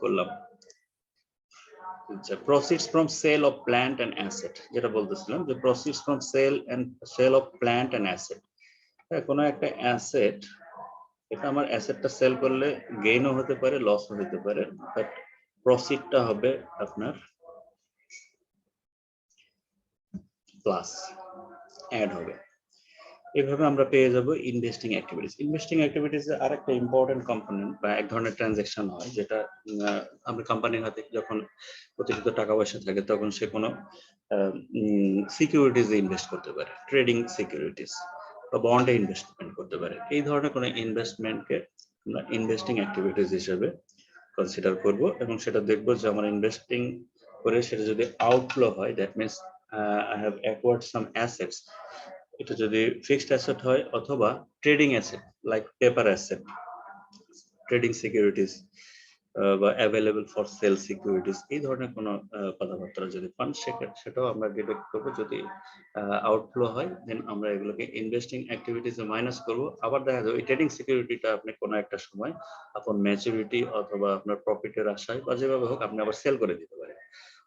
করলাম proceeds from sale of plant and asset, যেটা বলতেছিলাম যে proceeds from sale of plant and asset, কোনো একটা অ্যাসেট, এটা আমার অ্যাসেটটা সেল করলে গেইনও হতে পারে লসও হতে পারে, বাট প্রফিটটা হবে আপনার প্লাস অ্যাড হবে। এইভাবে আমরা পেয়ে যাব ইনভেস্টিং অ্যাক্টিভিটিস। ইনভেস্টিং অ্যাক্টিভিটিস এর আরেকটা ইম্পর্টেন্ট কম্পোনেন্ট বা এক ধরনের ট্রানজাকশন হয়, যেটা আমরা কোম্পানির হাতে যখন অতিরিক্ত টাকা পয়সা থাকে তখন সে কোনো সিকিউরিটিজে ইনভেস্ট করতে পারে, ট্রেডিং সিকিউরিটিস বা বন্ডে ইনভেস্টমেন্ট করতে পারে। এই ধরনের কোনো ইনভেস্টমেন্টকে আমরা ইনভেস্টিং অ্যাক্টিভিটিস হিসেবে কনসিডার করব এবং সেটা দেখব যে আমার ইনভেস্টিং করে সেটা যদি আউটফ্লো হয়, that means I have acquired some assets, এটা যদি ফিক্সড অ্যাসেট হয় অথবা trading asset like paper asset, trading securities বা অ্যাভেলেবল ফর সেল সিকিউরিটিস, এই ধরনের কোনো কথাবার্তা যদি পান সেটাও আমরা ডিটেক্ট করবো। যদি আউটফ্লো হয় দেন আমরা এগুলোকে ইনভেস্টিং অ্যাক্টিভিটিসে মাইনাস করব। আবার দেখা যাবে ওই ট্রেডিং সিকিউরিটিটা আপনি কোনো একটা সময় আপনার ম্যাচুরিটি অথবা আপনার প্রফিটের আশায় বা যেভাবে হোক আপনি আবার সেল করে দিতে পারেন।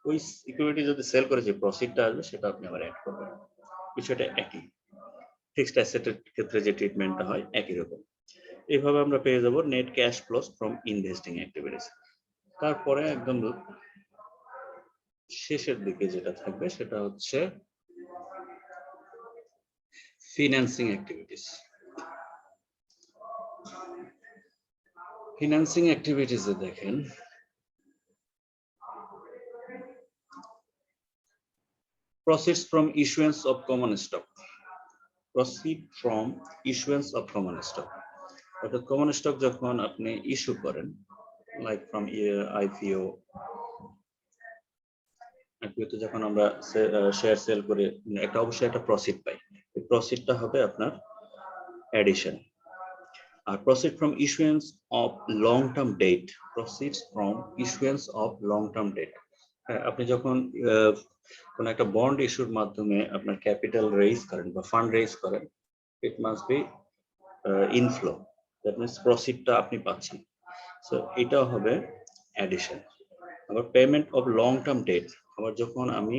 ওই সিকিউরিটি যদি সেল করে যে প্রফিটটা আসবে সেটা আপনি আবার অ্যাড করবেন। বিষয়টা একই, ফিক্সড অ্যাসেটের ক্ষেত্রে যে ট্রিটমেন্টটা হয় একই রকম। এইভাবে আমরা পেয়ে যাব net cash flows from investing activities. তারপরে একদম শেষের দিকে যেটা থাকবে সেটা হচ্ছে ফিন্যান্সিং অ্যাক্টিভিটিস। ফিন্যান্সিং অ্যাক্টিভিটিসে দেখেন proceeds from issuance of common stock, proceed from issuance of common stock, অর্থাৎ কমন স্টক যখন আপনি ইস্যু করেন লাইক ফ্রম আইপিও, আইপিওতে যখন আমরা শেয়ার সেল করে একটা অবশ্যই একটা প্রফিট পাই, এই প্রফিটটা হবে আপনার অ্যাডিশন। আর proceed from issuance of long term debt, proceeds from issuance of long term debt, আপনি যখন কোনো একটা বন্ড ইস্যুর মাধ্যমে আপনার ক্যাপিটাল রেইজ করেন বা ফান্ড রেইজ করেন, it must be inflow, that means প্রসিডটা আপনি পাচ্ছেন, সো এটা হবে অ্যাডিশন। আবার payment of long term debt, আবার যখন আমি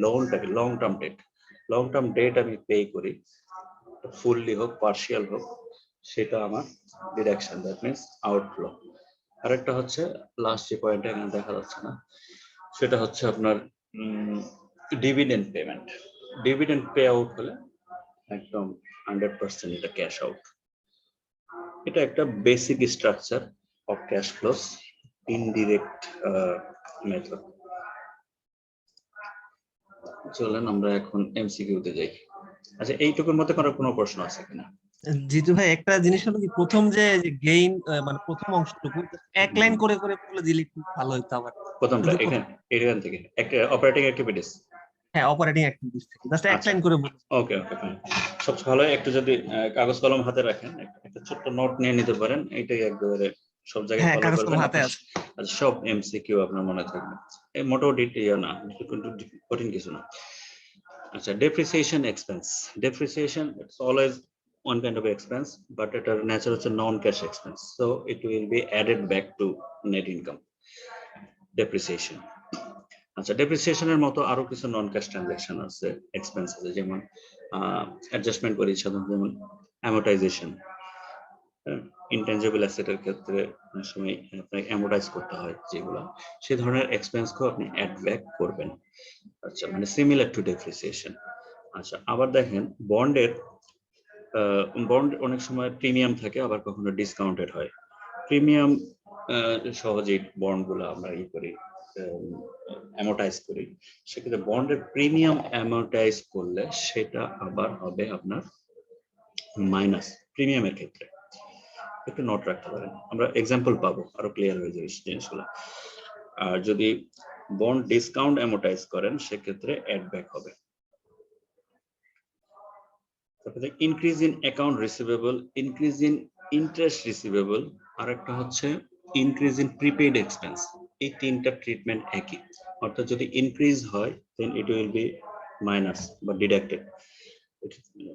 লোনটাকে লং টার্ম ডেট আমি পে করি, ফুললি হোক পার্শিয়াল হোক, সেটা আমার ডিডাকশন, দ্যাট মিনস আউটফ্লো। আরেকটা হচ্ছে লাস্ট যে পয়েন্টটা এখানে দেখা যাচ্ছে না, সেটা হচ্ছে আপনার dividend payment. Dividend pay out হলে একদম 100% এটা ক্যাশ আউট। এটা একটা basic structure of cash flows indirect method. চলেন আমরা এখন এমসিকিউতে যাই। আচ্ছা, এইটুকুর মধ্যে কোনো প্রশ্ন আছে কিনা? জিতু ভাই, একটা জিনিস হলো কি, প্রথম যে গেইন মানে প্রথম অংশটুকু এক লাইন করে করে বলে দিলে খুব ভালো হতো। আবার প্রথমটা এখান থেকে একটা অপারেটিং অ্যাক্টিভিটিস, হ্যাঁ অপারেটিং অ্যাক্টিভিটিস থেকে জাস্ট এক লাইন করে বলুন। Okay fine. সবচেয়ে ভালো একটু যদি কাগজ কলম হাতে রাখেন, একটা ছোট্ট নোট নিয়ে নিতে পারেন, এইটাই একবারে সব জায়গায় ফলো করবেন, আর সব এমসিকিউ আপনার মনে থাকবে। এই মোটো ডিটেইল না, কঠিন কিছু না। আচ্ছা, depreciation expense. Depreciation it's always one kind of expense, but it are natural it's a non-cash expense, so it will be added back to net income. Depreciation. আচ্ছা, ডেপ্রিসিয়েশনের মতো আরো কিছু নন ক্যাশ ট্রানজাকশন আছে, এক্সপেন্স আছে, যেমন অ্যাডজাস্টমেন্ট করি সাধারণত, যেমন অ্যামোর্টাইজেশন, ইনটেনজিবল অ্যাসেটের ক্ষেত্রে অনেক সময় আপনাকে অ্যামোর্টাইজ করতে হয়, যেগুলো সেই ধরনের এক্সপেন্সকেও আপনি অ্যাড ব্যাক করবেন। আচ্ছা, মানে সিমিলার টু ডেপ্রিসিয়েশন। আচ্ছা, আবার দেখেন বন্ড অনেক সময় প্রিমিয়াম থাকে, আবার কখনো ডিসকাউন্টেড হয়। প্রিমিয়াম সহজেই বন্ডগুলো আমরা করি, অ্যামোর্টাইজ করি, সেক্ষেত্রে বন্ডের প্রিমিয়াম অ্যামোর্টাইজ করলে সেটা আবার হবে আপনার মাইনাস প্রিমিয়ামের ক্ষেত্রে। একটু নোট রাখতে পারেন, আমরা এক্সাম্পল পাবো, আরো ক্লিয়ার হয়ে যাবে জিনিসগুলো। আর যদি বন্ড ডিসকাউন্ট অ্যামোর্টাইজ করেন সেক্ষেত্রে অ্যাড ব্যাক হবে। তারপরে increase in account receivable, increase in interest receivable, আর একটা হচ্ছে ইনক্রিজ ইন প্রিপেইড এক্সপেন্স। এই তিনটা ট্রিটমেন্ট একই, অর্থাৎ যদি ইনক্রিজ হয় দেন ইট উইল বি মাইনাস বা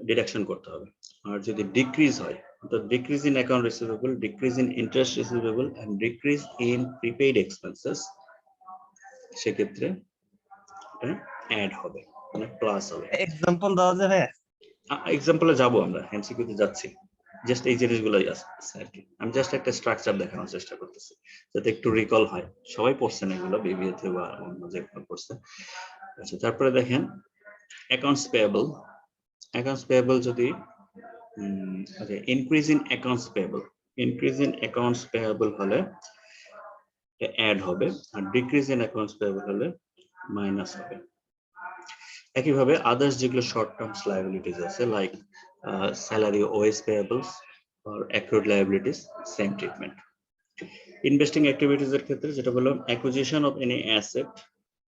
ডিডাকশন করতে হবে, আর যদি ডিক্রিজ হয় The decrease in account receivable, decrease in interest receivable, and decrease in prepaid expenses সেক্ষেত্রে এটা অ্যাড হবে, মানে প্লাস হবে। এক্সাম্পল দেওয়া যাবে? এক্সাম্পলে যাবো আমরা, এমসিকিউতে যাচ্ছি, জাস্ট এই জিনিসগুলোই আছে আর কি। আমি জাস্ট একটা স্ট্রাকচার দেখানোর চেষ্টা করতেছি যাতে একটু রিকল হয়। সবাই পড়ছেন এগুলো, বিবিএতে বা অন্য যেগুলো পড়ছেন। আচ্ছা, তারপরে দেখেন অ্যাকাউন্টস পেয়েবল। অ্যাকাউন্টস পেয়েবল যদি increase in accounts payable, increase in accounts payable হলে অ্যাড হবে, আর ডিক্রিজ ইন অ্যাকাউন্টস পেয়েবল হলে মাইনাস হবে। একইভাবে আদার্স যেগুলো শর্ট টার্মস লায়াবিলিটিস আছে, like salary wage payables or accrued liabilities, same treatment. Investing activities এর ক্ষেত্রে যেটা বললাম, অ্যাকুইজিশন অফ এনি অ্যাসেট,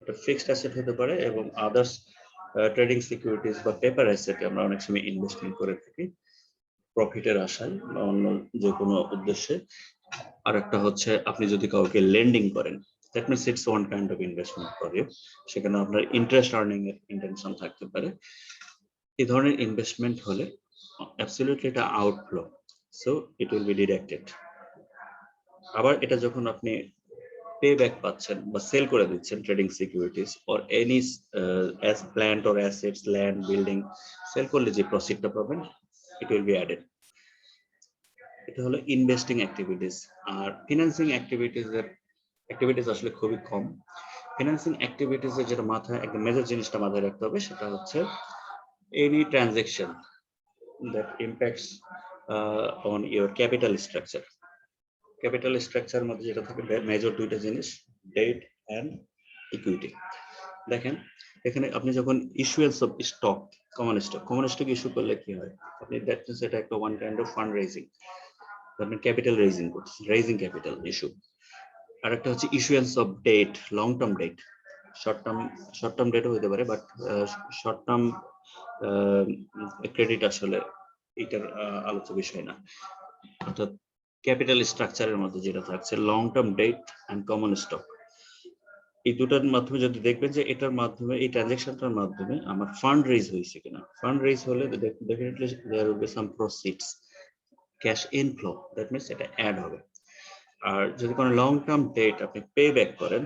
এটা ফিক্সড অ্যাসেট হতে পারে, এবং আদার্স ট্রেডিং সিকিউরিটিজ বা পেপার অ্যাসেটে আমরা অনেক সময় ইনভেস্টমেন্ট করে থাকি প্রফিটের আশায় বা অন্য যে কোনো উদ্দেশ্যে। আর একটা হচ্ছে আপনি যদি কাউকে লেন্ডিং করেন, that means it's one kind of investment for you, সেখানে আপনার ইন্টারেস্ট আর্নিং এর ইন্টেনশন থাকতে পারে। এই ধরনের ইনভেস্টমেন্ট হলে অ্যাবসলিউটলি এটা outflow, so it will B deducted. আবার এটা যখন আপনি পে ব্যাক পাচ্ছেন বা সেল করে দিচ্ছেন trading securities or any as plant or assets, land, building sell করলে যে প্রফিটটা পাবেন, ইট উইল বি অ্যাডেড। এটা হলো ইনভেস্টিং অ্যাক্টিভিটিস। আর ফিনান্সিং অ্যাক্টিভিটিস আসলে খুবই কম। ফিনান্সিং অ্যাক্টিভিটিস এর যেটা মাথায় একটা মেজর জিনিসটা মাথায় রাখতে হবে, সেটা হচ্ছে any transaction that impacts on your capital structure. Capital structure মধ্যে যেটা থাকে মেজর দুইটা জিনিস, ডেট অ্যান্ড ইকুইটি। দেখেন এখানে আপনি যখন issuance of stock, common stock issue করলে কি হয়, আপনি দ্যাট মিনস এটা একটা one kind of fund raising, আপনি ক্যাপিটাল রেজিং করছেন, রেজিং ক্যাপিটাল ইস্যু। আর একটা হচ্ছে issuance of debt, long term debt, short term ডেটও হতে পারে, বাট শর্ট টার্ম ক্রেডিট আসলে এটার আলোচ্য বিষয় না। অর্থাৎ ক্যাপিটাল স্ট্রাকচারের মধ্যে যেটা থাকছে long term debt and common stock, এই দুটার মাধ্যমে যদি দেখবেন যে এটার মাধ্যমে, এই ট্রানজাকশনটার মাধ্যমে আমার ফান্ড রেজ হয়েছে কিনা। ফান্ড রেজ হলে definitely there will be some proceeds, cash inflow, that means এটা অ্যাড হবে। আর যদি কোনো লং টার্ম ডেট আপনি পে ব্যাক করেন,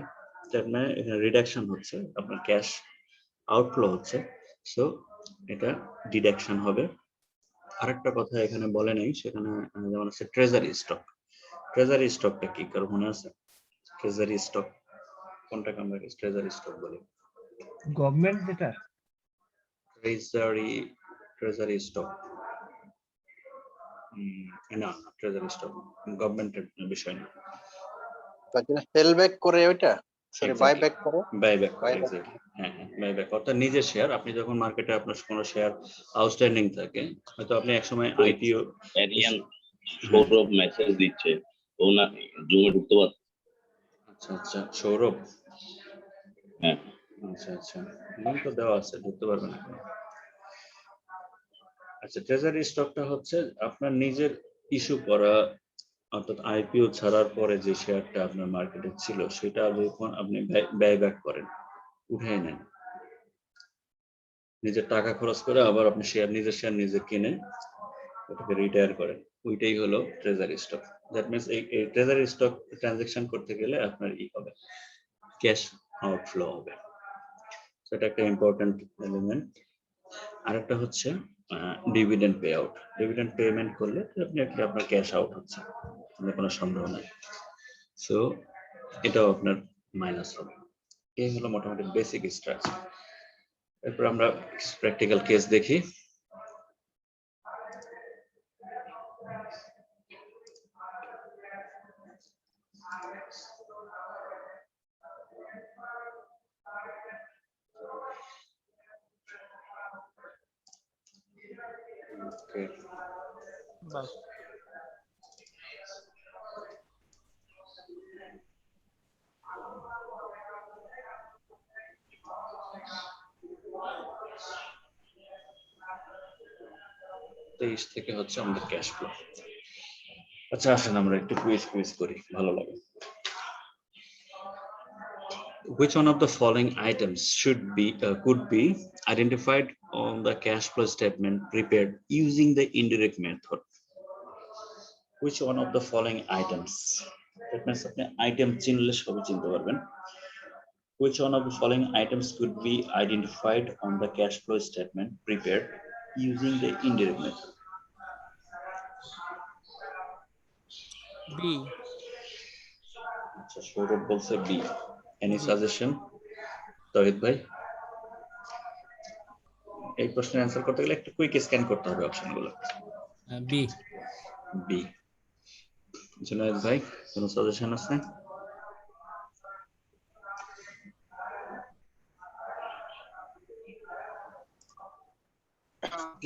তার মানে এখানে রিডাকশন হচ্ছে, আপনার ক্যাশ আউটফ্লো হচ্ছে, সো এটা ডিডাকশন হবে। আরেকটা কথা এখানে বলে নাই, সেখানে যেমন আছে ট্রেজারি স্টক। ট্রেজারি স্টকটা কি কারো মনে আছে? ট্রেজারি স্টক কোনটাকে আমরা ট্রেজারি স্টক বলি? গভর্নমেন্ট যেটা ট্রেজারি স্টক না, ট্রেজারি স্টক গভর্নমেন্টের বিষয় না। সেল ব্যাক করে ওইটা, সরি বাই ব্যাক করে, বাইব্যাক করে, এক্স্যাক্টলি। হ্যাঁ, বাইব্যাক অর্থাৎ নিজের শেয়ার, আপনি যখন মার্কেটে আপনার কোনো শেয়ার আউটস্ট্যান্ডিং থাকে, হয়তো আপনি একসময় আইপিও। এরিয়ান সৌরভ মেসেজ দিচ্ছে, ও না জুমে ঢুকতে পারছে। আচ্ছা, সৌরভ, হ্যাঁ আচ্ছা, লিংক তো দেওয়া আছে, ঢুকতে পারবেন না। আচ্ছা, ট্রেজারি স্টকটা হচ্ছে আপনার নিজের ইস্যু করা, অর্থাৎ আইপিও ছাড়ার পরে যে শেয়ারটা আপনার মার্কেটে ছিল, সেটা যখন আপনি ব্যয়ব্যাক করেন, উঠাই নেন, নিজের টাকা খরচ করে আবার আপনি নিজের শেয়ার নিজে কিনে ওটাকে রিটায়ার করেন, ওইটাই হলো ট্রেজারি স্টক। দ্যাট মিনস এই ট্রেজারি স্টক ট্রানজাকশন করতে গেলে আপনার হবে ক্যাশ আউটফ্লো হবে, সেটা একটা ইম্পর্টেন্ট এলিমেন্ট। আরেকটা হচ্ছে dividend pay out. Dividend payment করলে ডেফিনেটলি আপনার ক্যাশ আউট হচ্ছে, কোনো সন্দেহ নাই, সো এটাও আপনার মাইনাস হবে। এই হলো মোটামুটি বেসিক স্ট্রাকচার। এরপর আমরা প্র্যাকটিক্যাল কেস দেখি। Okay. বাস 23 থেকে হচ্ছে আমাদের ক্যাশ ফ্লো। আচ্ছা, আসেন আমরা একটু কুইজ করি, ভালো লাগে। Which one of the following items could be identified on the cash flow statement prepared using the indirect method? which one of the following items, that means আপনি item চিনলে সবই চিনতে পারবেন, which one of the following items could be identified on the cash flow statement prepared using the indirect method? B. আচ্ছা, সৌরভ বলছে B. Any suggestion তহিদ ভাই? এই প্রশ্নের অ্যান্সার করতে গেলে একটু কুইক স্ক্যান করতে হবে অপশনগুলো। B. বি। জুনায়েদ ভাই কোনো সাজেশন আছে?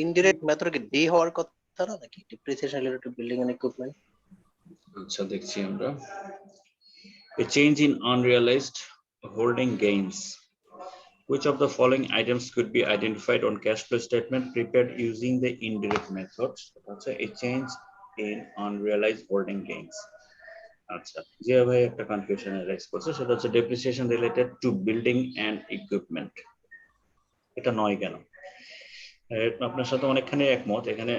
ইনডিরেক্ট মেথড কি ডি হওয়ার কথা না নাকি? Depreciation related to building and equipment. আচ্ছা, দেখছি আমরা। A change in unrealized holding gains. Which of the following items could be identified on cash flow statement prepared using the indirect method? আচ্ছা, a change in unrealized holding gains. আচ্ছা, যে ভাই একটা confusion rise করছে সেটা হচ্ছে depreciation related to building and equipment. এটা নয় কেন? আপনার সাথে অনেকখানি একমত, এখানে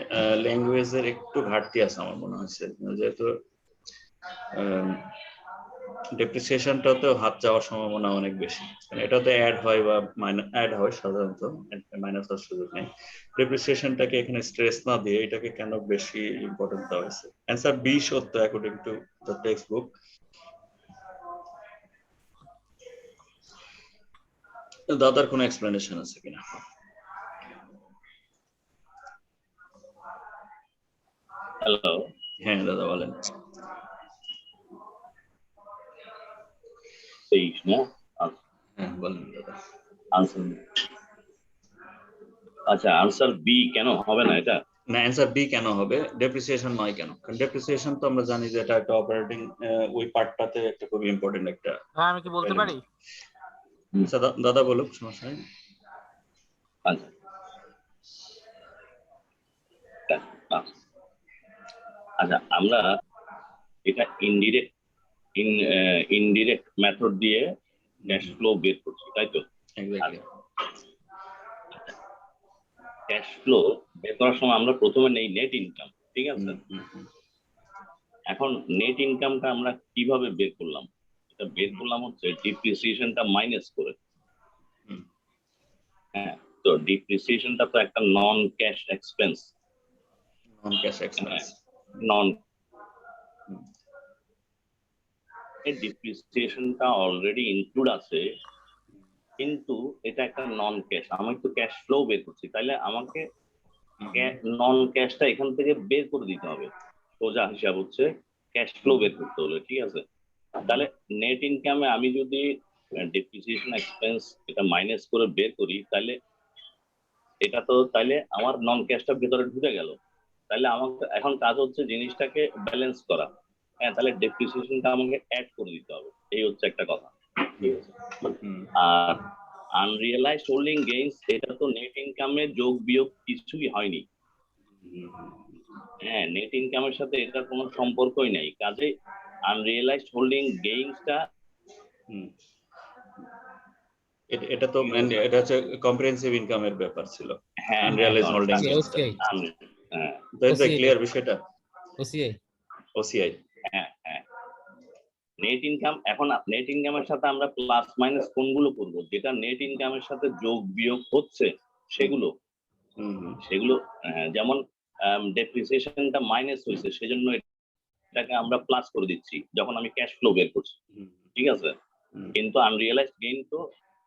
ল্যাঙ্গুয়েজের একটু ঘাটতি আছে আমার মনে হচ্ছে, যেহেতু ডেপ্রিসিয়েশনটাতে হাত যাওয়ার সম্ভাবনা অনেক বেশি, এটাতে অ্যাড হয় বা অ্যাড হয় সাধারণত, মাইনাস হওয়ার সুযোগ নেই। ডেপ্রিসিয়েশনটাকে এখানে স্ট্রেস না দিয়ে এটাকে কেন বেশি ইম্পর্টেন্ট দেওয়া হয়েছে? অ্যান্সার বি সত্য according to the text book. দাদার কোনো এক্সপ্লেনেশন আছে কিনা? হ্যালো, হ্যাঁ দাদা বলেন। 23 না? হ্যাঁ বলেন দাদা। আনসার, আচ্ছা আনসার বি কেন হবে না এটা? না, অ্যান্সার বি কেন হবে? ডেপ্রিসিয়েশন নয় কেন? কারণ ডেপ্রিসিয়েশন তো আমরা জানি যে এটা একটা অপারেটিং, ওই পার্টটাতে একটা খুব ইম্পর্টেন্ট একটা। হ্যাঁ, আমি কি বলতে পারি? আচ্ছা দাদা বলুক, সমস্যা নেই। আচ্ছা, আচ্ছা আমরা এটা ইনডিরেক্ট মেথড দিয়ে ক্যাশ ফ্লো বের করছি, তাই তো? এক্স্যাক্টলি। ক্যাশ ফ্লো বের করার সময় আমরা প্রথমে নেই নেট ইনকাম, ঠিক আছে? এখন নেট ইনকামটা আমরা কিভাবে বের করলাম? এটা বের করলাম হচ্ছে ডিপ্রিসিয়েশনটা মাইনাস করে। হ্যাঁ, তো ডিপ্রিসিয়েশনটা তো একটা নন ক্যাশ এক্সপেন্স, নন ক্যাশ এক্সপেন্স। নন ডিপ্রিসিয়েশনটা অলরেডি ইনক্লুড আছে, কিন্তু এটা একটা নন ক্যাশ। আমি তো ক্যাশ ফ্লো বের করছি, তাহলে আমাকে নন ক্যাশটা এখান থেকে বের করে দিতে হবে। সোজা হিসাব হচ্ছে ক্যাশ ফ্লো বের করতে হলে, ঠিক আছে? তাহলে নেট ইনকামে আমি যদি ডেপ্রিসিয়েশন এক্সপেন্স এটা মাইনাস করে বের করি, তাহলে এটা তো তাহলে আমার নন ক্যাশটা ভেতরে ঢুকে গেল। তাহলে আমাকে এখন কাজ হচ্ছে জিনিসটাকে ব্যালেন্স করা। হ্যাঁ, তাহলে ডেপ্রিসিয়েশনটা আমাকে অ্যাড করে দিতে হবে, এই হচ্ছে একটা কথা, ঠিক আছে? আর আনরিয়েলাইজড হোল্ডিং গেইনস এটা তো নেট ইনকামে যোগ বিয়োগ কিছুই হয়নি। হ্যাঁ, নেট ইনকামের সাথে এটার কোনো সম্পর্কই নাই, কাজে আনরিয়েলাইজড হোল্ডিং গেইনসটা এটা তো এটা হচ্ছে কম্প্রিহেনসিভ ইনকামের ব্যাপার ছিল। হ্যাঁ, আনরিয়েলাইজড হোল্ডিং গেইনস। হ্যাঁ, তাই ক্লিয়ার বিষয়টা? ওসিআই। ওসিআই। হ্যাঁ হ্যাঁ, নেট ইনকাম। এখন নেট ইনকামের সাথে আমরা প্লাস মাইনাস কোনগুলো করব? যেটা নেট ইনকামের সাথে যোগ বিয়োগ হচ্ছে সেগুলো। সেগুলো যেমন ডেপ্রিসিয়েশনটা মাইনাস হয়েছে, সেজন্য এটাকে আমরা প্লাস করে দিচ্ছি যখন আমি ক্যাশ ফ্লো বের করছি, ঠিক আছে? কিন্তু আনরিয়েলাইজড গেইন তো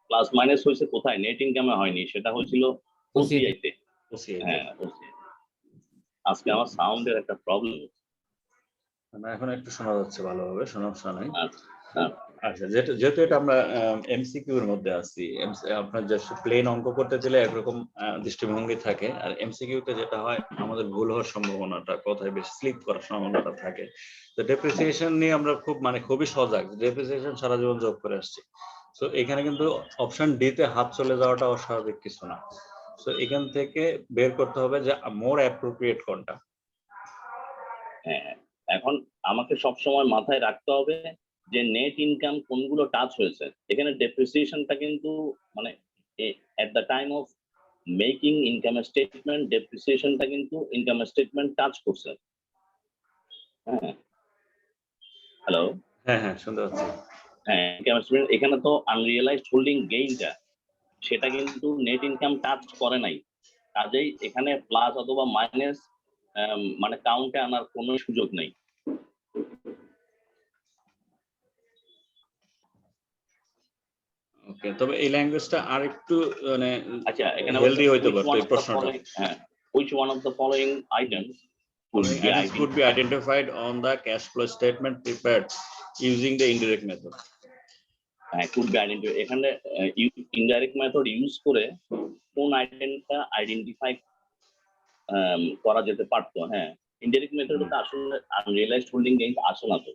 প্লাস মাইনাস হয়েছে কোথায়? নেট ইনকামে হয়নি, সেটা হয়েছিল ওসিআই তে। হ্যাঁ, ওসিআই। আজকে আমার সাউন্ডের একটা প্রবলেম হচ্ছে। এখন একটু শোনা যাচ্ছে ভালোভাবে, সমস্যা নাই। আচ্ছা, আচ্ছা, যেহেতু এটা আমরা এমসিকিউ এর মধ্যে আছি, আপনার জাস্ট প্লেন অঙ্ক করতে দিলে একরকম দৃষ্টিভঙ্গি থাকে, আর এমসিকিউ তে যেটা হয় আমাদের ভুল হওয়ার সম্ভাবনাটা, কোথায় বেশি স্লিপ করার সম্ভাবনাটা থাকে। তো ডেপ্রিসিয়েশন নিয়ে আমরা খুবই সজাগ, ডেপ্রিসিয়েশন সারা জীবন যোগ করে আসছি। সো এখানে কিন্তু অপশন ডি তে হাত চলে যাওয়াটা অস্বাভাবিক কিছু না। সো এখান থেকে বের করতে হবে যে মোর অ্যাপ্রোপ্রিয়েট কোনটা। হ্যাঁ, এখন আমাকে সবসময় মাথায় রাখতে হবে যে নেট ইনকাম কোনগুলো টাচ হয়েছে। এখানে ডেপ্রিসিয়েশনটা কিন্তু মানে at the time of making income statement, ডেপ্রিসিয়েশনটা কিন্তু ইনকাম স্টেটমেন্ট টাচ করছে। হ্যাঁ, হ্যালো, হ্যাঁ হ্যাঁ শুনতে পাচ্ছি। হ্যাঁ, এখানে তো আনরিয়েলাইজড হোল্ডিং গেইনটা সেটা কিন্তু নেট ইনকাম টাচ করে নাই, কাজেই এখানে প্লাস অথবা মাইনাস মানে কাউন্টে আনার কোনো সুযোগ নেই। ওকে, তবে এই ল্যাঙ্গুয়েজটা আর একটু মানে আচ্ছা, এখানে হেলদি হইতে পারতো এই প্রশ্নটা। which one of the following items could be Items could be identified on the cash flow statement prepared using the indirect method. could be identified, এখানে ইনডাইরেক্ট মেথড ইউজ করে কোন আইটেমটা আইডেন্টিফাই করা যেতে পারতো। হ্যাঁ, ইনডাইরেক্ট মেথডে তো আসলে আনরিয়েলাইজড হোল্ডিং গেইন আসে না, তো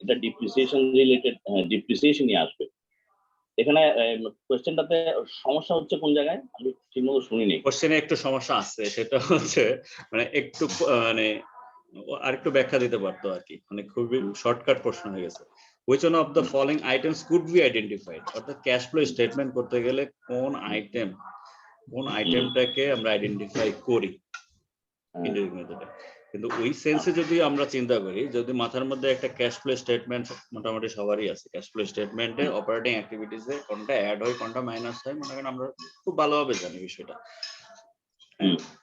এটা ডিপ্রিসিয়েশন রিলেটেড, ডিপ্রিসিয়েশনই আসবে। এখানে কোশ্চেনটাতে সমস্যা হচ্ছে কোন জায়গায় আমি ঠিকমতো শুনিনি। কোশ্চেনে একটু সমস্যা আছে, সেটা হচ্ছে মানে একটু মানে আরেকটু ব্যাখ্যা দিতে পারতো আর কি, মানে খুবই শর্টকাট প্রশ্ন হয়ে গেছে। which one of the following items could be identified, অর্থাৎ ক্যাশ ফ্লো স্টেটমেন্ট করতে গেলে কোন আইটেমটাকে আমরা আইডেন্টিফাই করি ইনডাইরেক্ট মেথডে। কিন্তু ওই সেন্সে যদি আমরা চিন্তা করি, যদি মাথার মধ্যে একটা ক্যাশ ফ্লো স্টেটমেন্ট মোটামুটি সবারই আছে, ক্যাশ ফ্লো স্টেটমেন্টে অপারেটিং অ্যাক্টিভিটিসে কোনটা অ্যাড হয় কোনটা মাইনাস হয়, মনে করেন আমরা খুব ভালোভাবে জানি বিষয়টা।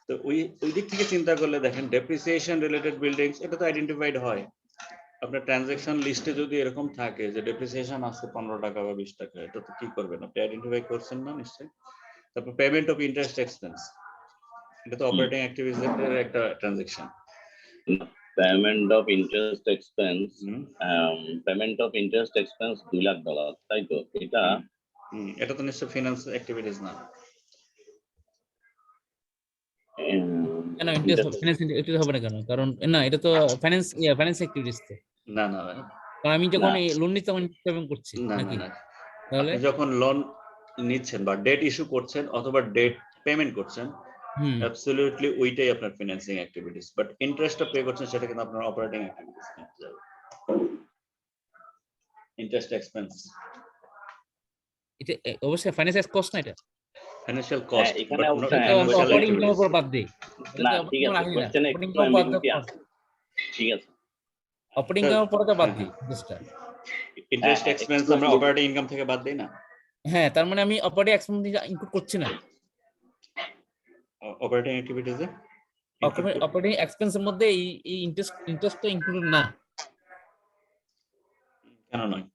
তো ওই দিক থেকে চিন্তা করলে দেখেন ডেপ্রিসিয়েশন রিলেটেড বিল্ডিংস এটা তো আইডেন্টিফাইড হয়। আপনার ট্রানজাকশন লিস্টে যদি এরকম থাকে যে ডেপ্রিসিয়েশন আছে 15 টাকা বা 20 টাকা, এটা তো কি করবেন আপনি, আইডেন্টিফাই করছেন না নিশ্চয়ই। তারপর পেমেন্ট অফ ইন্টারেস্ট এক্সপেন্স, এটা তো অপারেটিং অ্যাক্টিভিটিসের একটা transaction. Payment of interest expense, payment of interest expense $2 lakh, তাই তো? এটা তো নিশ্চয়ই ফিনান্স অ্যাক্টিভিটিস না। কেন ইন্টারেস্ট হবে না কেন? কারণ না, এটা তো ফাইন্যান্স অ্যাক্টিভিটিস তো। না কারণ আমি যখন লোন নিচ্ছি তখন পেমেন্ট করছি না নাকি? না, তাহলে আপনি যখন লোন নিচ্ছেন বা ডেট ইস্যু করছেন অথবা ডেট পেমেন্ট করছেন, অ্যাবসলিউটলি ওইটাই আপনার ফিনান্সিং অ্যাক্টিভিটিস, বাট ইন্টারেস্টটা পে করছেন সেটা কিন্তু আপনার অপারেটিং অ্যাক্টিভিটিস নিতে যাবে। ইন্টারেস্ট এক্সপেন্স এটা অবশ্যই ফাইন্যান্স কস্ট না, এটা ফাইনান্সিয়াল কস্ট, এখানে বাট নট অবশ্যই অপারেটিং ইনকামের উপর বাদ দেই। না, ঠিক আছে, কোশ্চেনে একটু অ্যাম্বিগুইটি আছে, ঠিক আছে। অপারেটিং ইনকামের পরে তো বাদ দিই জিনিসটা। ইন্টারেস্ট এক্সপেন্স আমরা অপারেটিং ইনকাম থেকে বাদ দেই না। হ্যাঁ, তার মানে আমি অপারেটিং এক্সপেন্স ইনক্লুড করছি না। অপারেটিং অ্যাক্টিভিটিসে অপারেটিং এক্সপেন্সের মধ্যে এই ইন্টারেস্ট তো ইনক্লুড না। কেন নয়?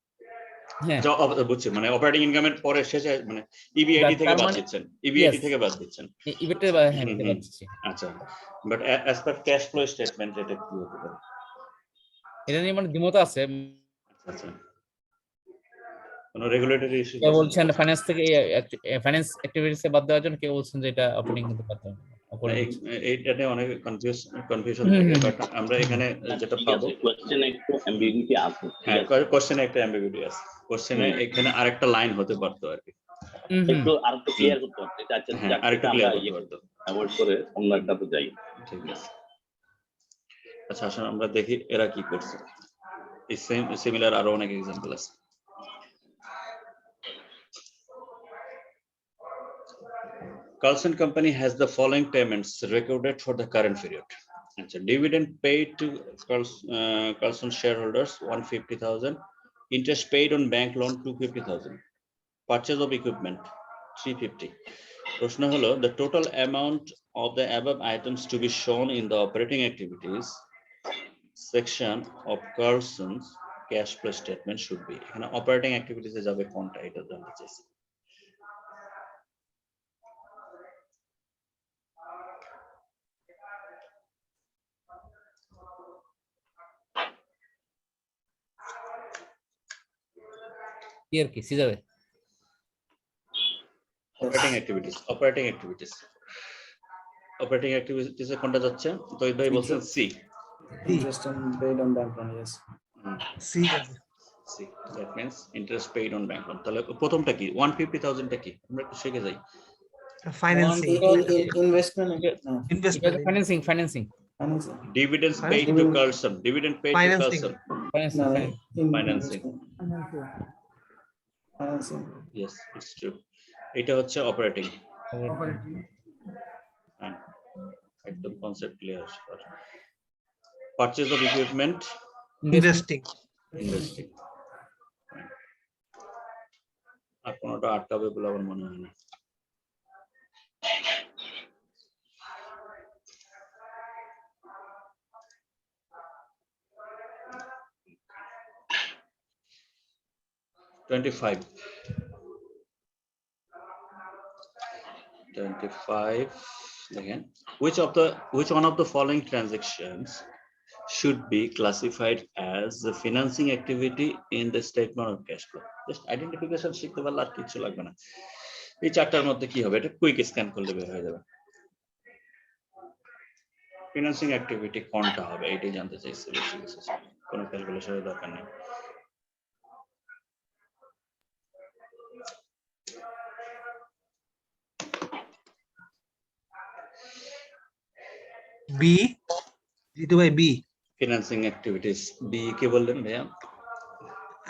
হ্যাঁ, বুঝছি, মানে অপারেটিং ইনকামের পরে শেষে মানে ইবিআইটি থেকে বাদ দিচ্ছেন, ইবিআইটি থেকে বাদ দিচ্ছেন, ইবেটে হ্যাঁ বাদ দিচ্ছি। আচ্ছা, but as per cash flow statement এটা কি হতে পারে? এটা নিয়ে মানে দ্বিমত আছে। আচ্ছা, কোন রেগুলেটরি ইস্যু কেউ বলছেন ফাইন্যান্স থেকে ফাইন্যান্স অ্যাক্টিভিটিস বাদ দেওয়ার জন্য, কেউ বলছেন যে এটা অপারেটিং কিন্তু বাদ দেওয়া এইটাতে অনেক কনফিউশন থাকে, বাট আমরা এখানে যেটা পাবো কোশ্চেনে একটু অ্যাম্বিগুইটি আছে। হ্যাঁ, কোশ্চেনে একটা অ্যাম্বিগুইটি আছে, কোশ্চেনে এখানে আরেকটা লাইন হতে পারতো আর কি, একটু আরেকটু ক্লিয়ার করতে হবে। এটা আচ্ছা, হ্যাঁ আরেকটু ক্লিয়ার করতে পারতো। অ্যাভয়েড করে অন্য একটাতে যাই। ঠিক আছে, আচ্ছা আসলে আমরা দেখি এরা কি করছে। এই সেম সিমিলার আরো অনেক एग्जांपल আছে। Carlson Company has the following payments recorded for the current period. Dividend paid to Carlson shareholders 150,000, interest paid on bank loan 250,000, purchase of equipment 350. প্রশ্ন হলো the total amount of the above items to be shown in the operating activities section of Carlson's cash flow statement should be. এখানে operating activities এ যাবে কোনটা, এটা জানতে চাইছি। কি আর কি যাবে? operating activities এ কোনটা যাচ্ছে? তো এই ভাই বলছেন C. Interest paid on bank loan, yes. C C, that means interest paid on bank loan। তাহলে প্রথমটা কি, 150,000 টা কি, আমরা একটু শিখে যাই। Financing Investment, no. এটা financing Financing. Dividends paid to Carlson, dividend paid to Financing. Carlson, No, Financing. Financing. yes it's true, এটা হচ্ছে অপারেটিং। একদম concept clear. Purchase of equipment, investing investing. আর কোনটা আটকাবে বলে আমার মনে হয় না। $25. Again, which one of the following transactions should be classified as the financing activity in the statement of cash flow? Just identification শিখতে পারলে আর কিছু লাগবে না। এই চারটার মধ্যে কি হবে? এটা কুইক স্ক্যান করলে বের হয়ে যাবে। ফিনান্সিং অ্যাক্টিভিটি কোনটা হবে এটাই জানতে চাইছে বেশি কিছু কোনো ক্যালকুলেশনের দরকার নেই। বি জিতু ভাই বি ফিনান্সিং অ্যাক্টিভিটিস বি কে বললেন ভাইয়া?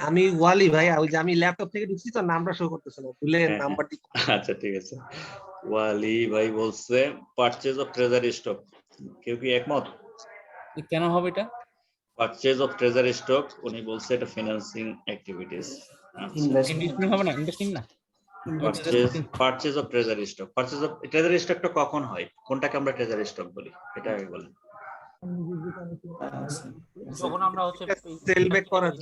আমি ওয়ালি ভাই ওই যে আমি ল্যাপটপ থেকে ঢুকছি তো নামটা শো করতেছে না ভুলে হ্যাঁ, নাম্বারটি আচ্ছা ঠিক আছে। ওয়ালি ভাই বলছে পারচেজ অফ ট্রেজারি স্টক, কেউ কি একমত? কেন হবে এটা? পারচেজ অফ ট্রেজারি স্টক উনি বলছে এটা ফিনান্সিং অ্যাক্টিভিটিস। ইনভেস্টিং হবে না? ইনভেস্টিং না? Purchase of treasury stock, purchase of treasury স্টকটা কখন হয়, কোনটাকে আমরা ট্রেজারি স্টক বলি এটা আগে বলেন। যখন আমরা হচ্ছে সেল ব্যাক করার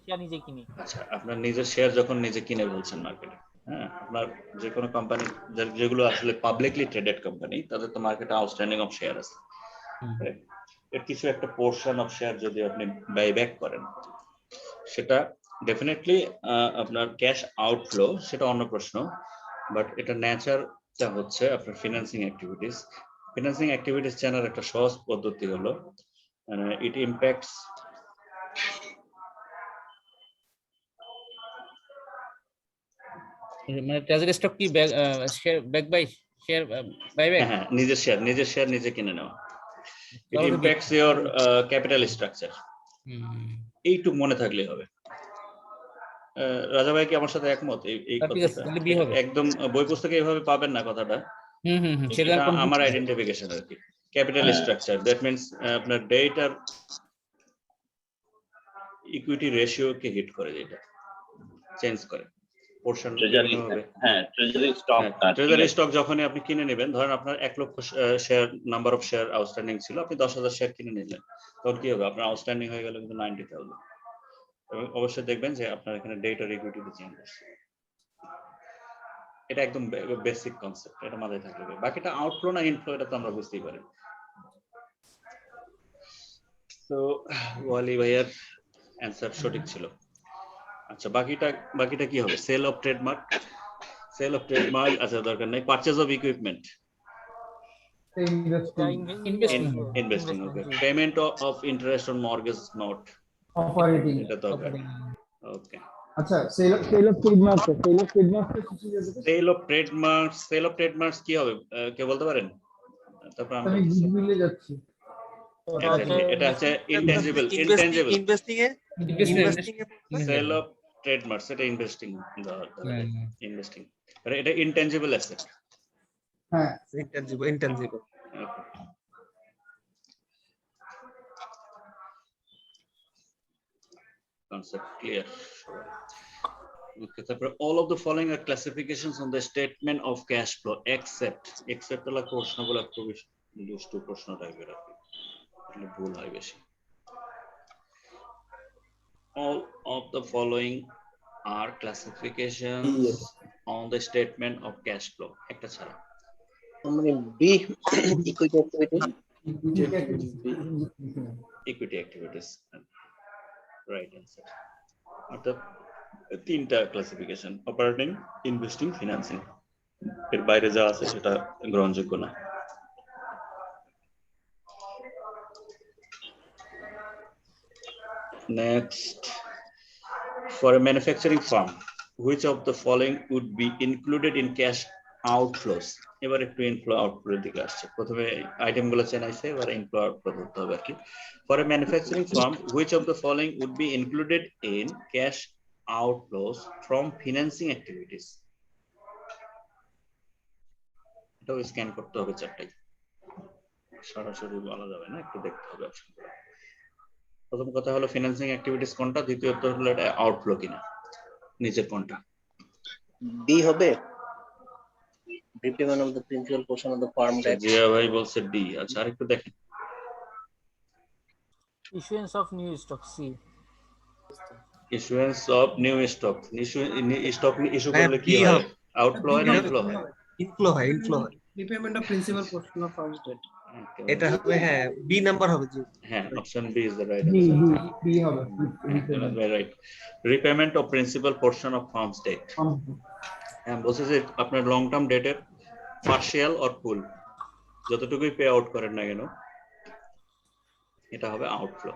শেয়ার নিজে কিনি। আচ্ছা, আপনার নিজের শেয়ার যখন নিজে কিনে বলছেন মার্কেটে, হ্যাঁ, আপনার যে কোনো কোম্পানি যেগুলো আসলে পাবলিকলি ট্রেডেড কোম্পানি তাদের তো মার্কেটে আউটস্ট্যান্ডিং অফ শেয়ার আছে, এর কিছু একটা পোর্শন অফ শেয়ার যদি আপনি বাইব্যাক করেন সেটা ডেফিনেটলি আপনার ক্যাশ আউটফ্লো, সেটা অন্য প্রশ্ন, বাট এটা নেচারটা হচ্ছে আপনার ফিনান্সিং অ্যাক্টিভিটিস। ফিনান্সিং অ্যাক্টিভিটিস জানার একটা সহজ পদ্ধতি হলো ইট ইম্প্যাক্টস মানে ট্রেজারি স্টক কি share back buy share buyback? হ্যাঁ, নিজের শেয়ার নিজে কিনে নেওয়া। It impacts your capital structure. এইটুকু মনে থাকলেই হবে। রাজা ভাই কি আমার সাথে একমত এই কথাটা? একদম বই পুস্তকে এইভাবে পাবেন না কথাটা, সেটা আমার আইডেন্টিফিকেশন আর কি। ক্যাপিটাল স্ট্রাকচার দ্যাট মিন্স আপনার ডেট আর ইকুইটি রেশিও কে হিট করে, যেটা চেঞ্জ করে পোরশন হবে। হ্যাঁ, ট্রেজারি স্টক যখনই আপনি কিনে নেবেন, ধরেন আপনার 1 লক্ষ share number of share outstanding ছিল, আপনি 10,000 শেয়ার কিনে নিলেন, তখন কি হবে? আপনার আউটস্ট্যান্ডিং হয়ে গেল কিন্তু 90,000। এবং অবশ্যই দেখবেন যে আপনার এখানে ডেট আর ইকুইটি চেঞ্জ হচ্ছে। এটা একদম বেসিক কনসেপ্ট, এটা মাথায় থাকলে হবে। বাকিটা আউটফ্লো না ইনফ্লো এটা তো আমরা বুঝতেই পারি। তো ওয়ালি ভাইয়ের অ্যানসার সঠিক ছিল। আচ্ছা, বাকিটা কি হবে? সেল অফ ট্রেডমার্ক, আচ্ছা দরকার নাই। Purchase of equipment, investing, okay. Payment of interest on mortgage note, operating, এটা দরকার, ওকে। আচ্ছা সেল অফ ট্রেডমার্ক কি হবে কে বলতে পারেন? তারপর আমি গুডউইলে যাচ্ছি। এটা হচ্ছে intangible, investing a sale of trademarks, এটা ইনভেস্টিং, আর এটা ইনটেনজিবল অ্যাসেট। হ্যাঁ, ইনটেনজিবল concept clear. Okay, তারপরে all of the following are classifications on the statement of cash flow except হলো প্রশ্নগুলো খুবই দুষ্টু প্রশ্ন টাইপের আর কি, ভুল হয় বেশি। All of the following are classifications on the statement of cash flow, একটা ছাড়া। মানে B equity activities, right answer. অর্থাৎ তিনটা ক্লাসিফিকেশন: অপারেটিং, ইনভেস্টিং, ফিনান্সিং। এর বাইরে যা আছে সেটা গ্রহণযোগ্য না। Next, for a manufacturing firm, which of the following would be included in cash outflows? এবার একটু ইনফ্লো আউটফ্লো দিকে আসছে। প্রথমে আইটেমগুলো চেনাইছে, এবার ইনফ্লো আউটফ্লো করতে হবে আর কি। For a manufacturing firm, which of the following would be included in cash outflows from financing activities? এটাও স্ক্যান করতে হবে চারটাই। সরাসরি বলা যাবে না, একটু দেখতে হবে option গুলো। প্রথম কথা হলো ফিনান্সিং অ্যাক্টিভিটিস কোনটা, দ্বিতীয়ত হলো এটা আউটফ্লো কিনা, নিচের কোনটা? ডি হবে repayment of the principal portion of the firm debt. Zia ভাই বলছে ডি। আচ্ছা আরেকটু দেখেন। issuance of new stock C issuance of new stock, stock issue হ্যাঁ, করলে কি B হয়? হবে। আউটফ্লো হয় না ইনফ্লো হয়? ইনফ্লো হয়, ইনফ্লো হয়। Repayment of principal portion of first debt. এটা হবে, হ্যাঁ, বি নাম্বার হবে জি। হ্যাঁ, option B is the right B answer. B হবে right, repayment of principal portion of firms debt. হ্যাঁ, বলছে যে আপনার লং টার্ম ডেটের পার্শিয়াল অর ফুল যতটুকুই পে আউট করেন না কেন, এটা হবে আউটফ্লো।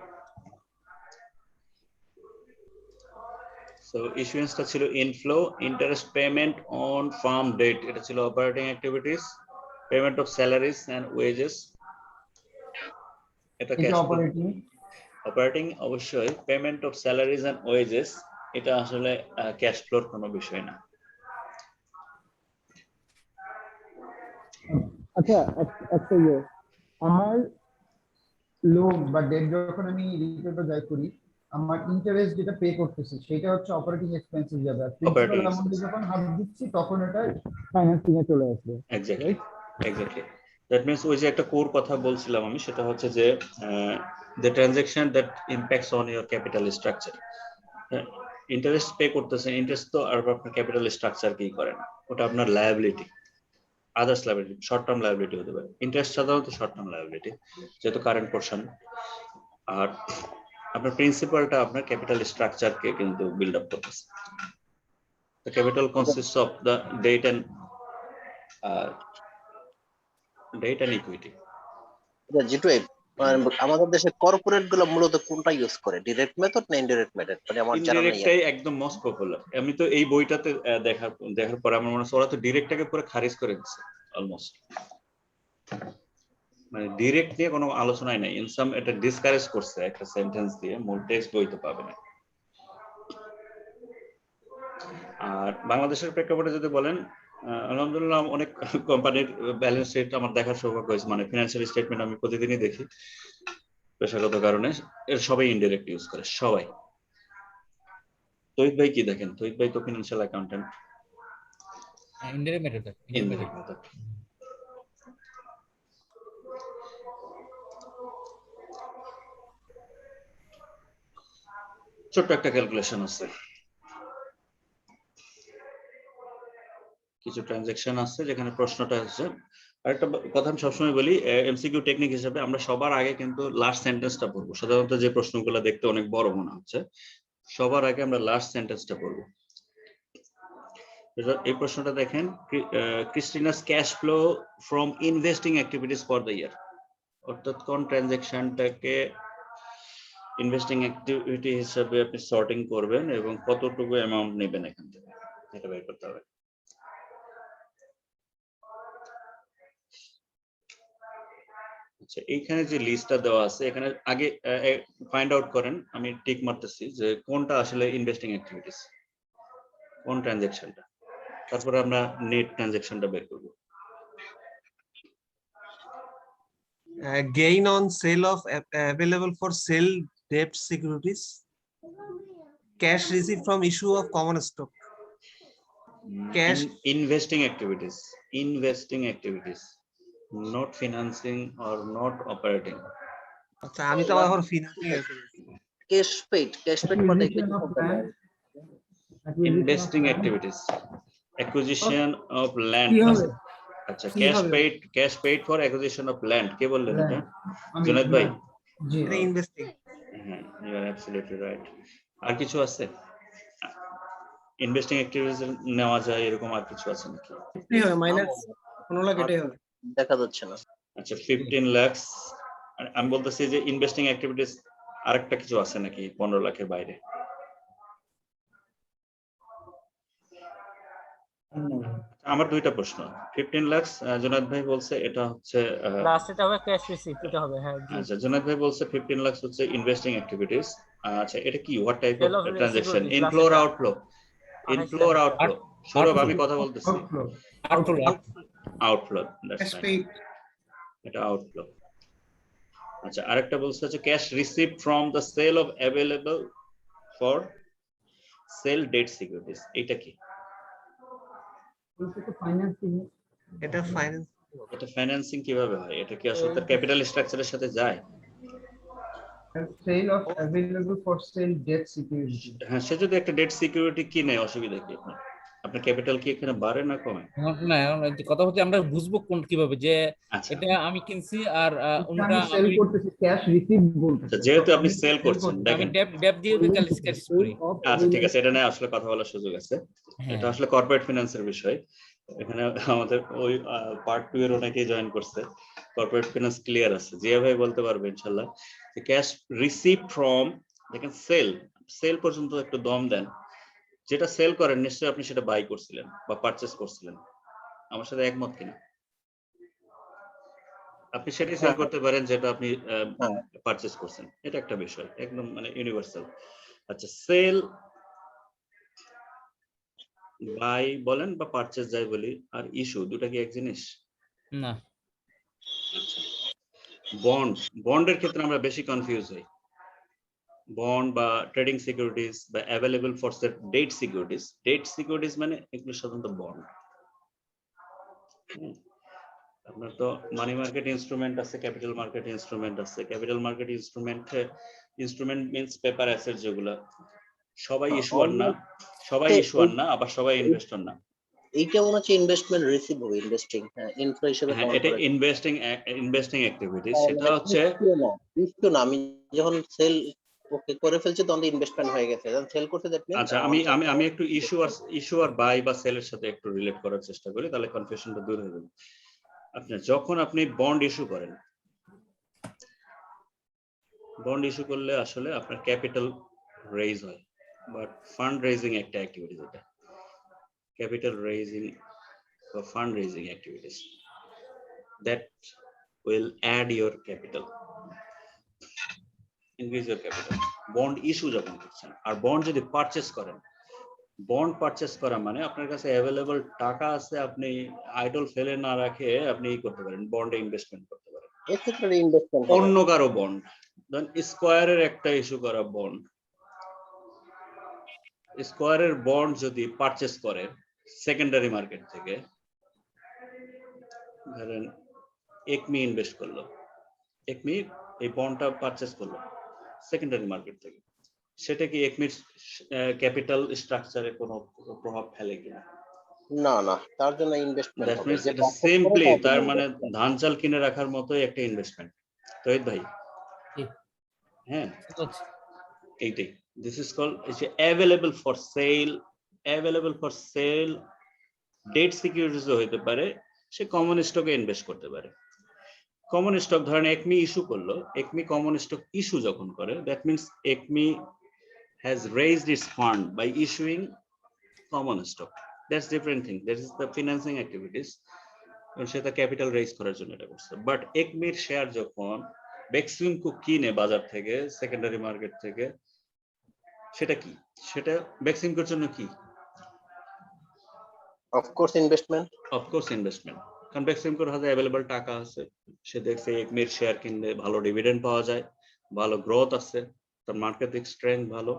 সো ইস্যুয়েন্সটা ছিল inflow, interest payment on firm debt এটা ছিল operating activities, payment of salaries and wages এটা ক্যাশ ফ্লো। অপারেটিং অবশ্যই, payment of salaries and wages এটা আসলে ক্যাশ ফ্লোর কোনো বিষয় না। আচ্ছা একটা ইয়ে, আমার লোন বা ডেট যখন আমি রিপেটা যাই করি, আমার ইন্টারেস্ট যেটা পে করতেছি সেটা হচ্ছে অপারেটিং এক্সপেন্সেস যাবে, আর প্রিন্সিপাল অ্যামাউন্ট যখন হাফ দিচ্ছি তখন এটা ফাইন্যান্সিং এ চলে আসবে। Exactly, exactly. দ্যাট মিন্স ওই যে একটা কোর কথা বলছিলাম আমি, সেটা হচ্ছে যে the transaction that impacts on your capital structure. Interest pay করতেছেন, ইন্টারেস্ট তো আর আপনার ক্যাপিটাল স্ট্রাকচার কি করেন, ওটা আপনার liability, others liability, short term liability হতে পারে। ইন্টারেস্ট সাধারণত শর্ট টার্ম লায়াবিলিটি যেহেতু কারেন্ট পোর্শন, আর আপনার প্রিন্সিপালটা আপনার ক্যাপিটাল স্ট্রাকচারকে কিন্তু বিল্ড আপ করতেছে। The capital consists of the debt and equity. যেটু আমাদের দেশে কর্পোরেট গুলো মূলত কোনটা ইউজ করে, ডিরেক্ট মেথড না ইনডিরেক্ট মেথড? মানে আমার জানা নেই। ইনডিরেক্টটাই একদম মোস্ট পপুলার। আমি তো এই বইটাতে দেখার পরে আমার মনে হচ্ছে ওরা তো ডিরেক্টটাকে পুরো খারিজ করে দিচ্ছে অলমোস্ট, মানে ডিরেক্ট নিয়ে কোনো আলোচনাই নাই। ইনসাম এটা ডিসকারেজ করছে একটা সেন্টেন্স দিয়ে, মূল টেক্সট বইতে পাবে না। আর বাংলাদেশের প্রেক্ষাপটে যদি বলেন, আলহামদুলিল্লাহ অনেক কোম্পানির ব্যালেন্স শিট আমার দেখার সৌভাগ্য হয়েছে, মানে ফিনান্সিয়াল স্টেটমেন্ট আমি প্রতিদিনই দেখি পেশাগত কারণে। এর সবাই ইনডিরেক্ট ইউজ করে, সবাই। তৌহিদ ভাই কি দেখেন? তৌহিদ ভাই তো financial accountant. Indirect method, indirect method. ছোট্ট একটা ক্যালকুলেশন আছে, কিছু ট্রানজাকশন আছে যেখানে প্রশ্নটা হচ্ছে। আরেকটা কথা আমি সবসময় বলি, এমসিকিউ টেকনিক হিসেবে আমরা সবার আগে কিন্তু লাস্ট সেন্টেন্সটা পড়বো। সাধারণত যে প্রশ্নগুলো দেখতে অনেক বড় মনে হচ্ছে, সবার আগে আমরা লাস্ট সেন্টেন্সটা পড়বো। এই প্রশ্নটা দেখেন, Christina's cash flow from investing activities for the year, অর্থাৎ কোন ট্রানজাকশনটাকে ইনভেস্টিং অ্যাক্টিভিটি হিসেবে আপনি সর্টিং করবেন এবং কতটুকু অ্যামাউন্ট নেবেন এখান থেকে, এটা বের করতে হবে। আচ্ছা, এইখানে যে লিস্টটা দেওয়া আছে, এখানে আগে ফাইন্ড আউট করেন, আমি টিক মারতেছি যে কোনটা আসলে ইনভেস্টিং অ্যাক্টিভিটিস, কোন ট্রানজাকশনটা, তারপরে আমরা নেট ট্রানজাকশনটা বের করব। Gain on sale of available for sale debt securities, cash received from issue of common stock, cash investing activities, not financing or not operating. আচ্ছা, আমি তো এখন financing cash paid for the Investing activities, acquisition of land. আচ্ছা, cash paid for acquisition of land, কে বললেন এটা? জুনায়েদ ভাই? জি, investing. হ্যাঁ, you are absolutely right. আর কিছু আছে ইনভেস্টিং অ্যাক্টিভিটিস নেওয়া যায় এরকম আর কিছু আছে নাকি? কি হয় মাইনাস 15 লাখ এটাই হবে। দেখা যাচ্ছে না। আচ্ছা, 15 লাখ। আমি বলতেছি যে ইনভেস্টিং অ্যাক্টিভিটিস আরেকটা কিছু আছে নাকি 15 লাখের বাইরে? আমার দুইটা প্রশ্ন। 15 লাখ জুনায়েদ ভাই বলছে এটা হচ্ছে লাস্ট, এটা হবে ক্যাশ রিসিপ্ট, এটা হবে। হ্যাঁ জি। আচ্ছা, জুনায়েদ ভাই বলছে 15 লাখ হচ্ছে ইনভেস্টিং অ্যাক্টিভিটিস। আচ্ছা, এটা কি what type of transaction? Inflow or outflow? Inflow or outflow? Sourav, আমি কথা বলতেছি। Outflow, that's fine. এটা আউটফ্লো। আচ্ছা, আরেকটা বলছে হচ্ছে cash receive from the sale of available for sale debt securities, এটা কি? ফাইন্যান্সিং। এটা ফাইন্যান্স এটা ফাইন্যান্সিং কিভাবে হয়? এটা কি আসলে তার ক্যাপিটাল স্ট্রাকচারের সাথে যায়? Sale of available for sale debt security. হ্যাঁ, সে যদি একটা ডেট সিকিউরিটি কিনে, অসুবিধা কি আপনার? আপনার ক্যাপিটাল কি এখানে বাড়ে না কমে? না, যে কথা হচ্ছে আমরা বুঝবো কোন কিভাবে যে আচ্ছা এটা আমি কিনছি আর আমি ওটা সেল আমি করতেছি, ক্যাশ রিসিভ বলতেছি। আচ্ছা, যেহেতু আপনি সেল করছেন, আমি দেখেন। ডেপ দিয়ে ক্যাশ করি। আচ্ছা ঠিক আছে, এটা নিয়ে আসলে কথা বলার সুযোগ আছে। হ্যাঁ, এটা আসলে কর্পোরেট ফিনান্সের বিষয়। এখানে আমাদের ওই পার্ট 2 এর অনেকেই জয়েন করছে। কর্পোরেট ফিনান্স ক্লিয়ার আছে, জিয়া ভাই বলতে পারবে ইনশাআল্লাহ। যে ক্যাশ রিসিভ ফ্রম, দেখেন সেল পর্যন্ত একটু দম দেন। যেটা সেল করেন নিশ্চয়ই আপনি সেটা বাই করছিলেন বা পারচেজ করছিলেন, আমার সাথে একমত কিনা? আপনি সেটাই সেল করতে পারেন যেটা আপনি হ্যাঁ। পারচেজ করছেন, এটা একটা বিষয় একদম মানে ইউনিভার্সাল। আচ্ছা, সেল বাই বলেন বা পারচেজ যাই বলি, আর ইস্যু দুটা কি এক জিনিস? না, আচ্ছা, বন্ডের ক্ষেত্রে আমরা বেশি কনফিউজ হই। বন্ড বা ট্রেডিং সিকিউরিটিজ বা অ্যাভেলেবল ফর ডেট সিকিউরিটিজ মানে এগুলো সাধারণত বন্ড। আপনার তো মানি মার্কেট ইনস্ট্রুমেন্ট আছে, ক্যাপিটাল মার্কেট ইনস্ট্রুমেন্ট আছে। Capital market instrument means paper asset, যেগুলা সবাই ইস্যুয়ার না, আবার সবাই ইনভেস্টর না। এইটা মনে হচ্ছে ইনভেস্টমেন্ট রিসিভ হবে, ইনভেস্টিং, হ্যাঁ, ইনফ্লো হিসেবে হ্যাঁ, কাউন্ট এটা করে। ইনভেস্টিং অ্যাক্টিভিটিস, হ্যাঁ, সেটা মানে হচ্ছে ইস্যু না, আমি যখন সেল ওকে করে ফেলছি তখন ইনভেস্টমেন্ট হয়ে গেছে, যখন সেল করতে দ্যাট মিন্স আচ্ছা, আমি একটু ইস্যুয়ার বাই বা সেলের সাথে একটু রিলেট করার চেষ্টা করি, তাহলে কনফিউশনটা দূর হয়ে যাবে। যখন আপনি বন্ড ইস্যু করেন, বন্ড ইস্যু করলে আসলে আপনার ক্যাপিটাল রেইজ হয়, বাট ফান্ড রেইজিং একটা অ্যাক্টিভিটি, যেটা ক্যাপিটাল রেইজিং বা fund raising activities, that will add your capital, increase your capital. Bond issue যখন করছেন, আর বন্ড যদি পারচেস করেন, বন্ড পারচেস করা মানে আপনার কাছে অ্যাভেলেবল টাকা আছে, আপনি আইডল ফেলে না রাখে আপনি করতে পারেন, বন্ডে ইনভেস্টমেন্ট করতে পারেন। এক্ষেত্রে ইনভেস্টমেন্ট অন্য কারো বন্ড, ধরেন স্কয়ারের একটা ইস্যু করা বন্ড, স্কয়ারের বন্ড যদি পারচেস করে সেকেন্ডারি মার্কেট থেকে, ধরেন একমি ইনভেস্ট করলো, একমি এই বন্ডটা পারচেস করলো সেকেন্ডারি মার্কেট থেকে, সেটা কি একমির ক্যাপিটাল স্ট্রাকচারে কোনো প্রভাব ফেলে কিনা? না না, তার জন্য ইনভেস্টমেন্ট দ্যাট হবে, মিন্স যে এটা purchase করে সিম্পলি তার জন্য তার মানে investment। ধান চাল কিনে রাখার মতোই একটা ইনভেস্টমেন্ট, তহিদ ভাই। জি। হ্যাঁ, ঠিক আছে। এইটাই, this is called available for sale debt securities হইতে পারে, সে কমন স্টকে ইনভেস্ট করতে পারে। কমন স্টক ধরেন একমি ইস্যু করলো, একমি কমন স্টক ইস্যু যখন করে, that means Acme has raised its fund by issuing common stock, that's different thing, that is the financing activities, সেটা ক্যাপিটাল রেজ করার জন্য এটা করছে। বাট একমির শেয়ার যখন বেক্সিমকো কিনে বাজার থেকে, সেকেন্ডারি মার্কেট থেকে, সেটা কি, সেটা বেক্সিমকোর জন্য কি? Of course investment. অফকোর্স ইনভেস্টমেন্ট, কারণ বেক্সিমকোর হাতে অ্যাভেলেবল টাকা আছে, সে দেখছে একমির শেয়ার কিনলে ভালো ডিভিডেন্ড পাওয়া যায়, ভালো গ্রোথ আছে, তার মার্কেটিং স্ট্রেংথ ভালো,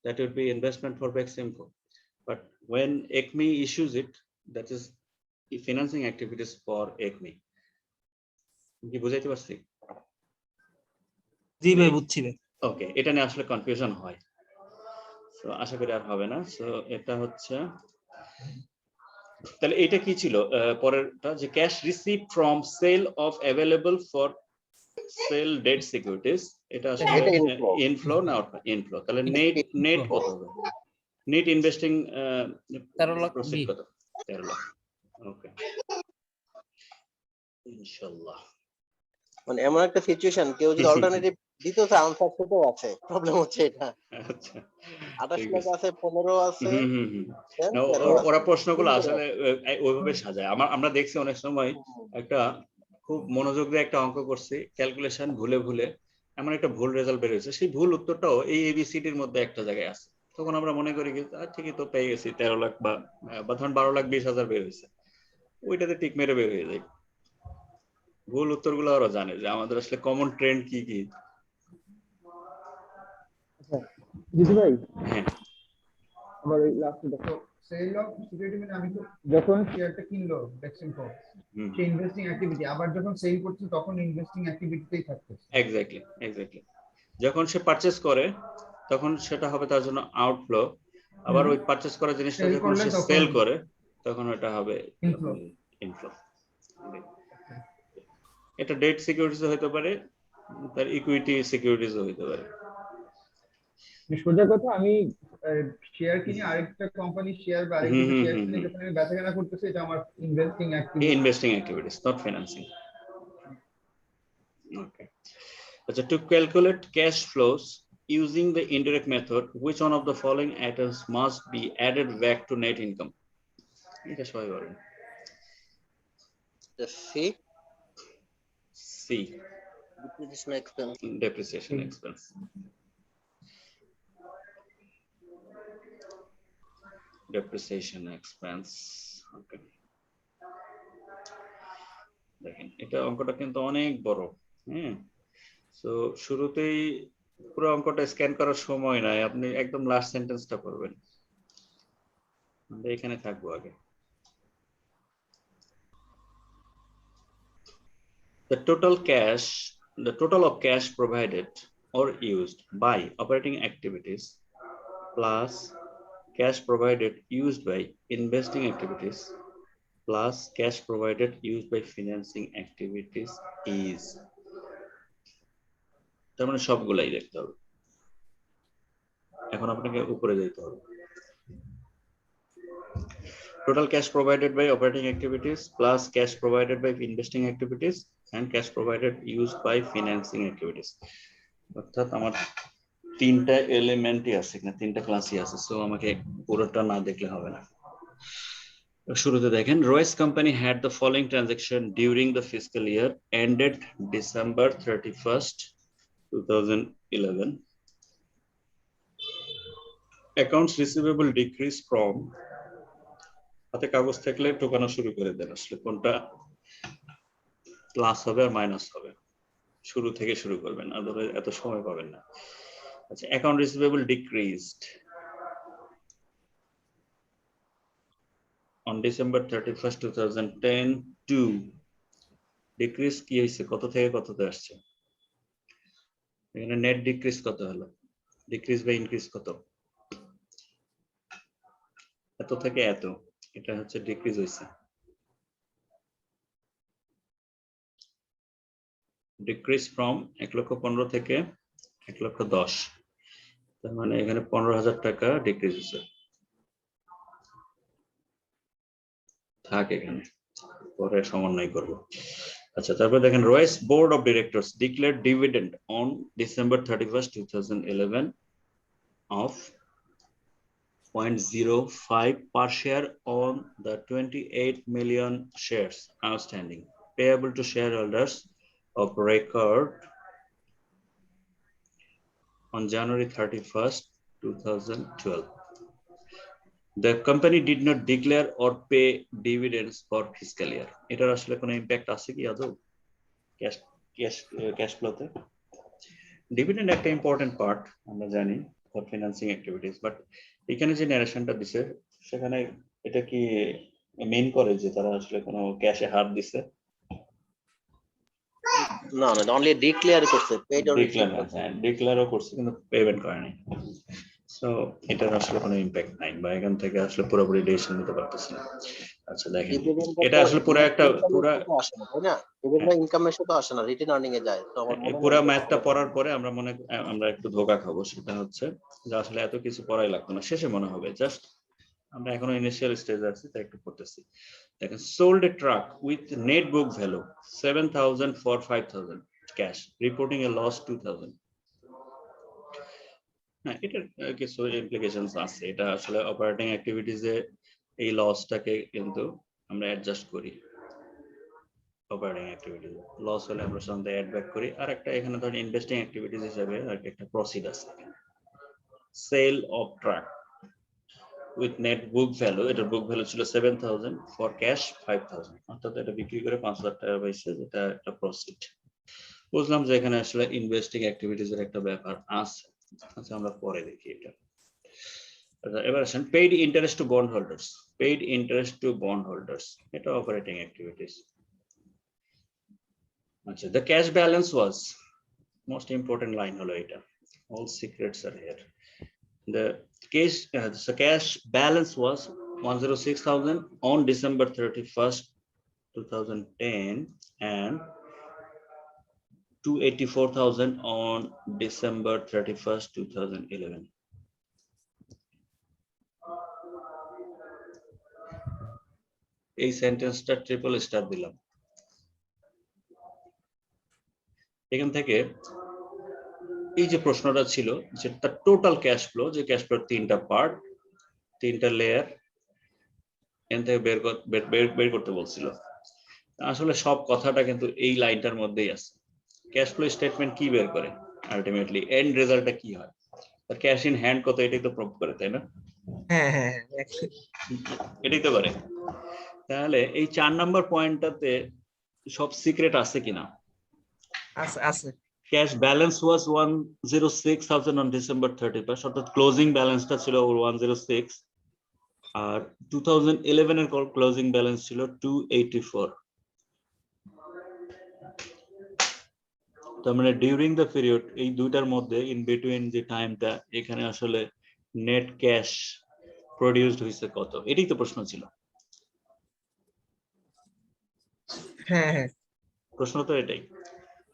that will be investment for Beximco. But when Acme issues it, that is financing activities for Acme. কি বুঝাইতে পারছি? জি ভাই, বুঝছি ভাই। ওকে, এটা নিয়ে আসলে কনফিউশন হয়, সো আশা করি আর হবে না। সো এটা হচ্ছে, তাহলে এটা কি ছিল পরেরটা, যে cash receive from sale of available for sale debt securities, এটা আসলে এটা inflow। ইনফ্লো না আউটফ্লো? তাহলে নেট কত হবে? নেট ইনভেস্টিং 13 লাখ প্রসিড জি। কত? 13 লাখ। ওকে, ইনশাআল্লাহ। মানে এমন একটা সিচুয়েশন, কেউ যদি অল্টারনেটিভ দিতেও চায়, আনসার সেটাও আছে, প্রবলেম হচ্ছে এটা। আচ্ছা, 28 ঠিক লাখ আছে। আছে, 15 আছে, then না, 13 আছে। ওরা প্রশ্নগুলো আসলে ওইভাবে সাজায়। আমরা দেখছি অনেক সময় একটা খুব মনোযোগ দিয়ে একটা অঙ্ক করছি, ক্যালকুলেশন ভুলে এমন একটা ভুল রেজাল্ট বের হয়েছে, সেই ভুল উত্তরটাও এই এবিসিডির মধ্যে একটা জায়গায় আছে, তখন আমরা মনে করি কি ঠিকই তো পেয়ে গেছি, 13 লাখ বা ধরুন 12,20,000 বের হয়েছে, ওইটাতে টিক মেরে বের হয়ে যায়। ভুল উত্তরগুলো ওরা জানে যে আমাদের আসলে কমন ট্রেন্ড কি কি। আচ্ছা জিতু ভাই, হ্যাঁ আমার ওই লাস্ট দেখো, সেল অফ সিকিউরিটি মানে আমি তো যখন শেয়ারটা কিনলো ডেক্সিং ফর, হুম সেই ইনভেস্টিং অ্যাক্টিভিটি, আবার যখন সেল করছে তখন ইনভেস্টিং অ্যাক্টিভিটিতেই থাকছে। এক্স্যাক্টলি যখন সে পারচেজ করে তখন সেটা হবে তার জন্য আউটফ্লো, আবার ওই পারচেজ করা জিনিসটা Sell যখন করলে সে তখন সেল করে তখন এটা হবে Inflow. ইনফ্লো। এটা ডেট সিকিউরিটিজ হতে পারে, তার ইকুইটি সিকিউরিটিজও হতে পারে। সোজা কথা, আমি শেয়ার কিনে আরেকটা কোম্পানির শেয়ার বা হুম আরেকটা হুম শেয়ার হুম কিনে হুম যখন আমি বেচাকেনা করতেছি, এটা আমার investing activity. investing activities, not financing. Okay. So to calculate cash flows using the indirect method, which one of the following items must be added back to net income? এটা সবাই পারবেন। C, C, depreciation expense. depreciation expense. Depreciation expense. Okay. দেখেন এটা অঙ্কটা কিন্তু অনেক বড়। হ্যাঁ, সো শুরুতেই পুরো অঙ্কটা স্ক্যান করার সময় নাই, আপনি একদম লাস্ট সেন্টেন্সটা পড়বেন। আমরা এখানে থাকবো আগে। The total of cash provided or used by operating activities plus cash provided used by investing activities plus cash provided used by financing activities is, তার মানে সবগুলাই দেখতে হবে। এখন আপনাকে উপরে যেতে হবে। Total cash provided by operating activities plus cash provided by investing activities and cash provided used by financing activities. অর্থাৎ আমার তিনটা এলিমেন্টই আছে, না তিনটা ক্লাসই আছে, সো আমাকে পুরোটা না দেখলে হবে না। শুরুতে দেখেন, রয়েস company had the following transaction during the fiscal year ended December 31st, 2011. Accounts receivable decreased from, হাতে কাগজ থাকলে টোকানো শুরু করে দেন, আসলে কোনটা প্লাস হবে আর মাইনাস হবে শুরু থেকে শুরু করবেন, আদারওয়াইজ এত সময় পাবেন না। আচ্ছা, account receivable decreased on December 31st, 2010 to decrease কি হয়েছে, কত থেকে কততে আসছে? এখানে নেট ডিক্রিজ কত হলো, ডিক্রিজ বা ইনক্রিজ কত? এত থেকে এত, এটা হচ্ছে ডিক্রিজ হয়েছে। ডিক্রিজ ফ্রম 1,15,000 থেকে 1,10,000, তার মানে এখানে 15,000 টাকা ডিক্রিজ হয়েছে। থাক এখানে, পরে সমন্বয় করব। আচ্ছা, তারপর দেখেন, Royce's board of directors declared dividend on December 31st, 2011 of 0.05 per share on the 28 million shares outstanding payable to shareholders of record on January 31st, 2012. The company did not declare or pay dividends for fiscal year. এটার আসলে কোনো impact আছে কি আদৌ cash ফ্লোতে? Dividend একটা important part, আমরা জানি, for financing activities, but এখানে যে ন্যারেশনটা দিছে সেখানে এটা কি মেইন করে যে তারা আসলে কোনো ক্যাশে হাত দিছে? না না, অনলি ডিক্লেয়ার করছে, পেড অর ডিক্লেয়ারও করছে কিন্তু পেমেন্ট করে নাই। সো এটার আসলে কোনো ইম্প্যাক্ট নাই, বা এখান থেকে আসলে পুরোপুরি ডিসিশন নিতে পারতেছি না। আচ্ছা দেখেন, এটা আসলে পুরো একটা আসে না, তাই না? ডিভিডেন্ড ইনকামের সাথে আসে না, রিটেন আর্নিং এ যায়। তো আমার মনে হয় পুরো ম্যাথটা পড়ার পরে আমরা একটু ধোকা খাবো, সেটা হচ্ছে যে আসলে এত কিছু পড়াই লাগতো না, শেষে মনে হবে। জাস্ট আমরা এখনো ইনিশিয়াল স্টেজে আছি, তাই একটু পড়তেছি। দেখেন, sold a truck with net book value 7,000 for 5,000 cash, reporting a loss 2,000। হ্যাঁ, এটার কিছু ইমপ্লিকেশনস আছে। এটা আসলে অপারেটিং অ্যাক্টিভিটিজে এই লসটাকে কিন্তু আমরা অ্যাডজাস্ট করি। অপারেটিং অ্যাক্টিভিটিজ লস হলে আমরা সাধারণত অ্যাড ব্যাক করি। আর একটা এখানে ধরেন ইনভেস্টিং অ্যাক্টিভিটিজ হিসেবে আর একটা প্রসিড আছে, sale of truck. With net book value, এটার বুক ভ্যালু ছিল 7,000, ফর ক্যাশ 5,000, অর্থাৎ এটা বিক্রি করে 5,000 টাকা পাইছে, যেটা একটা প্রফিট। বুঝলাম যে এখানে আসলে ইনভেস্টিং অ্যাক্টিভিটিজ এর একটা ব্যাপার আছে। আচ্ছা, আমরা পরে দেখি এটা। এবার আসেন paid interest to bond holders. Paid interest to bond holders, এটা অপারেটিং অ্যাক্টিভিটিস। আচ্ছা, the cash balance was, most important line হলো এটা, all secrets are here. The cash balance was 106,000 on December 31st, 2010, and 284,000 on December 31st, 2011. এই সেন্টেন্সটা triple star দিলাম। এখান থেকে এই যে প্রশ্নটা ছিল, যেটা টোটাল ক্যাশ ফ্লো, যে ক্যাশ ফ্লোর তিনটা পার্ট, তিনটা লেয়ার, এখান থেকে বের করতে বলছিল। আসলে সব কথাটা কিন্তু এই লাইনটার মধ্যেই আছে। ক্যাশ ফ্লো স্টেটমেন্ট কি বের করে, আলটিমেটলি এন্ড রেজাল্টটা কি হয়, আর ক্যাশ ইন হ্যান্ড কত, এটাই তো প্রুভ করে, তাই না? হ্যাঁ হ্যাঁ, এটাই তো করে। তাহলে এই 4 নাম্বার পয়েন্টটাতে সব সিক্রেট আছে কিনা? আছে আছে। Cash balance was 106,000 on December 31st, অর্থাৎ ক্লোজিং ব্যালেন্সটা ছিল 106, আর 2011 এর ক্লোজিং ব্যালেন্স ছিল 284। তার মানে ডিউরিং দ্য পিরিয়ড, এই দুইটার মধ্যে ইন বিটুইন যে টাইমটা, এখানে আসলে নেট ক্যাশ প্রডিউসড হয়েছে কত, এটাই তো প্রশ্ন ছিল। হ্যাঁ হ্যাঁ, প্রশ্ন তো এটাই।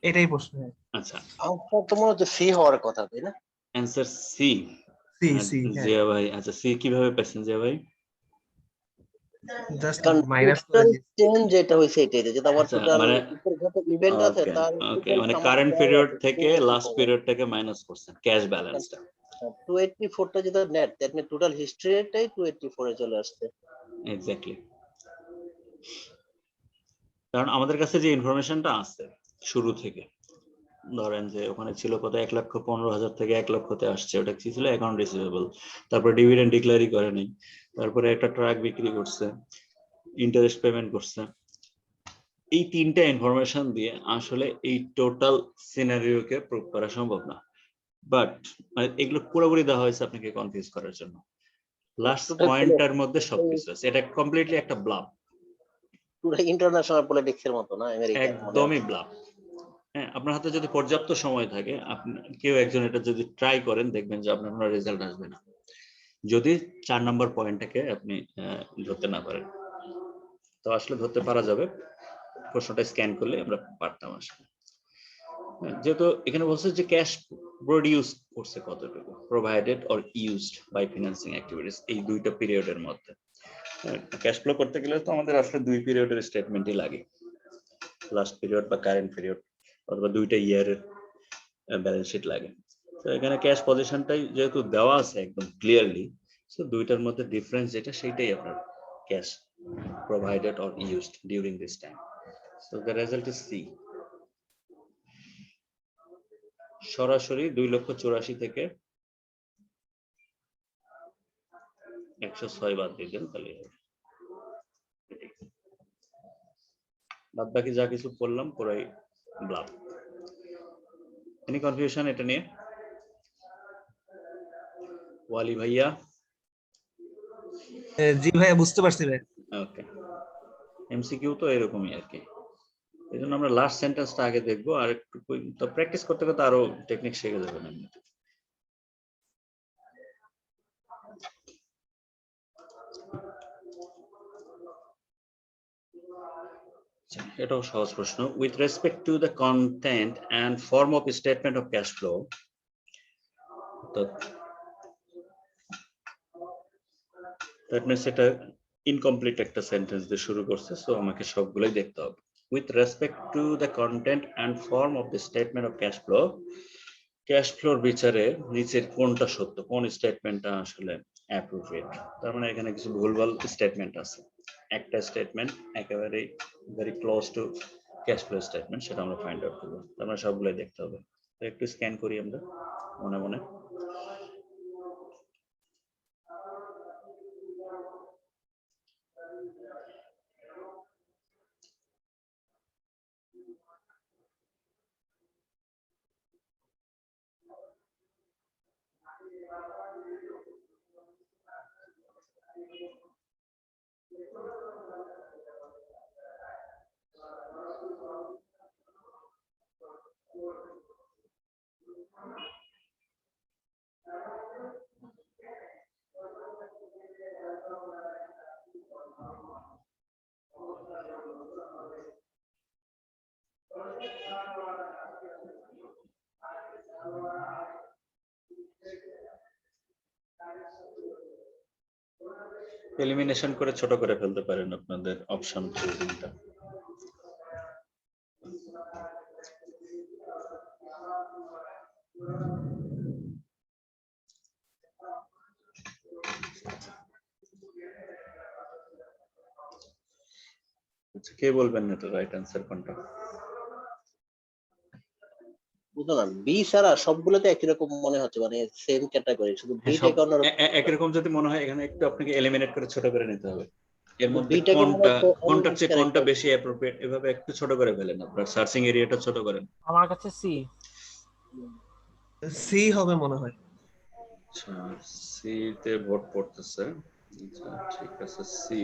এটাই প্রশ্ন। আচ্ছা, আউটপুট তো মনে হচ্ছে সি হওয়ার কথা, তাই না? Answer C. সি সি, হ্যাঁ। জিয়া ভাই, আচ্ছা সি কিভাবে পেয়েছেন জিয়া ভাই? জাস্ট কারণ মাইনাস করে টোটাল দিয়েছি। চেঞ্জ যেটা হয়েছে এটাই, যেটা আমার আচ্ছা, টোটাল মানে যত ইভেন্ট আছে ওকে তার ওকে, total মানে sum কারেন্ট দেওয়া পিরিয়ড আছে, থেকে 284 লাস্ট পিরিয়ডটাকে মাইনাস করছেন ক্যাশ ব্যালেন্সটা। 284 টা যেটা নেট, দ্যাট মিন টোটাল হিস্ট্রিটাই 284 এ চলে আসছে। এক্স্যাক্টলি, কারণ আমাদের কাছে যে ইনফরমেশনটা আছে শুরু থেকে, ধরেন যে ওখানে ছিল কত, 1,15,000 থেকে 1 লক্ষতে আসছে, ওটা কি ছিল, অ্যাকাউন্ট রিসিভেবল। তারপর ডিভিডেন্ড ডিক্লেয়ারই করে নাই, তারপরে একটা ট্রাক বিক্রি করছে, ইন্টারেস্ট পেমেন্ট করছে। এই তিনটা ইনফরমেশন দিয়ে আসলে এই টোটাল সিনারিওকে প্রুভ করা সম্ভব না, বাট এগুলো পুরোপুরি দেওয়া হয়েছে আপনাকে কনফিউজ করার জন্য। লাস্ট Total পয়েন্টটার মধ্যে সবকিছু আছে, এটা কমপ্লিটলি একটা ব্লাফ, পুরো ইন্টারন্যাশনাল পলিটিক্স এর মতো না, আমেরিকা একদমই ব্লাফ। হ্যাঁ, আপনার হাতে যদি পর্যাপ্ত সময় থাকে, আপনি কেউ একজন এটা যদি ট্রাই করেন, দেখবেন যে আপনার কোনো রেজাল্ট আসবে না, যদি 4 নাম্বার পয়েন্টটাকে আপনি ধরতে না পারেন। তো আসলে ধরতে পারা যাবে, প্রশ্নটা স্ক্যান করলে আমরা পারতাম আসলে। যেহেতু এখানে বলছে যে ক্যাশ প্রডিউস করছে কতটুকু, provided or used by financing activities, এই দুইটা পিরিয়ডের মধ্যে। ক্যাশ ফ্লো করতে গেলে তো আমাদের আসলে 2 পিরিয়ডের স্টেটমেন্টই লাগে, লাস্ট পিরিয়ড বা কারেন্ট পিরিয়ড, অথবা 2টা ইয়ারের ব্যালেন্স শিট লাগে। তো এখানে ক্যাশ পজিশনটাই যেহেতু দেওয়া আছে একদম ক্লিয়ারলি, সো দুইটার মধ্যে ডিফারেন্স যেটা, সেইটাই আপনার cash provided or used during this time. So the result is C. সরাসরি 2,84,000 থেকে 106 বাদ দিয়ে দেন, তাহলে বাদ বাকি যা কিছু বললাম পুরাই ব্লাফ। এনি কনফিউশন এটা নিয়ে? ওয়ালি ভাইয়া? জি ভাইয়া, বুঝতে পারছি ভাই। ওকে, এমসিকিউ তো এরকমই আর কি, এই জন্য আমরা লাস্ট সেন্টেন্সটা আগে দেখবো, আর একটু তো প্র্যাকটিস করতে করতে আরো টেকনিক শিখে যাবেন এমনিতে। এটাও সহজ প্রশ্ন। With respect to the content and form of statement of cash flow, that means এটা ইনকমপ্লিট একটা সেন্টেন্স দিয়ে শুরু করছে, সো আমাকে সবগুলোই দেখতে হবে। With respect to the content and form of the statement of cash flow, cash floor বিচারে নিচের কোনটা সত্য, কোন স্টেটমেন্টটা আসলে অ্যাপ্রোপ্রিয়েট। তার মানে এখানে কিছু ভুলভাল স্টেটমেন্ট আছে, একটা স্টেটমেন্ট একেবারে very close two cash flow statement, সেটা আমরা ফাইন্ড আউট করবো। তার মানে সবগুলোই দেখতে হবে। তো একটু স্ক্যান করি আমরা মনে মনে। এলিমিনেশন করে ছোট করে ফেলতে পারেন আপনাদের অপশন চুজিংটা। আচ্ছা, কে বলবেন না এটা রাইট অ্যান্সার কোনটা? বুঝলাম বি ছাড়া সবগুলোতে একই রকম মনে হচ্ছে, মানে সেম ক্যাটাগরি, শুধু বিটা কোন একই রকম যদি মনে হয় এখানে একটু আপনাকে এলিমিনেট করে ছোট করে নিতে হবে। এর মধ্যে বিটাকে কোনটার চেয়ে কোনটা বেশি অ্যাপ্রোপ্রিয়েট এভাবে একটু ছোট করে ফেলেন, আপনার সার্চিং এরিয়াটা ছোট করেন। আমার কাছে সি। সি হবে মনে হয়। আচ্ছা, সি তে ভোট পড়তেছে। আচ্ছা ঠিক আছে, সি।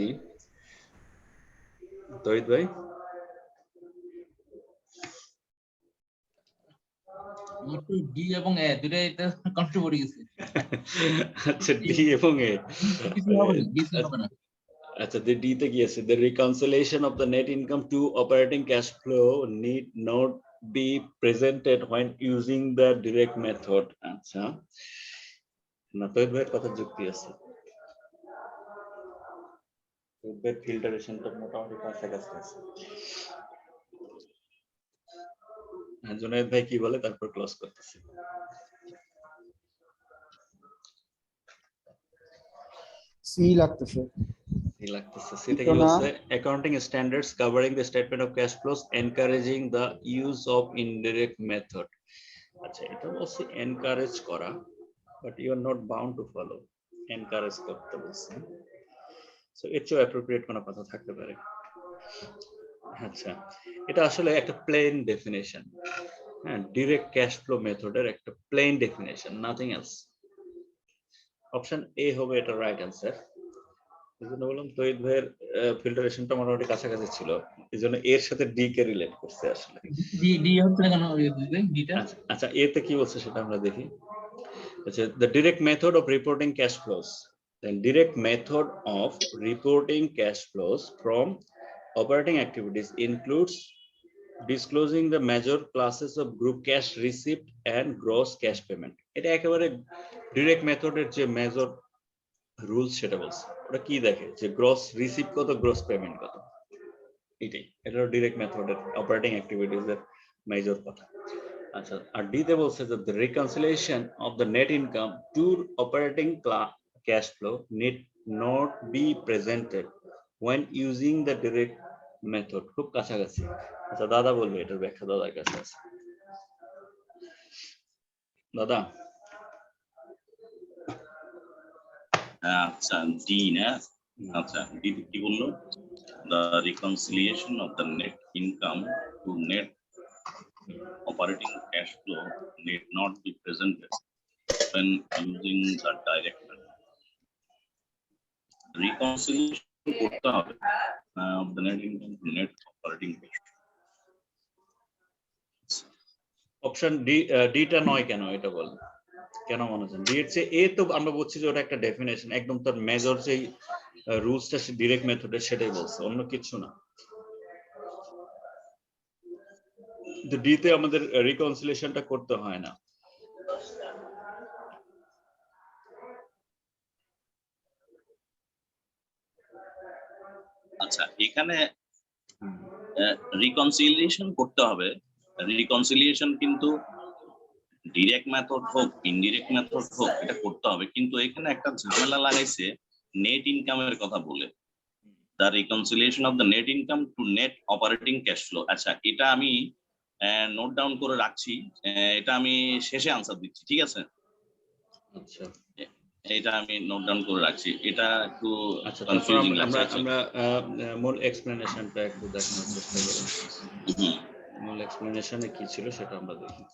তহিদ ভাই? ডি এবং এ দুটাই তো কনফিউজ হয়ে গেছে। আচ্ছা, ডি এবং এ কিছু হবে না, কিছু হবে না। আচ্ছা, the D তে কি আছে? The reconciliation of the net income to operating cash flow need not be presented when using the direct method. আচ্ছা, না তহিদ ভাইয়ের কথা যুক্তি আছে। তহিদ ভাইয়ের ফিল্টারেশনটা মোটামুটি কাছাকাছি আছে। হ্যাঁ, জুনায়েদ ভাই কি বলে তারপর ক্লোজ করতেছি। সি লাগতেছে। সেটা কি বলছে? Accounting standards covering the statement of cash flows encouraging the use of indirect method. আচ্ছা, এটা বলছে এনকারেজ করা, but you are not bound to follow. Encourage করতে বলছে, সো এর চেয়ে অ্যাপ্রোপ্রিয়েট কোনো কথা থাকতে পারে। আচ্ছা, এটা আসলে একটা প্লেন ডেফিনেশন। হ্যাঁ, ডিরেক্ট ক্যাশ ফ্লো মেথডের একটা plain definition, nothing else. Option A হবে এটা রাইট অ্যান্সার। এই জন্য বললাম তহিদ ভাইয়ের ফিল্টারেশনটা মোটামুটি কাছাকাছি ছিল, এই জন্য এর সাথে ডি কে রিলেট করছে আসলে। ডি হচ্ছে না কেন ডিটা? আচ্ছা, এতে কি বলছে সেটা আমরা দেখি। আচ্ছা, the direct method of reporting cash flows. The direct method of reporting cash flows from operating activities includes disclosing the major classes of group cash receipt and gross cash payment. এটা একেবারে ডিরেক্ট মেথডের যে major rules সেটা বলছে। ওটা কি দেখে যে গ্রস রিসিপ্ট কত, গ্রস পেমেন্ট কত, এটাই। এটা ডিরেক্ট মেথডের অপারেটিং অ্যাক্টিভিটিজ এর মেজর কথা। আচ্ছা, আর ডি তে বলছে যে the reconciliation of the net income to operating cash flow need not be presented when using the direct method. খুব কাছাকাছি। আচ্ছা, দাদা বলবে এটার ব্যাখ্যা, দাদার কাছে আছে। দাদা? আচ্ছা, ডি না? আচ্ছা, ডি কি বললো? The reconciliation of the net income to net operating cash flow need not be presented when using the direct method. Reconciliation করতে হবে of the net income to net operating cash flow. Option D, ডিটা নয় কেন এটা বল, কেন মনে হচ্ছে D এর চেয়ে এ? তো আমরা বলছি যে ওটা একটা ডেফিনেশন, একদম তার মেজর যে রুলসটা ডিরেক্ট মেথডের সেটাই বলছে, অন্য কিছু না। তো ডি তে আমাদের রিকনসিলিয়েশনটা করতে হয় না। আচ্ছা, এখানে রিকনসিলিয়েশন করতে হবে। রিকনসিলিয়েশন কিন্তু ডিরেক্ট মেথড হোক, ইনডিরেক্ট মেথড হোক, এটা করতে হবে। কিন্তু এখানে একটা ঝামেলা লাগাইছে নেট ইনকামের কথা বলে, the reconciliation of the net income two net operating cash flow. আচ্ছা, এটা আমি নোট ডাউন করে রাখছি, এটা আমি শেষে আনসার দিচ্ছি, ঠিক আছে? আচ্ছা, এটা আমি নোট ডাউন করে রাখছি, এটা একটু আচ্ছা, তারপর কনফিউজিং আমরা লাগছে আমরা মূল এক্সপ্লেনেশনটা একটু দেখানোর চেষ্টা করি। মূল এক্সপ্লেনেশনে কি ছিল সেটা আমরা দেখি।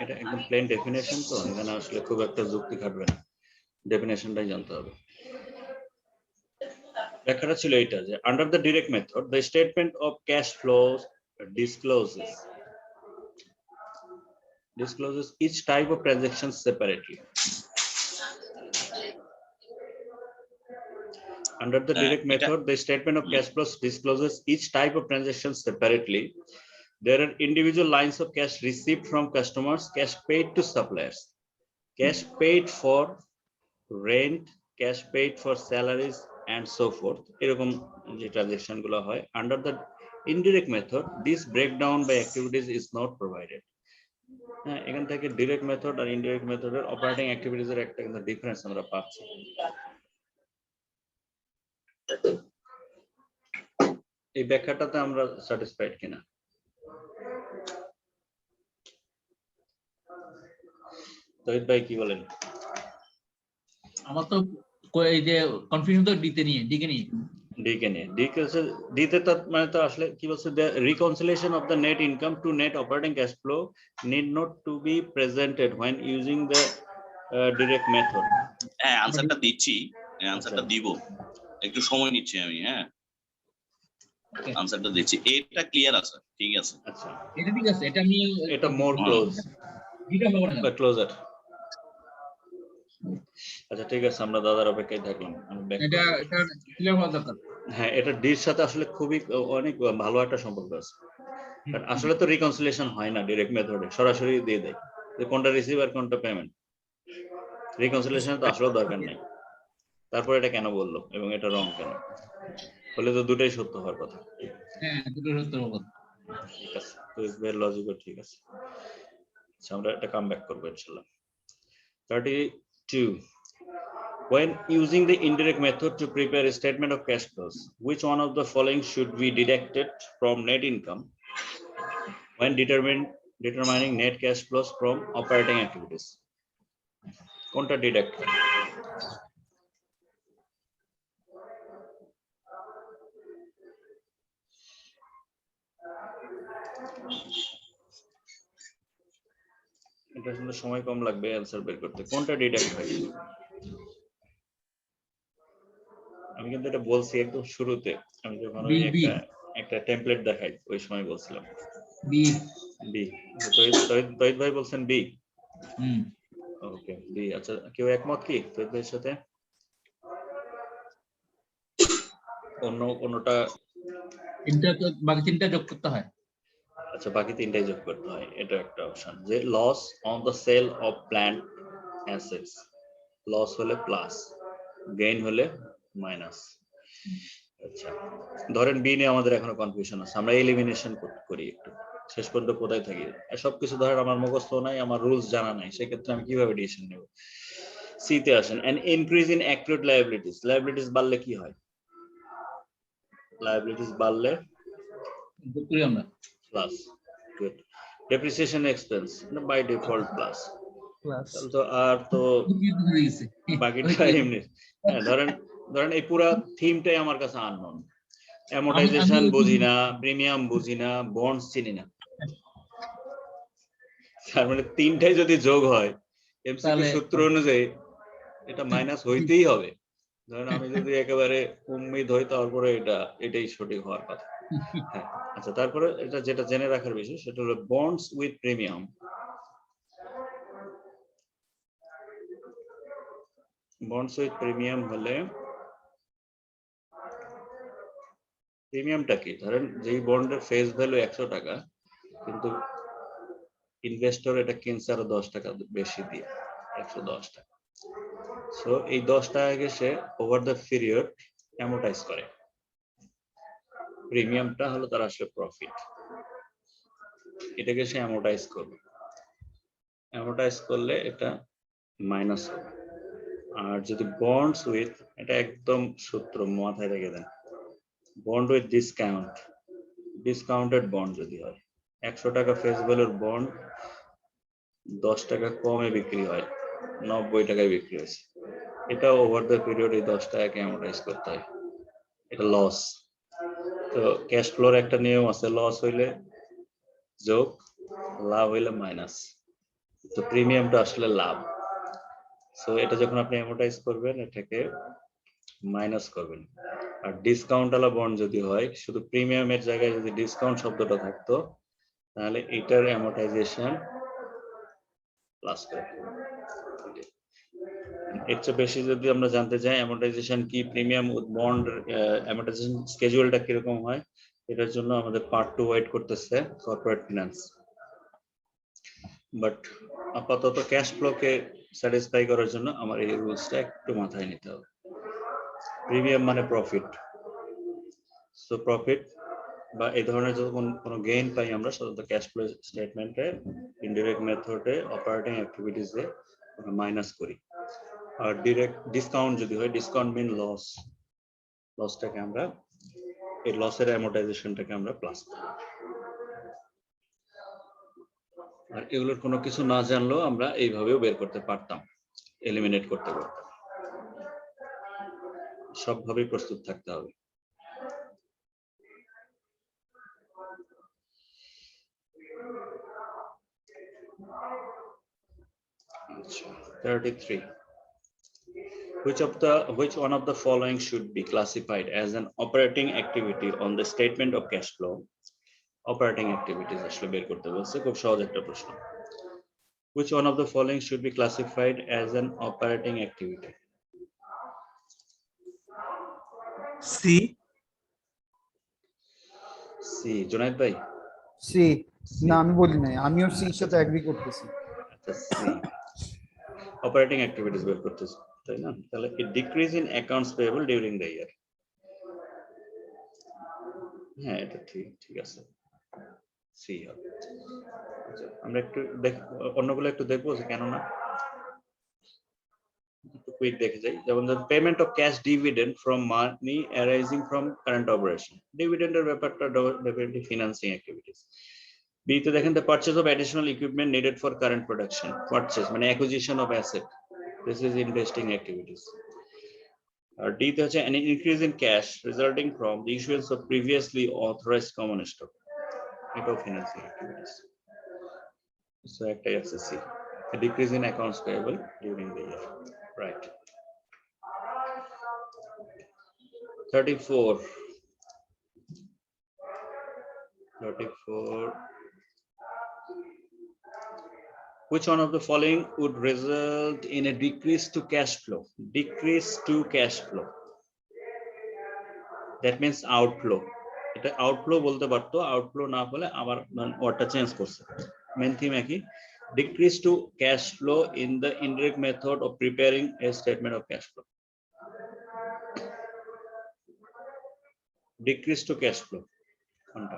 এটা একদম প্লেন ডেফিনেশন, তো এখানে আসলে খুব একটা যুক্তি খাটবে না, ডেফিনেশনটাই জানতে হবে। ব্যাখ্যাটা ছিল এইটা যে under the direct method the statement of cash flows discloses each type of transaction separately. Under the direct method, the statement of cash flows discloses each type of transaction separately. There are individual lines of cash received from customers, cash paid to suppliers, cash paid for rent, cash paid for salaries, and so forth. এরকম যে transaction গুলো হয় under the indirect method, this breakdown by activities is not provided. হ্যাঁ, এখান থেকে direct method আর indirect মেথডের operating অ্যাক্টিভিটিজের একটা কিন্তু ডিফারেন্স আমরা পাচ্ছি। এই ব্যাখ্যাটাতে আমরা স্যাটিসফাইড কিনা? তহিদ ভাই কি বলেন? আমার তো এই যে কনফিউশন তো ডিকে নিয়ে ডিতে তো মানে তো আসলে কি বলছে, the reconciliation of the net income to net operating cash flow need not to be presented when using the direct method. হ্যাঁ, আনসারটা দিচ্ছি, আনসারটা দিব, একটু সময় নিচ্ছি আমি। হ্যাঁ, আনসারটা দিচ্ছি, এটা ক্লিয়ার আছে, ঠিক আছে। আচ্ছা, এটা ঠিক আছে, এটা আমি এটা মোর ক্লোজ এটা হবে না বা ক্লোজার। আচ্ছা ঠিক আছে, আমরা দাদার অপেক্ষায় থাকলাম। এটা ক্লিয়ার হওয়া দরকার। হ্যাঁ, এটা ডির সাথে আসলে খুবই অনেক ভালো একটা সম্পর্ক আছে। কারণ আসলে তো রিকনসিলিয়েশন হয় না ডিরেক্ট মেথডে, সরাসরি দিয়ে দেয় যে কোনটা রিসিভ আর কোনটা পেমেন্ট। রিকনসিলিয়েশন তো আসলে দরকার নেই। তারপর এটা কেন বললো এবং এটা রং কেন? বলে তো দুটোই সত্য হওয়ার কথা। হ্যাঁ, দুটোই সত্য হওয়ার কথা। ঠিক আছে, তো এর লজিকও ঠিক আছে। আচ্ছা, আমরা এটা কাম ব্যাক করব ইনশাআল্লাহ। 32. When using the indirect method to prepare a statement of cash flows, which one of the following should be deducted from net income when determining net cash flows from operating activities? কোনটা deduct হয়? এটা শুনতে সময় কম লাগবে answer বের করতে। কোনটা deduct হয়? আমি কিন্তু এটা বলছি একদম শুরুতে, আমি যখন ওই একটা টেমপ্লেট দেখাই ওই সময় বলছিলাম বি। তহিদ ভাই বলছেন বি। ওকে, বি। আচ্ছা, কেউ একমত কি তহিদ ভাইয়ের সাথে? অন্যটা বাকি তিনটা যোগ করতে হয়। আচ্ছা, বাকি তিনটাই যোগ করতে হয়, এটা একটা অপশন। যে loss on the sale of plant assets, loss হলে প্লাস, গেইন হলে মাইনাস। আচ্ছা, ধরেন বি নিয়ে আমাদের এখনো কনফিউশন আছে, আমরা এলিমিনেশন করি একটু, শেষ পর্যন্ত কোথায় থাকি। সবকিছু ধরেন আমার মুখস্থ নাই, আমার রুলস জানা নাই, সেক্ষেত্রে আমি কিভাবে ডিসিশন নেব? সি তে আসেন, an increase in accrued liabilities, liabilities বাড়লে কি হয়? liabilities বাড়লে আমরা plus, good. Depreciation expense by default plus. তো আর তো বাকিটা এমনি। হ্যাঁ, ধরেন এই পুরো থিমটাই আমার কাছে আননোন। অ্যামোর্টাইজেশন বুঝি না, প্রিমিয়াম বুঝি না, বন্ডস চিনি না। তার মানে তিনটাই যদি যোগ হয় এমসিকিউ সূত্র অনুযায়ী এটা মাইনাস হইতেই হবে। ধরেন আমি যদি একেবারে উম্মিদ হই, তারপরে এটাই সঠিক হওয়ার কথা। হ্যাঁ, আচ্ছা, তারপরে এটা যেটা জেনে রাখার বিষয় সেটা হলো bonds with premium. Bonds with premium হলে প্রিমিয়ামটা কি? ধরেন যেই বন্ডের ফেস ভ্যালু 100 টাকা, কিন্তু ইনভেস্টর এটা কিনছে আরো 10 টাকা বেশি দিয়ে, 110 টাকা। সো এই 10 টাকাকে সে ওভার দ্য পিরিয়ড অ্যামোর্টাইজ করে। প্রিমিয়ামটা হলো তার আসলে প্রফিট, এটাকে সে অ্যামোর্টাইজ করবে। অ্যামোর্টাইজ করলে এটা মাইনাস হবে। আর যদি বন্ডস উইথ, এটা একদম সূত্র মাথায় রেখে দেন, বন্ড উইথ ডিসকাউন্টেড বন্ড যদি হয়, 100 টাকা ফেস ভ্যালুর বন্ড 10 টাকা কমে বিক্রি হয়, 90 টাকায় বিক্রি হয়েছে, এটা ওভার দ্য পিরিয়ড এই 10 টাকাকে অ্যামোর্টাইজ করতে হয়, এটা লস। তো ক্যাশ ফ্লোর একটা নিয়ম আছে, লস হইলে যোগ, লাভ হইলে মাইনাস। তো প্রিমিয়ামটা আসলে লাভ, সো এটা যখন আপনি অ্যামোর্টাইজ করবেন এটাকে মাইনাস করবেন। আর ডিসকাউন্ট আলা বন্ড যদি হয়, শুধু প্রিমিয়ামের জায়গায় যদি ডিসকাউন্ট শব্দটা থাকতো তাহলে এটার অ্যামোর্টাইজেশন প্লাস করে। এর চেয়ে বেশি যদি আমরা জানতে চাই অ্যামোর্টাইজেশন কি, প্রিমিয়াম বন্ড অ্যামোর্টাইজেশন স্কেজুয়ালটা কিরকম হয়, এটার জন্য আমাদের পার্ট 2 ওয়েট করতেছে কর্পোরেট ফিনান্স। বাট আপাতত ক্যাশ ফ্লোকে স্যাটিসফাই করার জন্য আমার এই রুলসটা একটু মাথায় নিতে হবে। প্রিমিয়াম মানে প্রফিট, সো প্রফিট বা এই ধরনের যখন কোনো গেইন পাই আমরা সাধারণত ক্যাশ ফ্লো স্টেটমেন্টে ইনডিরেক্ট মেথডে অপারেটিং অ্যাক্টিভিটিসে মাইনাস করি। আর ডিরেক্ট ডিসকাউন্ট যদি হয়, ডিসকাউন্ট মিন লস, লসটাকে আমরা এই লসের অ্যামোর্টাইজেশনটাকে আমরা প্লাস করি। আর এগুলোর কোনো কিছু না জানলেও আমরা এইভাবেও বের করতে পারতাম, এলিমিনেট করতে পারতাম। সবভাবেই প্রস্তুত থাকতে হবে। আচ্ছা, 33. Which one of the following should be classified as an operating activity on the statement of cash flow? Operating activities আসলে বের করতে বলছে, খুব সহজ একটা প্রশ্ন। Which one of the following should be classified as an operating activity? C. C, Junaid ভাই? C. না আমি বলি নাই, আমিও সির সাথে এগ্রি করতেছি। আচ্ছা, সি অপারেটিং অ্যাক্টিভিটিস বের করতেছি, তাই না? তাহলে a decrease in accounts payable during the year, হ্যাঁ এটা ঠিক আছে, সি হবে। আচ্ছা, আমরা একটু অন্যগুলো একটু দেখবো যে কেন না, একটু কুইক দেখে যাই। যেমন payment of cash dividend from money arising from current operation, ডিভিডেন্ডের ব্যাপারটা ডেফিনেটলি ফিনান্সিং অ্যাক্টিভিটিস। বিতে দেখেন the purchase of additional equipment needed for current production, purchase মানে acquisition of asset, this is investing activities. আর ডিতে হচ্ছে an increase in cash resulting from the issuance of previously authorized common stock, এটাও financing activities. So একটাই আছে C, a decrease in accounts payable during the year, right? 34. Which one of the following would result in a decrease to cash flow? Decrease to cash flow, that means outflow. এটা outflow বলতে পারতো, outflow না বলে আবার ওয়ার্ডটা change করছে, main theme একই। Decrease to cash flow in the indirect method of preparing a statement of cash flow. Decrease to cash flow কোনটা?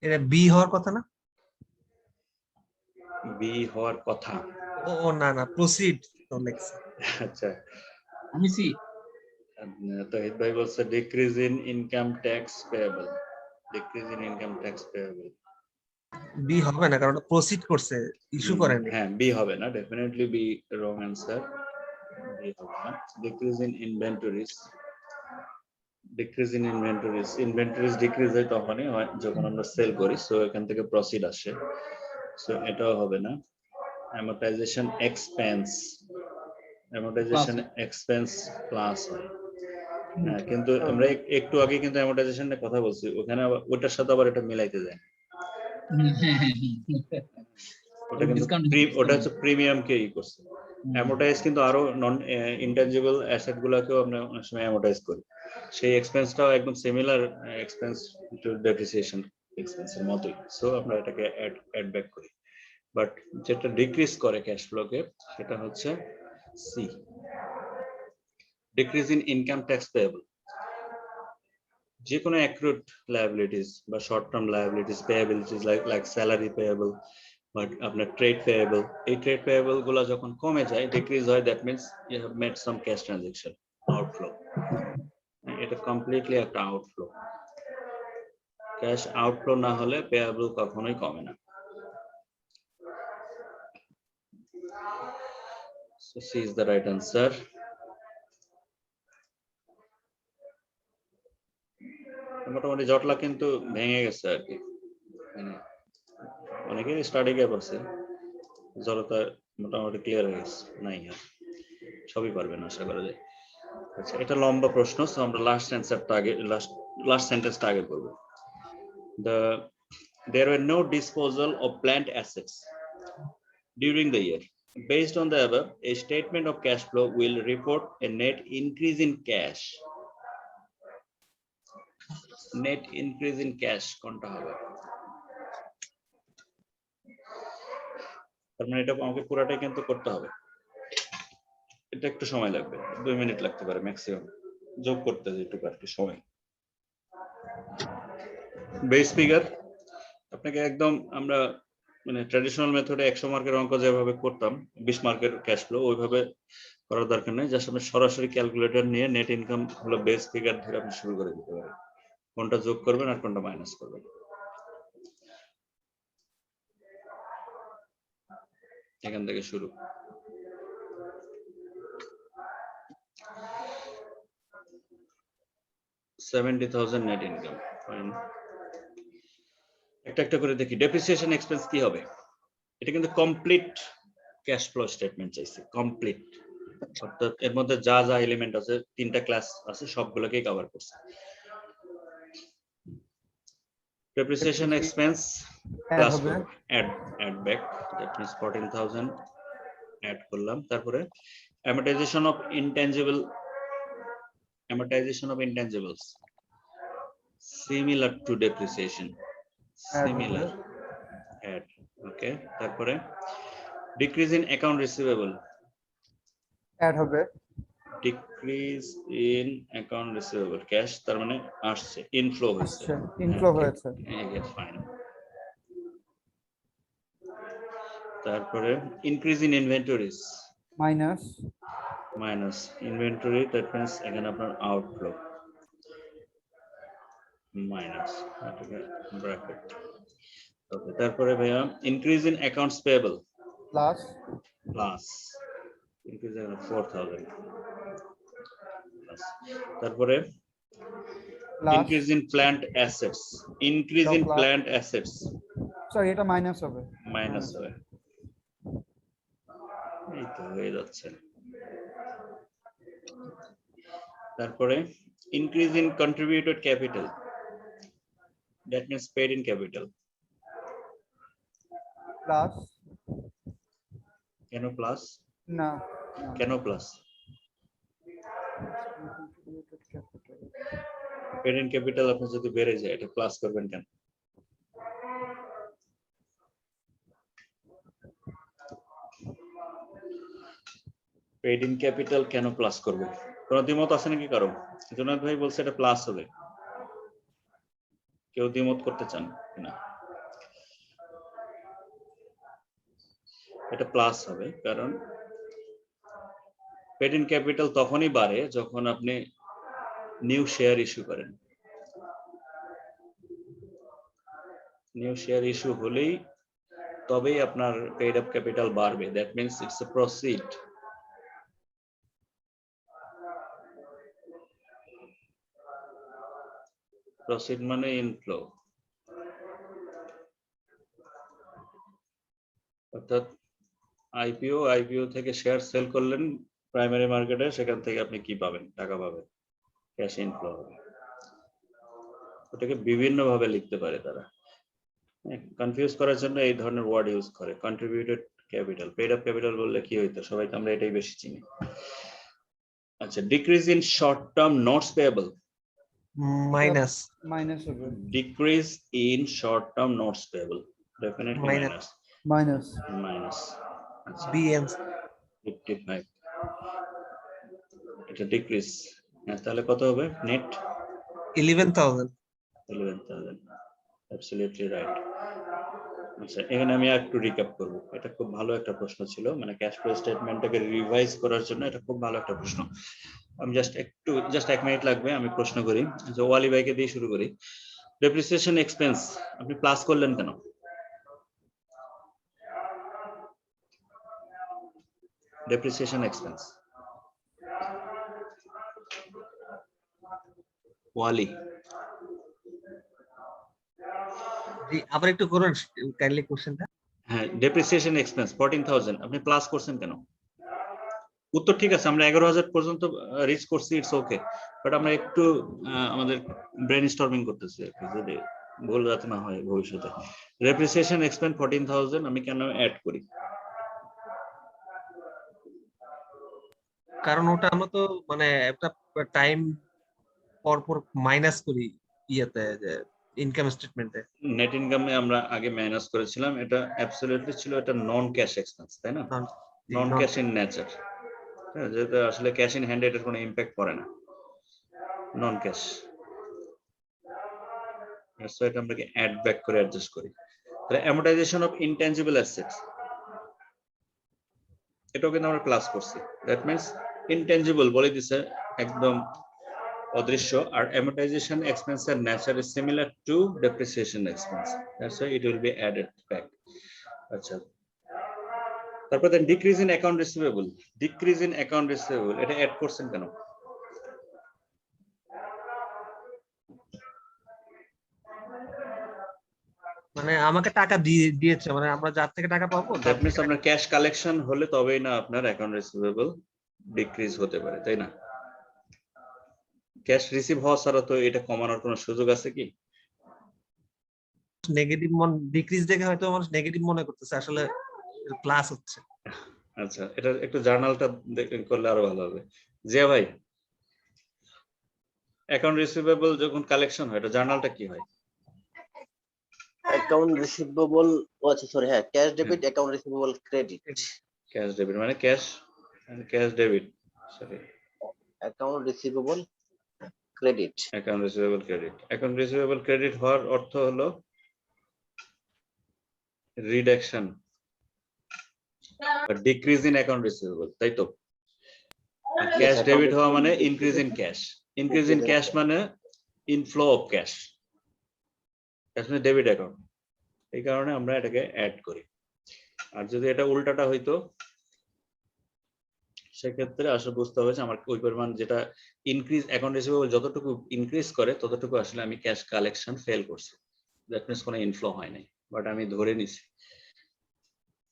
এটা বি হওয়ার কথা না? বি হওয়ার কথা? ও না না, প্রসিড তো লেখছে। আচ্ছা, আমি সি। তহিদ ভাই বলছে decrease in income tax payable, decrease in income tax payable. B হবে না, কারণ প্রসিড করছে, ইস্যু করেনি। হ্যাঁ, বি হবে না, definitely B wrong answer, B হবে না। Decrease in inventories, decrease in inventories, inventories decrease হয় তখনই হয় যখন আমরা সেল করি, সো এখান থেকে প্রসিড আসে, সো এটাও হবে না। Amortisation expense, amortisation expense plus হয়, হ্যাঁ, কিন্তু আমরা একটু আগে কিন্তু অ্যামোর্টাইজেশন এর কথা বলছি, ওখানে আবার ওটার সাথে আবার এটা মিলাইতে যায়, ওটা কিন্তু ওটা হচ্ছে প্রিমিয়াম কে ই করছে। অ্যামোর্টাইজ কিন্তু আরো নন ইনট্যাঞ্জিবল অ্যাসেট গুলোকেও আমরা অনেক সময় অ্যামোর্টাইজ করি, সেই এক্সপেন্সটাও একদম সিমিলার এক্সপেন্স টু ডেপ্রিসিয়েশন এক্সপেন্সের মতোই, সো আমরা এটাকে অ্যাড ব্যাক করি। বাট যেটা ডিক্রিজ করে ক্যাশ ফ্লোকে সেটা হচ্ছে C, decrease in income tax payable. যে কোনো অ্যাক্রুড লায়াবিলিটিস বা short term liabilities payabilities like salary payable বা আপনার ট্রেড পেয়েবল, এই ট্রেড পেয়েবল গুলো যখন কমে যায়, ডিক্রিজ হয়, that means you have made some cash transaction, outflow, এটা কমপ্লিটলি একটা আউটফ্লো। ক্যাশ আউটফ্লো না হলে পেয়াবল কখনোই কমে না। So C is the right answer. মোটামুটি জটলা কিন্তু ভেঙে গেছে আর কি, মানে অনেকেরই স্টাডি গ্যাপ আছে, জড়তা মোটামুটি ক্লিয়ার হয়ে গেছে, নাই আর সবই পারবেন আশা করা যায়। আচ্ছা, এটা লম্বা প্রশ্ন, সো আমরা লাস্ট অ্যানসারটা আগে, লাস্ট সেন্টেন্সটা আগে করব। There were no disposal of plant assets during the year. Based on the above, a statement of cash flow will report a net increase in cash. Net increase in cash কোনটা হবে? তার মানে এটা আমাকে পুরাটাই কিন্তু করতে হবে, এটা একটু সময় লাগবে, 2 মিনিট লাগতে পারে ম্যাক্সিমাম, যোগ করতে যেটুকু আর কি সময়। বেস ফিগার আপনাকে একদম আমরা মানে ট্র্যাডিশনাল মেথডে 100 মার্কের অঙ্ক যেভাবে করতাম 20 মার্কের ক্যাশ ফ্লো ওইভাবে করার দরকার নেই, জাস্ট আপনি সরাসরি ক্যালকুলেটর নিয়ে নেট ইনকাম হলো বেস ফিগার ধরে আপনি শুরু করে দিতে পারেন, কোনটা যোগ করবেন আর কোনটা মাইনাস করবেন। এখান থেকে শুরু। $70,000 নেট ইনকাম, ফাইন। একটা একটা করে দেখি, ডেপ্রিসিয়েশন এক্সপেন্স কি হবে? এটা কিন্তু কমপ্লিট ক্যাশ ফ্লো স্টেটমেন্ট চাইছে, কমপ্লিট, অর্থাৎ এর মধ্যে যা যা এলিমেন্ট আছে, 3টা ক্লাস আছে, সবগুলোকেই কভার করছে। Depreciation expense plus add back, that means 14,000 add করলাম। তারপরে amortization of intangibles similar to depreciation, similar, add, okay. তারপরে decrease in account receivable, add হবে, decrease in account receivable, cash তার মানে আসছে, ইনফ্লো হয়েছে, ইনফ্লো হয়েছে, ফাইন। তারপরে increase in inventories, minus inventory, that means এখানে আপনার আউটফ্লো, মাইনাস ব্র্যাকেট, ওকে। তারপরে ভাইয়া increase in accounts payable, plus increase in 4,000 plus. তারপরে increase in plant assets, increase in plant assets, sorry এটা minus হবে, minus হবে, এই তো হয়ে যাচ্ছে। তারপরে increase in contributed capital, that means paid in capital, plus, কেন প্লাস? না কেন প্লাস? পেড ইন ক্যাপিটাল আপনি যদি বেড়ে যায় এটা প্লাস করবেন কেন? পেড ইন ক্যাপিটাল কেন প্লাস করবে? কোন দ্বিমত আছে নাকি কারো? জুনায়েদ ভাই বলছে এটা প্লাস হবে, কেউ দ্বিমত করতে চান কিনা? এটা প্লাস হবে কারণ পেড ইন ক্যাপিটাল তখনই বাড়ে যখন আপনি নিউ শেয়ার ইস্যু করেন, নিউ শেয়ার ইস্যু হলেই তবেই আপনার পেড আপ ক্যাপিটাল বাড়বে, that means it's a proceed. Proceed মানে ইনফ্লো, অর্থাৎ আইপিও থেকে শেয়ার সেল করলেন প্রাইমারি মার্কেটে, সেখান থেকে আপনি কি পাবেন? টাকা পাবেন, ক্যাশ ইনফ্লো হবে। ওটাকে বিভিন্ন ভাবে লিখতে পারে তারা, কনফিউজ করার জন্য এই ধরনের ওয়ার্ড ইউজ করে। Contributed capital, paid up capital বললে কি হইতো? সবাই তো আমরা এটাই বেশি চিনি। আচ্ছা, decrease in short term notes payable, minus হবে, decrease in short term notes payable, definitely minus. আচ্ছা, বিএম 55, এটা ডিক্রিজ, তাহলে কত হবে নেট? 11,000, absolutely right. আচ্ছা, এখানে আমি একটু রিক্যাপ করব, এটা খুব ভালো একটা প্রশ্ন ছিল, মানে ক্যাশ ফ্লো স্টেটমেন্টটাকে রিভাইজ করার জন্য এটা খুব ভালো একটা প্রশ্ন। আমি জাস্ট 1 মিনিট লাগবে, আমি প্রশ্ন করি, যে ওয়ালি ভাইকে দিয়ে শুরু করি। ডেপ্রিসিয়েশন এক্সপেন্স আপনি প্লাস করলেন কেন? ডেপ্রিসিয়েশন এক্সপেন্স ওয়ালি জি আবার একটু করুন কাইন্ডলি কোশ্চেনটা। হ্যাঁ, ডেপ্রিসিয়েশন এক্সপেন্স 14,000 আপনি প্লাস করছেন কেন? উত্তর ঠিক আছে, আমরা 11,000 পর্যন্ত রিচ করছি, ইটস ওকে, বাট আমরা একটু আমাদের ব্রেন স্টর্মিং করতেছি আর কি, যদি ভুল যাতে না হয় ভবিষ্যতে। ডেপ্রিসিয়েশন এক্সপেন্স 14,000 আমি কেন অ্যাড করি? কারণ ওটা আমরা তো মানে একটা টাইম পর পর মাইনাস করি ইয়েতে, যে ইনকাম স্টেটমেন্টে। নেট ইনকামে আমরা আগে মাইনাস করেছিলাম, এটা অ্যাবসলিউটলি ছিল এটা নন ক্যাশ এক্সপেন্স, তাই না? নন ক্যাশ ইন নেচার, হ্যাঁ, যেহেতু আসলে ক্যাশ ইন হ্যান্ড এটার কোনো ইম্প্যাক্ট পড়ে না, নন ক্যাশ, সো এটা আমরা অ্যাড ব্যাক করে অ্যাডজাস্ট করি। তাহলে অ্যামোর্টাইজেশন অফ ইনট্যানজিবল অ্যাসেটস এটাও কিন্তু আমরা প্লাস করছি, দ্যাট মিন্স ইনট্যানজিবল বলে দিছে একদম অদৃশ্য, আর অ্যামোর্টাইজেশন এক্সপেন্সের nature is similar to depreciation expense, that's why it will be added back. আচ্ছা, তারপর then decrease in account receivable, decrease in account receivable এটা অ্যাড করছেন কেন? মানে আমাকে টাকা দিয়েছে, মানে আমরা যার থেকে টাকা পাবো দ্যাট মিন্স আপনার ক্যাশ কালেকশন হলে তবেই না আপনার অ্যাকাউন্ট রিসিভেবল ডিক্রিজ হতে পারে, তাই না? ক্যাশ রিসিভ হওয়া ছাড়া তো এটা কমানোর কোনো সুযোগ আছে কি? নেগেটিভ ডিক্রিজ দেখে হয়তো মানুষ নেগেটিভ মনে করতেছে, আসলে প্লাস হচ্ছে। আচ্ছা, এটা একটু জার্নালটা করলে আরো ভালো হবে। জিয়া ভাই, অ্যাকাউন্ট রিসিভেবল যখন কালেকশন হয় এটা জার্নালটা কি হয়? অ্যাকাউন্ট রিসিভেবল, আচ্ছা সরি, হ্যাঁ, cash debit, account receivable, credit. Cash debit মানে cash debit, sorry, account receivable, credit. Account receivable credit. Account receivable credit হওয়ার অর্থ হলো রিডাকশন বা ডিক্রিজ ইন অ্যাকাউন্ট রিসিভেবল, তাই তো? ক্যাশ ডেবিট হওয়া মানে increase in cash, increase in cash মানে ইনফ্লো অফ ক্যাশ, মানে ডেবিট অ্যাকাউন্ট, এই কারণে আমরা এটাকে অ্যাড করি। আর যদি এটা উল্টাটা হইতো সেক্ষেত্রে আসলে বুঝতে হবে যে আমার ওই পরিমাণ যেটা ইনক্রিজ অ্যাকাউন্ট রিসিভেবল যতটুকু ইনক্রিজ করে ততটুকু আসলে আমি ক্যাশ কালেকশন ফেল করছি, দ্যাট মিন্স কোনো ইনফ্লো হয় নাই, বাট আমি ধরে নিছি,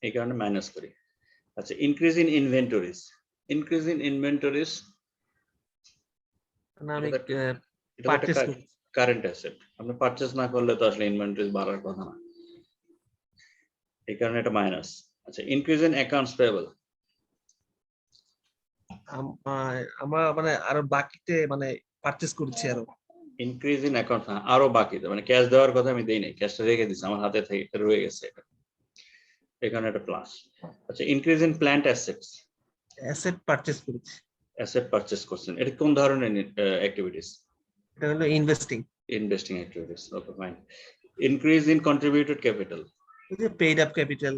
এই কারণে মাইনাস করি। আচ্ছা, increase in inventories, increase in inventories আমি এটা একটা কারেন্ট অ্যাসেট, আপনি পারচেজ না করলে তো আসলে ইনভেন্টরিজ বাড়ার কথা না, এই কারণে এটা মাইনাস। আচ্ছা, ইনক্রিজ ইন অ্যাকাউন্টস পেয়েবল, আমরা মানে আরো বাকিতে মানে পারচেজ করছি আরো। ইনক্রিজ ইন অ্যাকাউন্ট আরো বাকি, মানে ক্যাশ দেওয়ার কথা আমি দেই নাই, ক্যাশটা রেখে দিছি আমার হাতে থেকে রয়ে গেছে, এটা এখানে একটা প্লাস। আচ্ছা, increase in plant assets, asset purchase করছি। অ্যাসেট পারচেজ করছেন, এটা কোন ধরনের অ্যাক্টিভিটিস? এটা হলো investing. Investing activities, okay fine. Increase in contributed capital, এই যে পেইড আপ ক্যাপিটাল,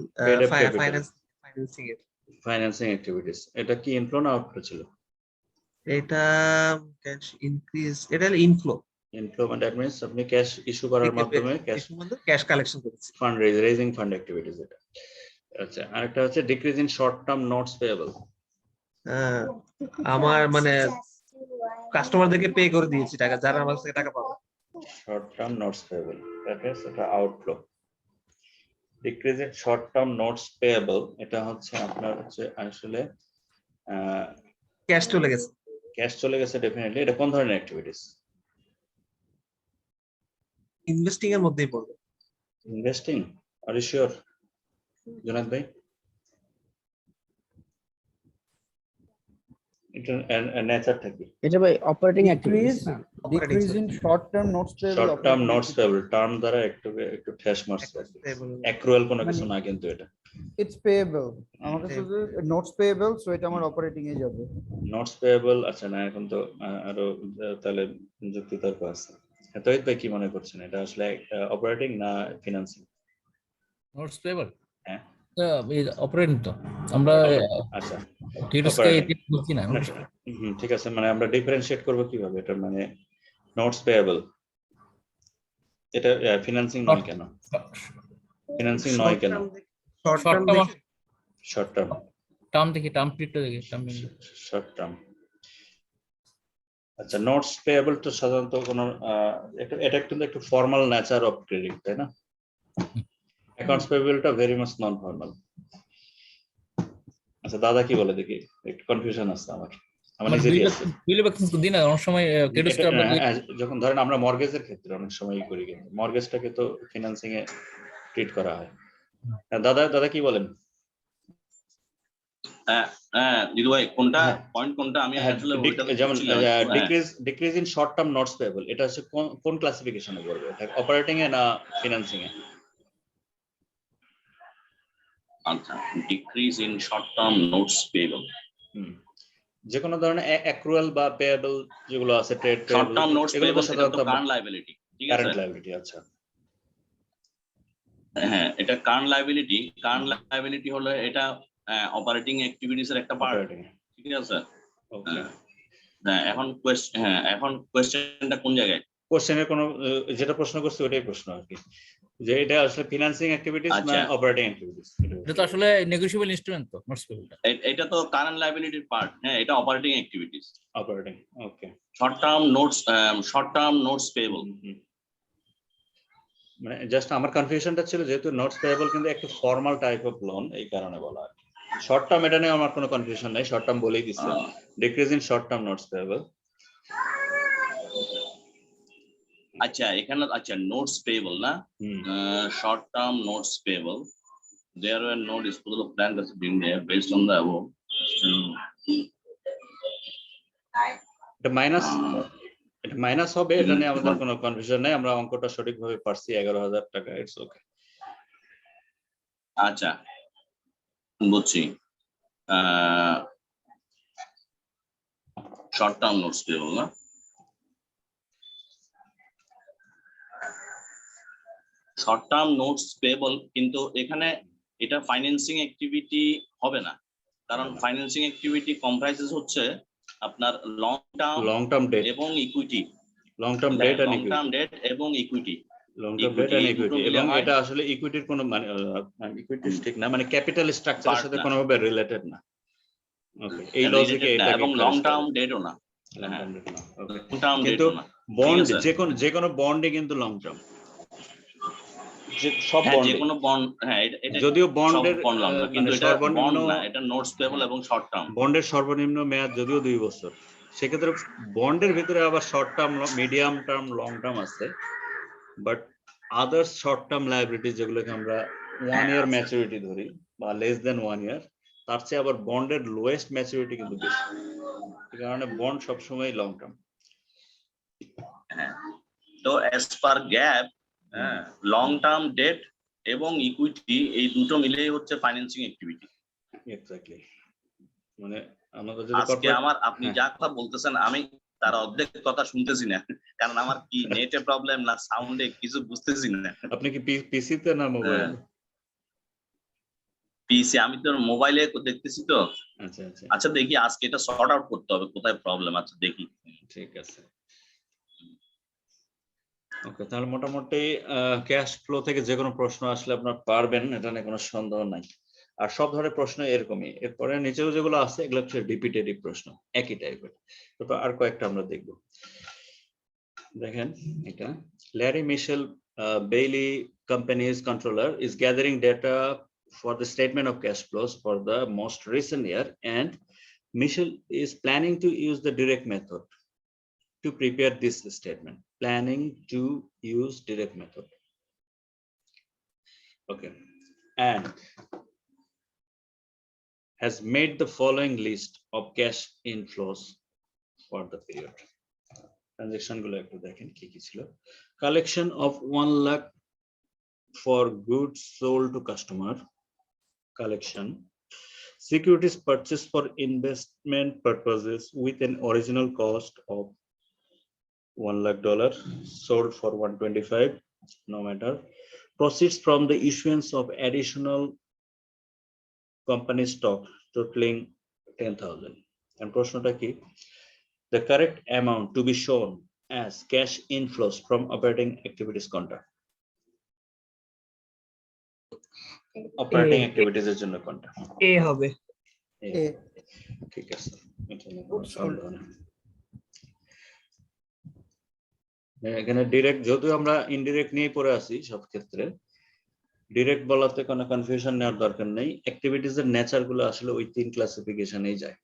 ফাইন্যান্সিং এর, ফাইন্যান্সিং অ্যাক্টিভিটিস, এটা কি ইনফ্লো না আউটফ্লো ছিল? এটা ক্যাশ ইনক্রিজ, এটা হলো ইনফ্লো। ইনফ্লো মানে দ্যাট মিন্স আপনি ক্যাশ ইস্যু করার মাধ্যমে ক্যাশ কালেকশন করছি, ফান্ড রেজিং ফান্ড অ্যাক্টিভিটিস এটা। আচ্ছা, আরেকটা হচ্ছে decrease in short term notes payable, আমার মানে কাস্টমারদেরকে পে করে দিয়েছি টাকা, যারা আমার থেকে টাকা পাবে। Short term notes payable, that is এটা outflow. Decrease in short term notes payable এটা হচ্ছে আপনার হচ্ছে আসলে ক্যাশ চলে গেছে, ক্যাশ চলে গেছে ডেফিনেটলি। এটা কোন ধরনের অ্যাক্টিভিটিস? ইনভেস্টিং এর মধ্যেই পড়বে। ইনভেস্টিং, আর ইউ শিওর জনাব ভাই? এটা নেচার থাকে, এটা ভাই অপারেটিং অ্যাক্টিভিটিস না। Decrease in short term notes payable, short term notes payable term দ্বারা একটু ঠেস মারছে, অ্যাক্রুয়াল কোনো কিছু না কিন্তু এটা ইটস পেয়েবল, আমার কাছে নোটস পেয়েবল, সো এটা আমার অপারেটিং এ যাবে। নোটস পেয়েবল, আচ্ছা না এখন তো আরো তাহলে যুক্তিতর্ক আছে। তৈরি ভাই কি মনে করছেন, এটা আসলে অপারেটিং না ফিনান্সিং? নোটস পেয়েবল, হ্যাঁ অপারেটিং তো আমরা আচ্ছা টিউটোসকে বলছি না। ঠিক আছে, মানে আমরা ডিফারেন্সিয়েট করব কিভাবে এটা, মানে নোটস পেয়েবল এটা ফিনান্সিং নয় কেন? ফিনান্সিং নয় কেন? Short short term term short term, term দেখি, টার্ম পিরিয়ডটা দেখি, টার্ম শর্ট টার্ম। আচ্ছা, নোটস পেয়েবলটা সাধারণত কোনো এটা কিন্তু একটু ফর্মাল নেচার অফ ক্রেডিট, তাই না? অ্যাকাউন্টস পেয়েবলটা ভেরি মাচ নন ফর্মাল। আচ্ছা, দাদা কি বলে দেখি, একটু কনফিউশন আছে আমার নিজেরই আছে। দিন না অনেক সময় ক্রেডিট স্কোর যখন ধরেন আমরা মর্গেজের ক্ষেত্রে অনেক সময় করি, কিন্তু মর্গেজটাকে তো ফিনান্সিং এ ট্রিট করা হয়। দাদা কি বলেন? দিদু ভাই কোনটা পয়েন্ট কোনটা আমি আসলে যেমন decrease in short term notes payable, এটা হচ্ছে কোন ক্লাসিফিকেশনে পড়বে? এটা অপারেটিং এ না ফিনান্সিং এ? আচ্ছা, decrease in short term notes payable, যে কোনো ধরনের অ্যাক্রুয়াল বা পেয়েবল যেগুলো আছে, trade short payable, term notes এগুলো পেয়েবল তো সেটা তো সাধারণত কারেন্ট লায়াবিলিটি, ঠিক আছে? Current liability. আচ্ছা, হ্যাঁ, এটা কারেন্ট লায়াবিলিটি হলো এটা অপারেটিং অ্যাক্টিভিটিস এর একটা পার্ট, অপারেটিং। ঠিক আছে? ওকে, হ্যাঁ, এখন কোশ্চেনটা কোন জায়গায়? কোশ্চেনের কোনো যেটা প্রশ্ন করছে ওইটাই প্রশ্ন আর কি, যে এটা আসলে ফিনান্সিং অ্যাক্টিভিটিস না আচ্ছা। Operating activities? এটা তো আসলে নেগোশিয়েবল ইনস্ট্রুমেন্ট তো নোটস পেয়েবলটা। এটা তো কারেন্ট লায়াবিলিটির পার্ট, হ্যাঁ, এটা অপারেটিং অ্যাক্টিভিটিস। অপারেটিং, ওকে। শর্ট টার্ম নোটস পেয়েবল, মানে জাস্ট আমার কনফিউশনটা ছিল যেহেতু নোটস পেয়েবল কিন্তু একটা ফর্মাল টাইপ অফ লোন, এই কারণে বলা আর কি। শর্ট টার্ম এটা নিয়ে আমার কোনো কনফিউশন নাই, শর্ট টার্ম বলেই দিচ্ছে decrease in short term notes payable. আচ্ছা, এখানে আচ্ছা নোটস পেয়েবল না, short term notes payable, there were no disposal of plan that's being there based on the above. এটা মাইনাস হবে, এটা নিয়ে আমাদের কোনো কনফিউশন নাই, আমরা অঙ্কটা সঠিকভাবে পারছি, 11,000 টাকা, ইটস ওকে। আচ্ছা, বুঝছি। শর্ট টার্ম নোটস পেয়েবল না, শর্ট টার্ম নোটস পেয়েবল, কিন্তু এখানে এটা ফাইন্যান্সিং অ্যাক্টিভিটি হবে না, কারণ ফাইন্যান্সিং অ্যাক্টিভিটি কম্প্রাইজেস হচ্ছে আপনার লং টার্ম ডেট এবং ইকুইটি, লং টার্ম ডেট এবং equity, long term debt and equity, এবং এটা আসলে ইকুইটির কোনো মানে ইকুইটি ঠিক না, মানে ক্যাপিটাল স্ট্রাকচারের সাথে কোনোভাবে রিলেটেড না। ওকে, এই লজিকে এটা এবং লং টার্ম ডেটও না, কিন্তু বন্ড যে কোনো বন্ডে কিন্তু লং টার্ম, সব বন্ড, যে কোনো বন্ড, হ্যাঁ, যদিও বন্ডের কিন্তু এটা বন্ড না, এটা নোটস পেয়েবল এবং শর্ট টার্ম। বন্ডের সর্বনিম্ন মেয়াদ যদিও 2 বছর, সেক্ষেত্রে বন্ডের ভিতরে আবার short term, medium term, long term আছে, but others short term liability যেগুলোকে আমরা 1 ইয়ার ম্যাচুরিটি ধরি বা লেস দেন 1 ইয়ার, তার চেয়ে আবার বন্ডের লোয়েস্ট ম্যাচুরিটি কিন্তু বেশি, এই কারণে বন্ড সবসময় লং টার্ম। তো as per GAAP, long term debt এবং ইকুইটি এই দুটো মিলেই হচ্ছে ফাইন্যান্সিং অ্যাক্টিভিটি। এক্স্যাক্টলি, মানে আমাদের আজকে আপনি যা কথা বলতেছেন আমি তার অর্ধেক কথা শুনতেছি না, কারণ আমার কি নেটে প্রবলেম না সাউন্ডে কিছু বুঝতেছি না। আপনি কি পিসি তে না মোবাইল? পিসি, আমি তো মোবাইলে দেখতেছি তো। আচ্ছা আচ্ছা, আচ্ছা দেখি আজকে এটা সর্ট আউট করতে হবে কোথায় প্রবলেম আছে, দেখি। ঠিক আছে, ওকে। তাহলে মোটামুটি ক্যাশ ফ্লো থেকে যে কোনো প্রশ্ন আসলে আপনার পারবেন, এটা নিয়ে কোনো সন্দেহ নাই। আর সব ধরনের প্রশ্ন এরকমই, এরপরে নিচেও যেগুলো আছে এগুলো হচ্ছে রিপিটেটিভ প্রশ্ন, একই টাইপের। তারপর আর কয়েকটা আমরা দেখব। দেখেন এটা, Larry Michelle Bailey company's controller is gathering data for the statement of cash flows for the most recent year, and Michel is planning to use the direct method to prepare this statement. Planning to use direct method. Okay, and has made the following list of cash inflows for the period. Transaction গুলো একটু দেখেন কি কি ছিল। Collection of 1 lakh for goods sold to customer. Collection. Securities purchased for investment purposes with an original cost of $1 lakh, sold for 125, no matter. Proceeds from the issuance of additional company stock totaling 10,000. And প্রশ্নটা কি? The correct amount to be shown as cash inflows from operating activities কোনটা? Operating activities এর জন্য কোনটা? এ হবে। A। ঠিক আছে, এটা নিয়ে কোনো সন্দেহ নেই। এখানে ডিরেক্ট, যদিও আমরা ইনডিরেক্ট নিয়ে পড়ে আছি সব ক্ষেত্রে, ডিরেক্ট বলাতে কোনো কনফিউশন নেওয়ার দরকার নেই। অ্যাক্টিভিটিজ এর নেচার গুলো আসলে ওই 3 ক্লাসিফিকেশনেই যায়,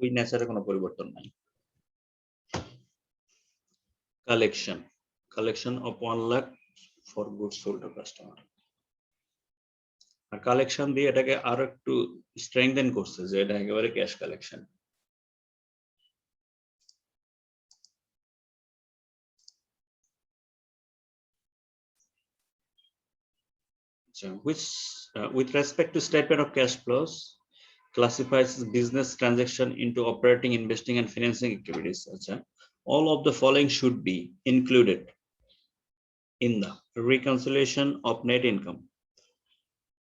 ওই নেচারে কোনো পরিবর্তন নাই। Collection of 1 lakh for goods sold to customer. আর কালেকশন দিয়ে এটাকে আরো একটু স্ট্রেংথেন করছে যে এটা একেবারে cash collection. So, which with respect to statement of cash flows classifies business transaction into operating, investing and financing activities. All of the following should be included in the reconciliation of net income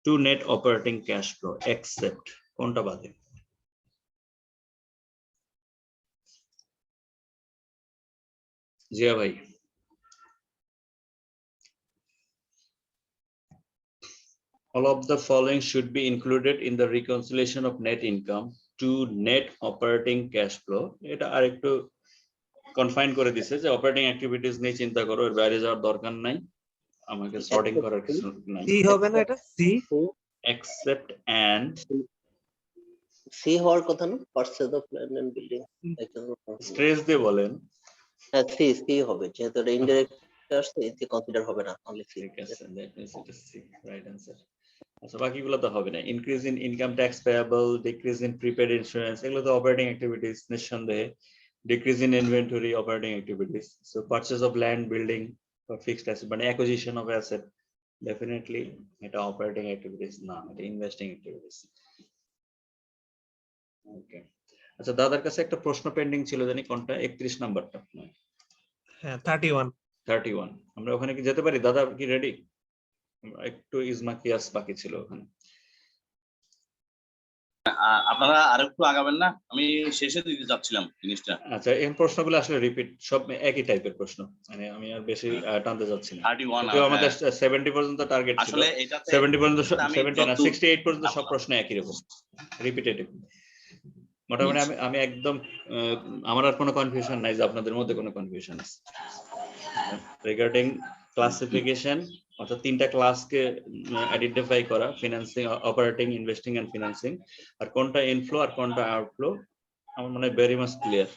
to net operating cash flow except কোনটা বাদে? জিয়া ভাই, all of the following should be included in the reconciliation of net income to net operating cash flow. এটা আরেকটু confine করে দিছে যে operating activities নিয়ে চিন্তা করো, এর বাইরে যাওয়ার দরকার নাই, আমাকে সর্টিং করার কিছু নাই। সি হবে না এটা? সি except and সি হওয়ার কথা না, purchase of land and building. Stress দিয়ে বলেন। হ্যাঁ, সি হবে, যেহেতু এটা ইনডাইরেক্ট আসছে, এতে কনসিডার হবে না, অনলি সি। ঠিক আছে, that means it is C, right answer. আচ্ছা, বাকিগুলো তো হবে না। Increase in income tax payable, decrease in prepaid insurance, এগুলো তো অপারেটিং অ্যাক্টিভিটিস নিঃসন্দেহে। Decrease in inventory, operating activities. So purchase of land, building বা ফিক্সড অ্যাসেট, মানে অ্যাকুইজিশন অফ অ্যাসেট, ডেফিনেটলি এটা অপারেটিং অ্যাক্টিভিটিস না, এটা ইনভেস্টিং অ্যাক্টিভিটিস। ওকে, আচ্ছা, দাদার কাছে একটা প্রশ্ন পেন্ডিং ছিল, জানি কোনটা? 31 নাম্বারটা। হ্যাঁ, 31। আমরা ওখানে কি যেতে পারি? দাদা কি রেডি? একটু ইজমা কিয়াস বাকি ছিল ওখানে। আপনারা আরেকটু আগাবেন না? আমি শেষে দিতে যাচ্ছিলাম জিনিসটা। আচ্ছা, এই প্রশ্নগুলো আসলে রিপিট, সব একই টাইপের প্রশ্ন, মানে আমি আর বেশি টানতে যাচ্ছি না। 31 তো আমাদের 70 পর্যন্ত টার্গেট ছিল, আসলে এটাতে 70 পর্যন্ত, আমি 70 না, যতদূর 68 পর্যন্ত সব প্রশ্ন একই রকম, রিপিটেটিভ। মোটামুটি আমি একদম আমার আর কোনো কনফিউশন নাই যে আপনাদের মধ্যে কোনো কনফিউশন আছে রিগার্ডিং ক্লাসিফিকেশন, অর্থাৎ 3টা ক্লাসকে আইডেন্টিফাই করা, financing, operating, investing and financing, আর কোনটা ইনফ্লো আর কোনটা আউটফ্লো, আমার মনে হয় ভেরি মাচ ক্লিয়ার।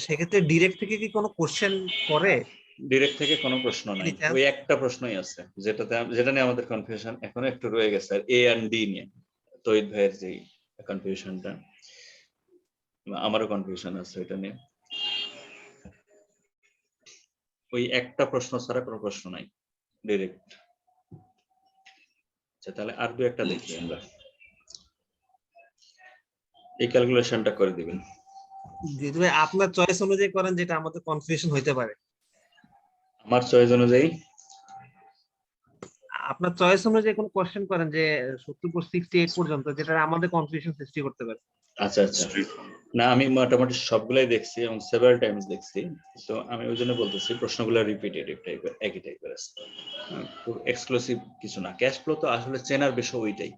সেক্ষেত্রে ডিরেক্ট থেকে কি কোনো কোশ্চেন করে? ডিরেক্ট থেকে কোনো প্রশ্ন নাই, ওই একটা প্রশ্নই আছে যেটা নিয়ে আমাদের কনফিউশন এখনো একটু রয়ে গেছে, আর এ এন্ড ডি নিয়ে তৈরি ভাইয়ের যে কনফিউশনটা, আমারও কনফিউশন আছে এটা নিয়ে। ওই একটা প্রশ্ন ছাড়া কোনো প্রশ্ন নাই ডিরেক্ট। আচ্ছা, তাহলে আর দু একটা দেখি আমরা, এই ক্যালকুলেশনটা করে দিবেন। যদি আপনার চয়েস অনুযায়ী করেন, যেটা আমাদের কনফিউশন হইতে পারে। আমার চয়েস অনুযায়ী, আপনার চয়েস অনুযায়ী কোন কোশ্চেন করেন যে 68 পর্যন্ত, যেটা আমাদের কনফিউশন সৃষ্টি করতে পারে। আচ্ছা আচ্ছা, না আমি মোটামুটি সবগুলাই দেখছি এবং সেভারাল টাইমস দেখছি, তো আমি ওই জন্য বলতেছি প্রশ্নগুলো রিপিটেটিভ টাইপের, একই টাইপের আছে, খুব এক্সক্লুসিভ কিছু না। ক্যাশ ফ্লো তো আসলে চেনার বিষয় ওইটাই।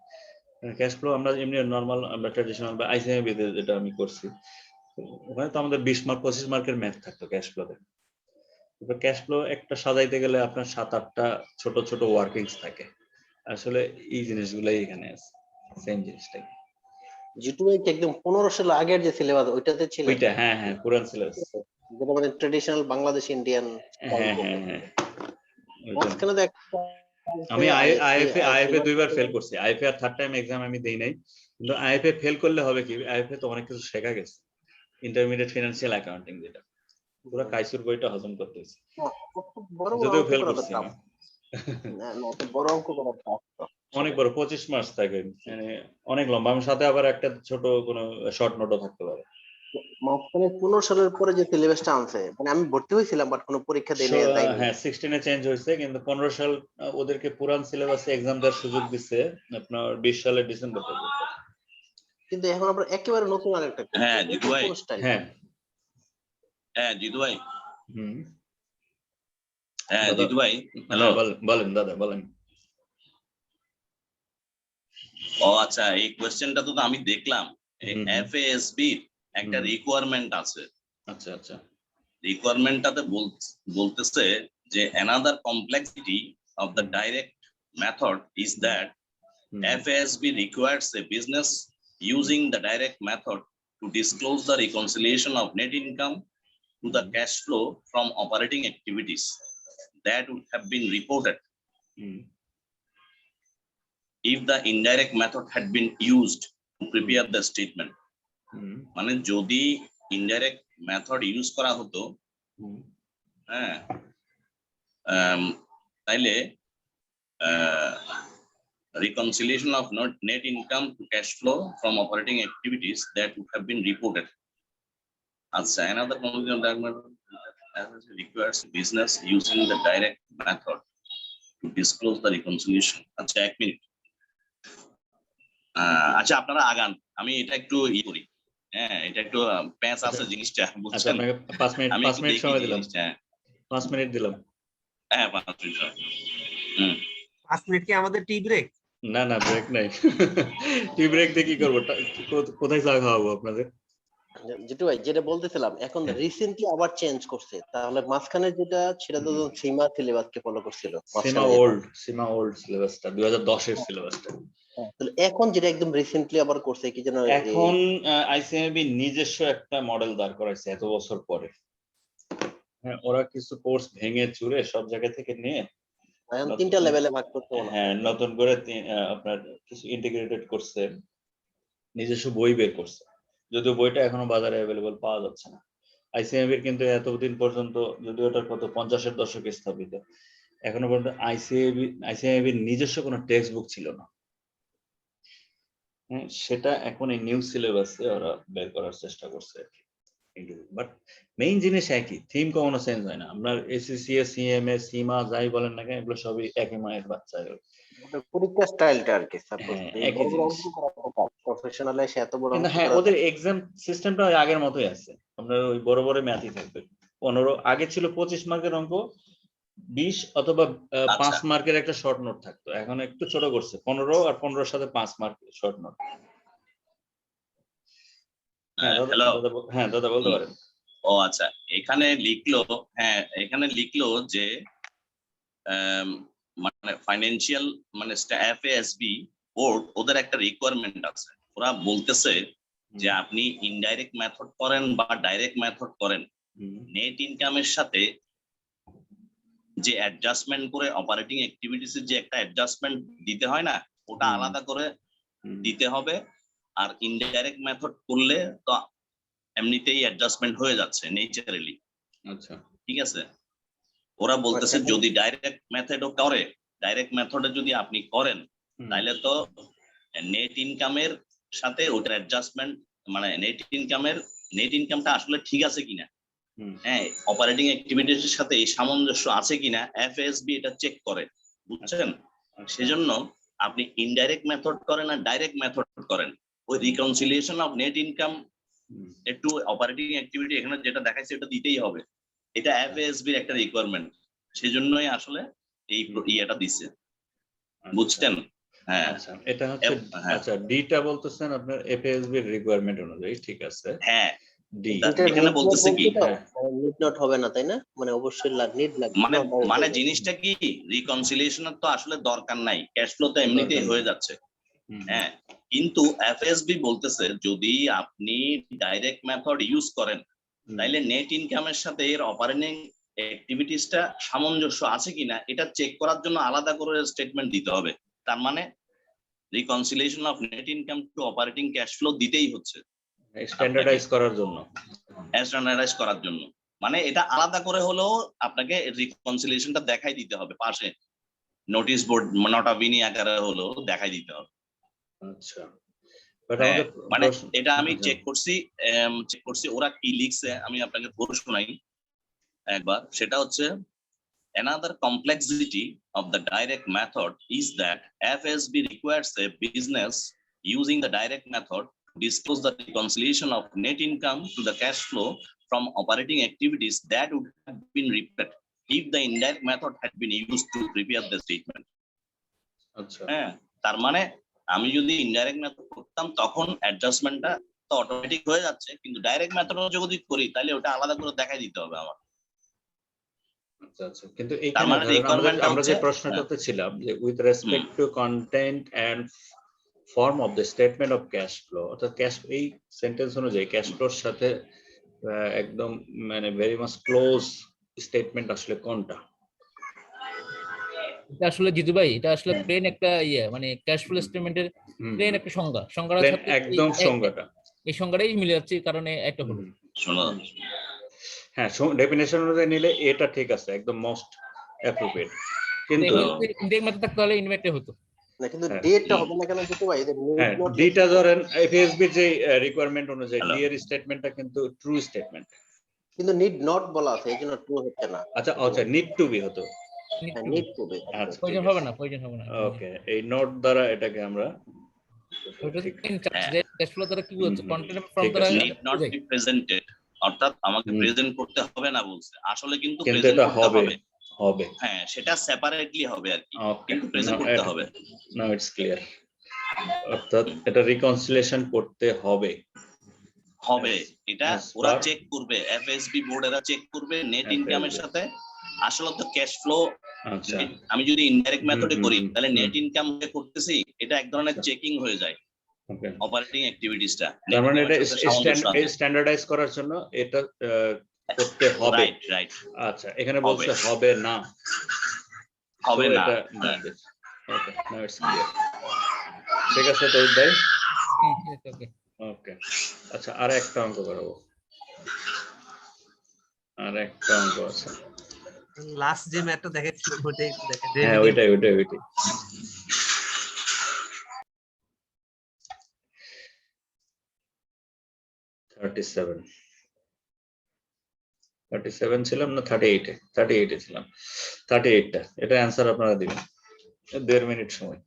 ক্যাশ ফ্লো আমরা এমনি নর্মাল, আমরা ট্র্যাডিশনাল বা আইসিএমবি যেটা আমি করছি, ওখানে তো আমাদের 20 মার্ক 25 মার্কের ম্যাথ থাকতো ক্যাশ ফ্লোতে। ক্যাশ ফ্লো একটা সাজাইতে গেলে আপনার 7-8টা ছোট ছোট ওয়ার্কিংস থাকে, আসলে এই জিনিসগুলাই এখানে আছে, সেম জিনিসটাই। জিটু ভাই একদম 15 সাল আগের যে সিলেবাস ওইটাতে ছিল, ওইটা হ্যাঁ হ্যাঁ, পুরান সিলেবাস, যেটা মানে ট্র্যাডিশনাল বাংলাদেশ ইন্ডিয়ান। হ্যাঁ হ্যাঁ হ্যাঁ, মাঝখানে তো আমি আইএফএ 2বার ফেল করছি, আইএফএ আর থার্ড টাইম এক্সাম আমি দেই নাই, কিন্তু আইএফএ ফেল করলে হবে কি, আইএফএ তো অনেক কিছু শেখা গেছে, ইন্টারমিডিয়েট ফিনান্সিয়াল অ্যাকাউন্টিং, যেটা পুরো কাইসুর বইটা হজম করতে হয়েছে, যদিও ফেল করছি না। বড় অঙ্ক করা অনেক বড় 25 মার্কস থাকে, মানে অনেক লম্বা। আমি সাথে আবার একটা ছোট কোনো শর্ট নোটও থাকতে পারে। মাঝখানে 15 সালের পরে যে সিলেবাসটা আনছে, মানে আমি ভর্তি হয়েছিলাম বাট কোনো পরীক্ষা দেই নাই। হ্যাঁ 16 এ চেঞ্জ হয়েছে, কিন্তু 15 সাল ওদেরকে পুরান সিলেবাসে এক্সাম দেওয়ার সুযোগ দিচ্ছে আপনার 20 সালের ডিসেম্বর পর্যন্ত। কিন্তু এখন আমরা একেবারে নতুন আরেকটা, হ্যাঁ জিতু ভাই, হ্যাঁ হ্যাঁ জিতু ভাই, হুম, হ্যাঁ দাদা। জিতু ভাই, হ্যালো। বলেন দাদা, বলেন। ও আচ্ছা, এই কোয়েশ্চেনটা তো আমি দেখলাম হুম, হুম। এফএএসবি একটা হুম। রিকোয়ারমেন্ট আছে। আচ্ছা আচ্ছা। রিকোয়ারমেন্টটাতে বলতেছে যে another complexity of the direct method is that hmm, FASB requires a business using the direct method to disclose the reconciliation of net income to the cash flow from operating activities that would have been reported hmm, if the indirect method had been used to prepare the statement. হুম, মানে যদি indirect method use করা হতো, হুম, হ্যাঁ, তাইলে reconciliation of net income to cash flow from operating activities that would have been reported. আচ্ছা, another conclusion that requires business using the direct method to disclose the reconciliation. আচ্ছা, 1 minute. আচ্ছা, আপনারা আগান, আমি এটা একটু করি। হ্যাঁ, এটা একটু প্যাঁচ আছে জিনিসটা, আচ্ছা, বুঝছেন? আপনাকে 5 মিনিট আমি 5 একটু মিনিট দেখি সময় দিলাম। জিনিসটা। 5 মিনিট দিলাম। হ্যাঁ, 5 মিনিট সময়। হুম। 5 মিনিট কি আমাদের টি ব্রেক? না না, ব্রেক নাই। টি ব্রেক দিয়ে কি করবো? কোথায় চা খাওয়াবো আপনাদের? যেটু ভাই যেটা বলতেছিলাম, এখন রিসেন্টলি আবার চেঞ্জ করছে, তাহলে মাঝখানে যেটা সেটা তো সীমা সিলেবাসকে ফলো করছিল। সীমা ওল্ড সিলেবাসটা 2010 এর সিলেবাসটা। তাহলে এখন যেটা একদম রিসেন্টলি আবার করছে কি যেন, এখন আইসিএমবি নিজস্ব একটা মডেল দাঁড় করাইছে এত বছর পরে। হ্যাঁ, ওরা কিছু কোর্স ভেঙে চুরে সব জায়গা থেকে নিয়ে এখন 3টা লেভেলে ভাগ করতে বলা। হ্যাঁ, নতুন করে আপনার কিছু ইন্টিগ্রেটেড করছে, নিজস্ব বই বের করছে, যদিও বইটা এখনো বাজারে অ্যাভেলেবল পাওয়া যাচ্ছে না। আইসিএমবির কিন্তু এতদিন পর্যন্ত, যদিও ওটা কত 50-এর দশকে স্থাপিত, এখনো পর্যন্ত আইসিএমবির নিজস্ব কোনো টেক্সট বুক ছিল না। হ্যাঁ, সেটা এখন এই নিউ সিলেবাসে ওরা বের করার চেষ্টা করছে। বাট মেইন জিনিস একই, থিম কখনো চেঞ্জ হয় না। আপনার এসিসিএ, সিএমএ, সীমা যাই বলেন না কেন, এগুলো সবই একই মায়ের বাচ্চা। পরীক্ষা স্টাইলটা আর কি, সাপোজ হ্যাঁ, একই জিনিস। প্রফেশনালে সে এত বড় কিন্তু হ্যাঁ, ওদের এক্সাম সিস্টেমটা আগের মতোই আছে। আপনার ওই বড় বড় ম্যাথই থাকবে। 15 আগে ছিল 25 মার্কের অঙ্ক, 20 অথবা 5 মার্কের একটা শর্ট নোট থাকতো। এখন একটু ছোট করছে, 15 আর 15-এর সাথে 5 মার্কের শর্ট নোট। হ্যাঁ দাদা বলতে পারেন। ও আচ্ছা, এখানে লিখলো যে মানে ফাইন্যান্সিয়াল মানে এফএএসবি বোর্ড, ওদের একটা রিকোয়ারমেন্ট আছে। ওরা বলতেছে যে আপনি ইনডাইরেক্ট মেথড করেন বা ডাইরেক্ট মেথড করেন, নেট ইনকামের সাথে যে অ্যাডজাস্টমেন্ট করে অপারেটিং অ্যাক্টিভিটিস এর যে একটা অ্যাডজাস্টমেন্ট দিতে হয় না, ওটা আলাদা করে দিতে হবে। আর ইনডাইরেক্ট মেথড করলে তো এমনিতেই অ্যাডজাস্টমেন্ট হয়ে যাচ্ছে নেচারালি। আচ্ছা, ঠিক আছে। ওরা বলতেছে যদি ডাইরেক্ট মেথডও করে, ডাইরেক্ট মেথডে যদি আপনি করেন, তাহলে তো নেট ইনকামের সাথে ওটার অ্যাডজাস্টমেন্ট, মানে নেট ইনকামটা আসলে ঠিক আছে কিনা, হ্যাঁ, অপারেটিং অ্যাক্টিভিটির সাথে এই সামঞ্জস্য আছে কিনা, এফএএসবি এটা চেক করে, বুঝছেন? সেজন্য আপনি ইনডাইরেক্ট মেথড করেন আর ডাইরেক্ট মেথড করেন, ওই রিকনসিলিয়েশন অফ নেট ইনকাম একটু অপারেটিং অ্যাক্টিভিটি এখানে যেটা দেখাইছে এটা দিতেই হবে। এটা এফএএসবির একটা রিকোয়ারমেন্ট, সেজন্যই আসলে এই ইয়েটা দিছে, বুঝছেন? হ্যাঁ, আচ্ছা, এটা হচ্ছে আচ্ছা, ডিটা বলতেছেন আপনার এফএএসবি রিকোয়ারমেন্ট অনুযায়ী, ঠিক আছে। হ্যাঁ, ডি এখানে বলতেছে কি নিড নট হবে না, তাই না? মানে অবশ্যই নিড লাগবে। মানে জিনিসটা কি, রিকনসিলিয়েশনের তো আসলে দরকার নাই, ক্যাশ ফ্লো তো এমনিতেই হয়ে যাচ্ছে। হ্যাঁ, কিন্তু এফএএসবি বলতেছে যদি আপনি ডাইরেক্ট মেথড ইউজ করেন, তাইলে নেট ইনকামের সাথে এর অপারেটিং অ্যাক্টিভিটিসটা সামঞ্জস্য আছে কিনা এটা চেক করার জন্য আলাদা করে স্টেটমেন্ট দিতে হবে। তার মানে reconciliation of net income to operating cash flow দিতেই হচ্ছে, স্ট্যান্ডার্ডাইজ করার জন্য। স্ট্যান্ডার্ডাইজ করার জন্য মানে এটা আলাদা করে হলেও আপনাকে রিকনসিলিয়েশনটা দেখাই দিতে হবে, পাশে নোটিশ বোর্ড নটা বিনি আকারে হলেও দেখাই দিতে হবে। আচ্ছা, মানে এটা আমি চেক করছি, ওরা কি লিখছে আমি আপনাকে পড়ে শোনাই একবার। সেটা হচ্ছে another complexity of the direct method is that FSB requires a business using the direct method to disclose the reconciliation of net income to the cash flow from operating activities that would have been repeated if the indirect method had been used to prepare the statement. আচ্ছা হ্যাঁ, তার মানে আমি যদি indirect method করতাম তখন অ্যাডজাস্টমেন্টটা তো automatic হয়ে যাচ্ছে, কিন্তু ডাইরেক্ট মেথড যদি করি তাহলে ওটা আলাদা করে দেখাই দিতে হবে আমার। আচ্ছা আচ্ছা কিন্তু এইখানে মানে ধরেন requirement-টা আমরা যে হচ্ছে- প্রশ্নটাতে ছিলাম যে with respect to content and form of the statement of cash flow, অর্থাৎ ক্যাশ এই সেন্টেন্স অনুযায়ী ক্যাশ ফ্লোর সাথে একদম মানে ভেরি মাচ ক্লোজ স্টেটমেন্ট আসলে কোনটা? এটা আসলে জিতু ভাই, এটা আসলে প্লেন একটা মানে ক্যাশ ফ্লো স্টেটমেন্টের প্লেন একটা সংজ্ঞার Plain সাথে একদম সংজ্ঞাটা এই সংজ্ঞাটাই মিলে যাচ্ছে, কারণে একটা হলো। শোনো, হ্যাঁ ডেফিনেশন অনুযায়ী নিলে এটা ঠিক আছে, একদম মোস্ট অ্যাপ্রোপ্রিয়েট। কিন্তু ইনডেক্স মেথড থাকতে হলে ইনভেটে হতো না, কিন্তু হ্যাঁ। ডেটটা হবে না কেন যেতে ভাই? হ্যাঁ ডিটা ধরেন এফএসবি যে রিকোয়ারমেন্ট অনুযায়ী ডি এর স্টেটমেন্টটা কিন্তু ট্রু স্টেটমেন্ট, কিন্তু নিড নট বলা আছে, এইজন্য ট্রু হচ্ছে না। আচ্ছা আচ্ছা নিড টু বি হতো। Need to be. আচ্ছা প্রয়োজন হবে না, প্রয়োজন হবে না। ওকে এই নোট দ্বারা এটাকে আমরা ওটা ঠিক ক্যাশ ফ্লো দ্বারা কি হচ্ছে, কন্টেন্ট ফর্ম ঠিক দ্বারা আছে। need not be presented, অর্থাৎ আমাকে প্রেজেন্ট করতে হবে না বলছে, আসলে কিন্তু কিন্তু প্রেজেন্ট এটা করতে হবে হবে। হবে হ্যাঁ, সেটা সেপারেটলি হবে আর কি, ওকে কিন্তু প্রেজেন্ট করতে হবে। নাও ইটস ক্লিয়ার, অর্থাৎ এটা রিকনসিলিয়েশন করতে হবে হবে, এটা As ওরা per- চেক করবে, এফএসবি বোর্ড এরা চেক করবে নেট FSB ইনকামের সাথে। আসলে তো ক্যাশ ফ্লো আচ্ছা আমি যদি ইনডাইরেক্ট মেথডে হুম, করি হুম, তাহলে হুম। নেট ইনকাম করতেছি, এটা এক ধরনের আচ্ছা। চেকিং হয়ে যায় ওকে অপারেটিং অ্যাক্টিভিটিসটা। তার মানে এটা স্ট্যান্ডার্ডাইজ করার জন্য এটা করতে হবে। রাইট রাইট, আচ্ছা এখানে হবে। বলছে হবে না, হবে So না। এটা বাদ দিচ্ছি। ওকে নাও ইটস ক্লিয়ার। ঠিক আছে তো ভাই, ওকে ওকে আচ্ছা আর একটা অঙ্ক করাবো, আর একটা অঙ্ক আছে। লাস্ট যে ম্যাথটা দেখাচ্ছিল ওটাই একটু দেখেন। হ্যাঁ ওইটাই। 37 ছিলাম না 38 ছিলাম, 38টা এটা অ্যান্সার আপনারা দিবেন 1.5 মিনিট সময়।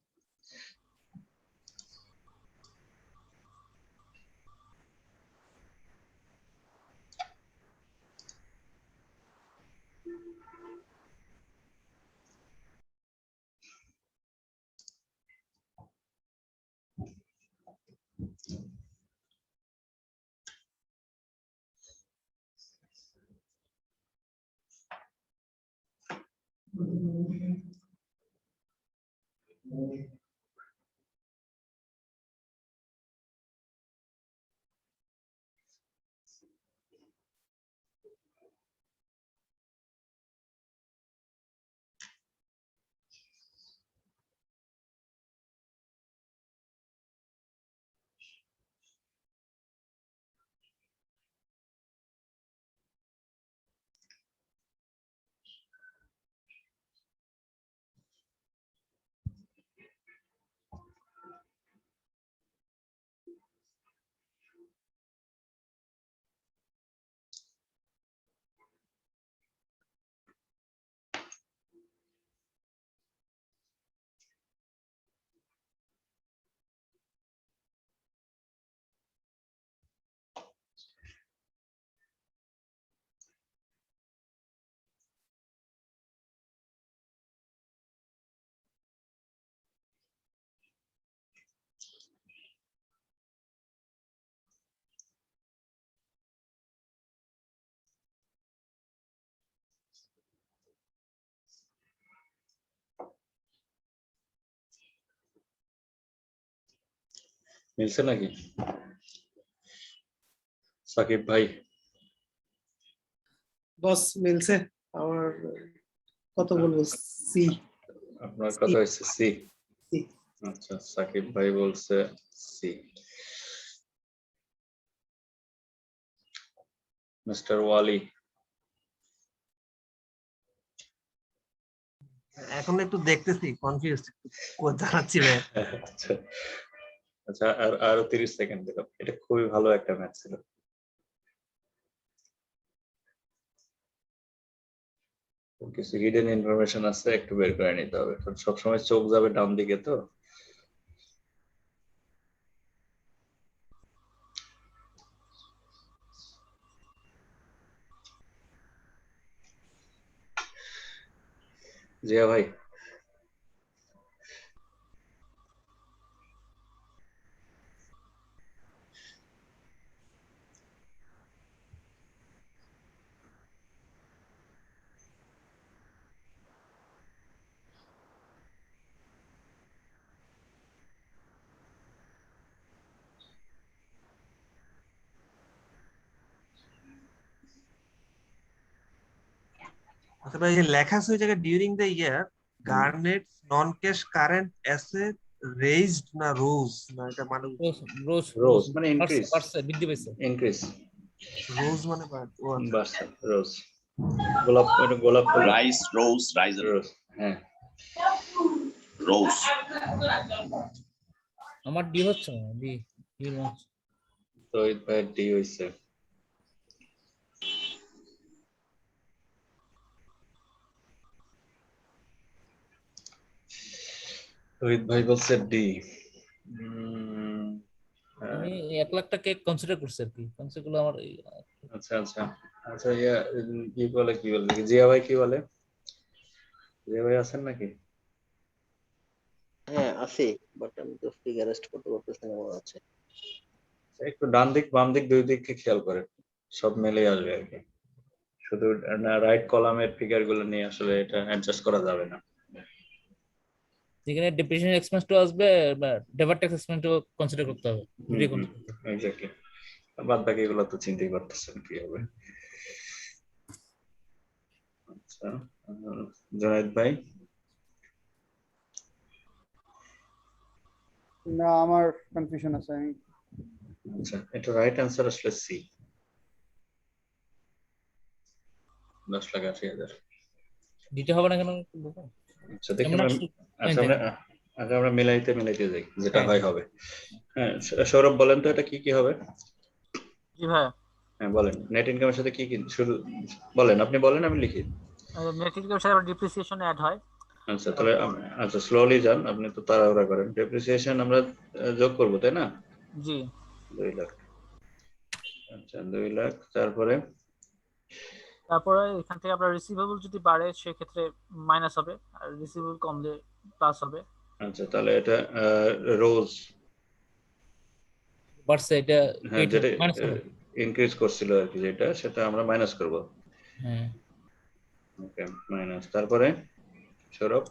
মিলছে নাকি সাকিব ভাই? বস মিলছে আমার, কত বলবো, সি। আপনার কথা হচ্ছে সি। সি। আচ্ছা সাকিব ভাই বলছে সি। মিস্টার ওয়ালি এখন একটু দেখতেছি কনফিউজড দাঁড়াচ্ছি ভাই। আচ্ছা আচ্ছা আরো 30 সেকেন্ড দিলাম, এটা খুবই ভালো একটা ম্যাচ ছিল। কিছু হিডেন ইনফরমেশন আছে, একটু বের করে নিতে হবে, কারণ সবসময় চোখ যাবে ডান দিকে তো। জিয়া ভাই অথবা এই যে লেখা আছে ওই জায়গায় during the year garnet non cash current asset raised না রোজ না এটা মানে রোজ রোজ রোজ মানে ইনক্রিজ বাড়ছে বৃদ্ধি পেয়েছে। ইনক্রিজ রোজ মানে বাড়ছে রোজ গোলাপ এটা গোলাপ ফুল রাইস রোজ রাইস রোজ হ্যাঁ রোজ আমার ডি হচ্ছে না, ডি ডি হচ্ছে। রোহিত ভাই ডি হইছে রোহিত ভাই বলছে ডি আমি 1 লাখ টাকা কনসিডার করছি আর কি, কনসিডার গুলো আমার আচ্ছা আচ্ছা আচ্ছা ইয়া কি বলে জিয়া ভাই কি বলে? জিয়া ভাই আছেন নাকি? হ্যাঁ আছি, বাট আমি তো ফিগার রেস্ট করতে পারতেছি না মনে হচ্ছে। একটু ডান দিক বাম দিক দুই দিককে খেয়াল করেন, সব মিলেই আসবে আর কি। শুধু রাইট কলামের ফিগার গুলো নিয়ে আসলে এটা অ্যাডজাস্ট করা যাবে না। যেখানে ডেপ্রিসিয়েশন এক্সপেন্সটা আসবে বা ডেভার ট্যাক্স এক্সপেন্সও কনসিডার করতে হবে। এক্স্যাক্টলি, বাদ বাকি এগুলো তো চিন্তাই করতেছেন কি হবে। আচ্ছা জুনায়েদ ভাই? না আমার কনফিউশন আছে। আচ্ছা এটা রাইট অ্যান্সার আসলে সি, 10,80,000। দিতে হবে না কেন? আচ্ছা দেখুন আমরা মিলাইতে যাই, যেটা হয় হবে। হ্যাঁ সৌরভ বলেন তো এটা কি কি হবে? জি ভাই, হ্যাঁ বলেন, নেট ইনকামের সাথে কি কি শুরু বলেন, আপনি বলেন আমি লিখি। নেট ইনকামের সাথে ডিপ্রিসিয়েশন অ্যাড হয়। আচ্ছা তাহলে আচ্ছা স্লোলি যান, আপনি তো তাড়াহুড়া করেন। ডেপ্রিসিয়েশন আমরা যোগ করব তাই না? জি 2 লাখ। আচ্ছা 2 লাখ, তারপরে এখান থেকে আপনার রিসিভেবল যদি বাড়ে সেক্ষেত্রে মাইনাস হবে, আর রিসিভেবল কমলে প্লাস হবে। আচ্ছা তাহলে এটা রোজ বাড়ছে, এটা হ্যাঁ যেটা মাইনাস হবে। ইনক্রিজ করছিল আর কি, যেটা সেটা আমরা মাইনাস করব। হ্যাঁ ওকে মাইনাস, তারপরে সৌরভ?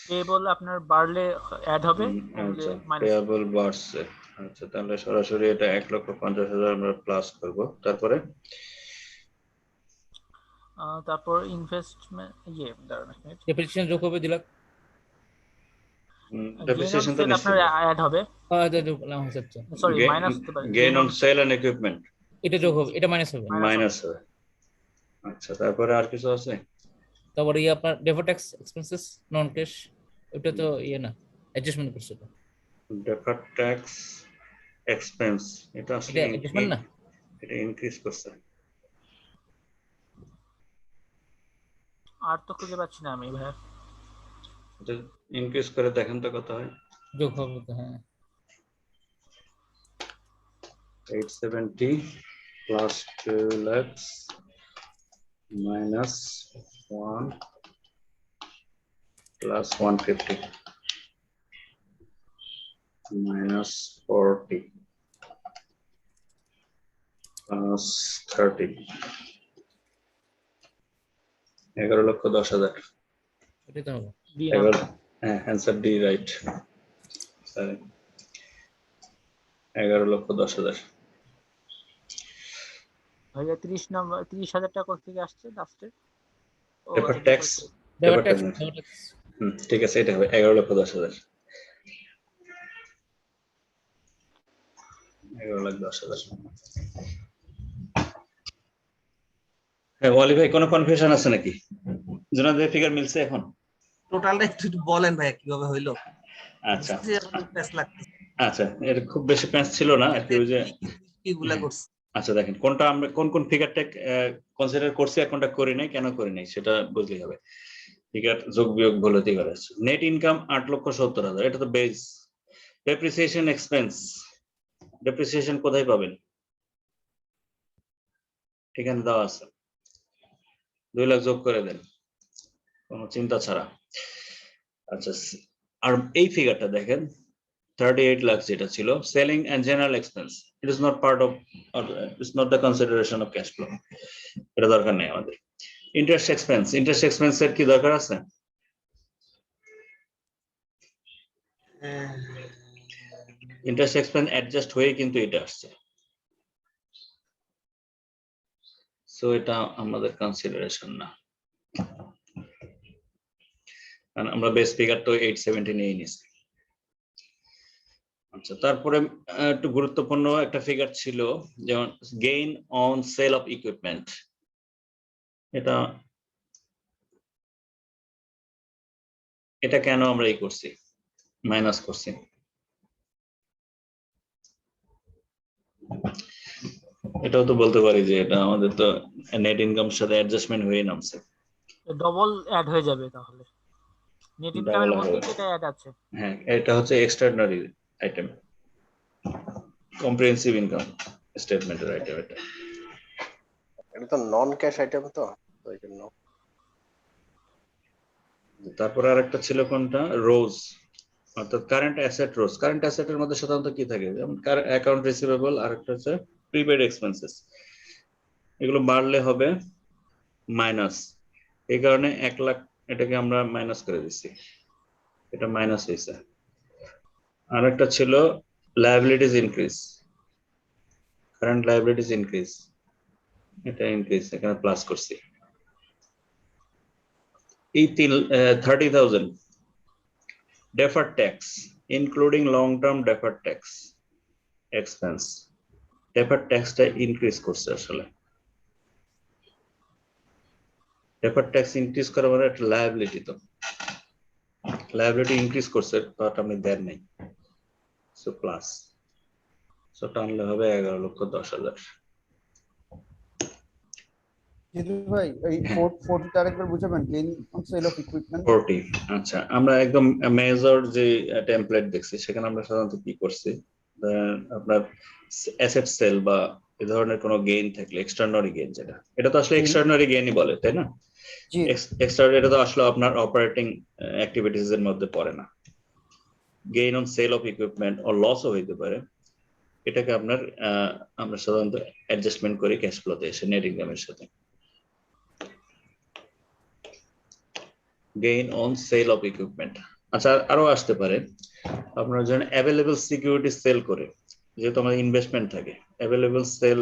পেয়েবল আপনার বাড়লে অ্যাড হবে, কমলে আচ্ছা মাইনাস। পেয়াবল বাড়ছে। আচ্ছা তাহলে সরাসরি এটা 1,50,000 আমরা প্লাস করব। তারপরে তারপর ইনভেস্টমেন্ট ডেপ্রিসিয়েশন যোগ হবে 2 লাখ। ডেপ্রিসিয়েশন তো আপনার অ্যাড হবে, সরি মাইনাস হতে পারে। Gain on sale and equipment এটা যোগ হবে, এটা মাইনাস হবে। মাইনাস হবে। আচ্ছা তারপরে আর কিছু আছে? তারপরে আপনার ডেফার ট্যাক্স এক্সপেন্সেস নন ক্যাশ, ওটা তো না অ্যাডজাস্টমেন্ট করছে। ডেফার ট্যাক্স এক্সপেন্স এটা আসলে এটা অ্যাডজাস্টমেন্ট না, এটা ইনক্রিজ করছে। আর তো খুঁজে পাচ্ছি না আমি ভাই। এটা ইনক্রিজ করে দেখেন তো কত হয়। যোগ হবে তো। হ্যাঁ 870 plus 2 lakhs minus 1 plus 150 minus 40 plus 30 11,10,000। এটাই তো হবে। হ্যাঁ অ্যান্সার ডি রাইট। 11,10,000। ভাইয়া 30,000 টাকা থেকে আসছে লাস্টে। ডেফার ট্যাক্স ঠিক আছে, এটা হবে 11,10,000। 11,10,000। হ্যাঁ ওয়ালি ভাই কোনো কনফিউশন আছে নাকি? জুনায়েদ ভাই ফিগার মিলছে এখন? টোটালটা একটু বলেন ভাই কিভাবে হইলো। আচ্ছা আচ্ছা এর খুব বেশি প্যাচ ছিল না আর কি, ওই যে কিগুলা করছে। আচ্ছা দেখেন কোনটা আমরা কোন ফিগারটা কনসিডার করছি আর কোনটা করি নাই, কেন করি নাই সেটা বুঝলেই হবে। ফিগার যোগ বিয়োগ ভুলতেই করে। নেট ইনকাম 8,70,000, এটা তো বেস। ডেপ্রিসিয়েশন এক্সপেন্স, ডেপ্রিসিয়েশন কোথায় পাবেন? এখানে দেওয়া আছে, 2 লাখ যোগ করে দেন, কোনো চিন্তা ছাড়া। আচ্ছা, আর এই ফিগারটা দেখেন 38 লাখ যেটা ছিল selling and general expense, it is not part of, it's not the consideration of cash flow, এটা দরকার নেই আমাদের। ইন্টারেস্ট এক্সপেন্সের কি দরকার আছে? ইন্টারেস্ট এক্সপেন্স অ্যাডজাস্ট হয়ে কিন্তু এটা আসছে, সো এটা আমাদের কনসিডারেশন না, কারণ আমরা বেস ফিগার তো 870 নিয়ে নিছি। আচ্ছা, তারপরে একটু গুরুত্বপূর্ণ একটা ফিগার ছিল যেমন gain on sale of equipment. এটা কেন আমরা এই করছি, মাইনাস করছি? এটাও তো বলতে পারি যে এটা আমাদের তো নেট ইনকাম সাথে অ্যাডজাস্টমেন্ট হয়ে নামছে, ডবল অ্যাড হয়ে যাবে তাহলে, নেট ইনকামের Double মধ্যে হবে। এটা অ্যাড আছে। হ্যাঁ, এটা হচ্ছে এক্সট্রাঅর্ডিনারি আইটেম, কম্প্রিহেনসিভ ইনকাম স্টেটমেন্টের আইটেম এটা। এটা তো নন ক্যাশ আইটেম, তো ওই জন্য। তারপরে আরেকটা ছিল কোনটা, রোজ, অর্থাৎ কারেন্ট অ্যাসেট রোজ। কারেন্ট অ্যাসেটের মধ্যে সাধারণত কি থাকে, যেমন অ্যাকাউন্ট রিসিভেবল, আর একটা হচ্ছে প্রিপেড এক্সপেন্সেস। এগুলো বাড়লে হবে মাইনাস, এই কারণে 1 লাখ এটাকে আমরা মাইনাস করে দিচ্ছি, এটা মাইনাস হয়েছে। আর একটা ছিল liabilities increase, current liabilities increase, এটা ইনক্রিজ, এখানে প্লাস করছি। এই 30,000 deferred tax including long term deferred tax expense, deferred tax টা ইনক্রিজ করছে। আসলে deferred tax ইনক্রিজ করা মানে একটা লায়াবিলিটি, তো লায়াবিলিটি ইনক্রিজ করছে, বাট আপনি দেন নাই, সো প্লাস, সো টানলে হবে 11,10,000। জিতু ভাই এই 40 আরেকবার বুঝাবেন, gain on sale of equipment 40। আচ্ছা, আমরা একদম মেজর যে টেমপ্লেট দেখছি সেখানে আমরা সাধারণত কি করছি, আপনার অ্যাসেট সেল বা এই ধরনের কোনো গেইন থাকলে, এক্সট্রাঅর্ডিনারি গেইন, যেটা এটা তো আসলে এক্সট্রাঅর্ডিনারি গেইনই বলে, তাই না? জি এক্সট্রাঅর্ডিনারি, এটা তো আসলে আপনার অপারেটিং অ্যাক্টিভিটিস এর মধ্যে পড়ে না। Gain on sale of equipment ও লসও হইতে পারে, এটাকে আপনার আমরা সাধারণত অ্যাডজাস্টমেন্ট করি ক্যাশ ফ্লোতে এসে নেট ইনকামের সাথে। Gain on sale of equipment. আচ্ছা, আরো আসতে পারে, আপনারা যখন অ্যাভেলেবল সিকিউরিটি সেল করে, যেহেতু আমাদের ইনভেস্টমেন্ট থাকে, অ্যাভেলেবল সেল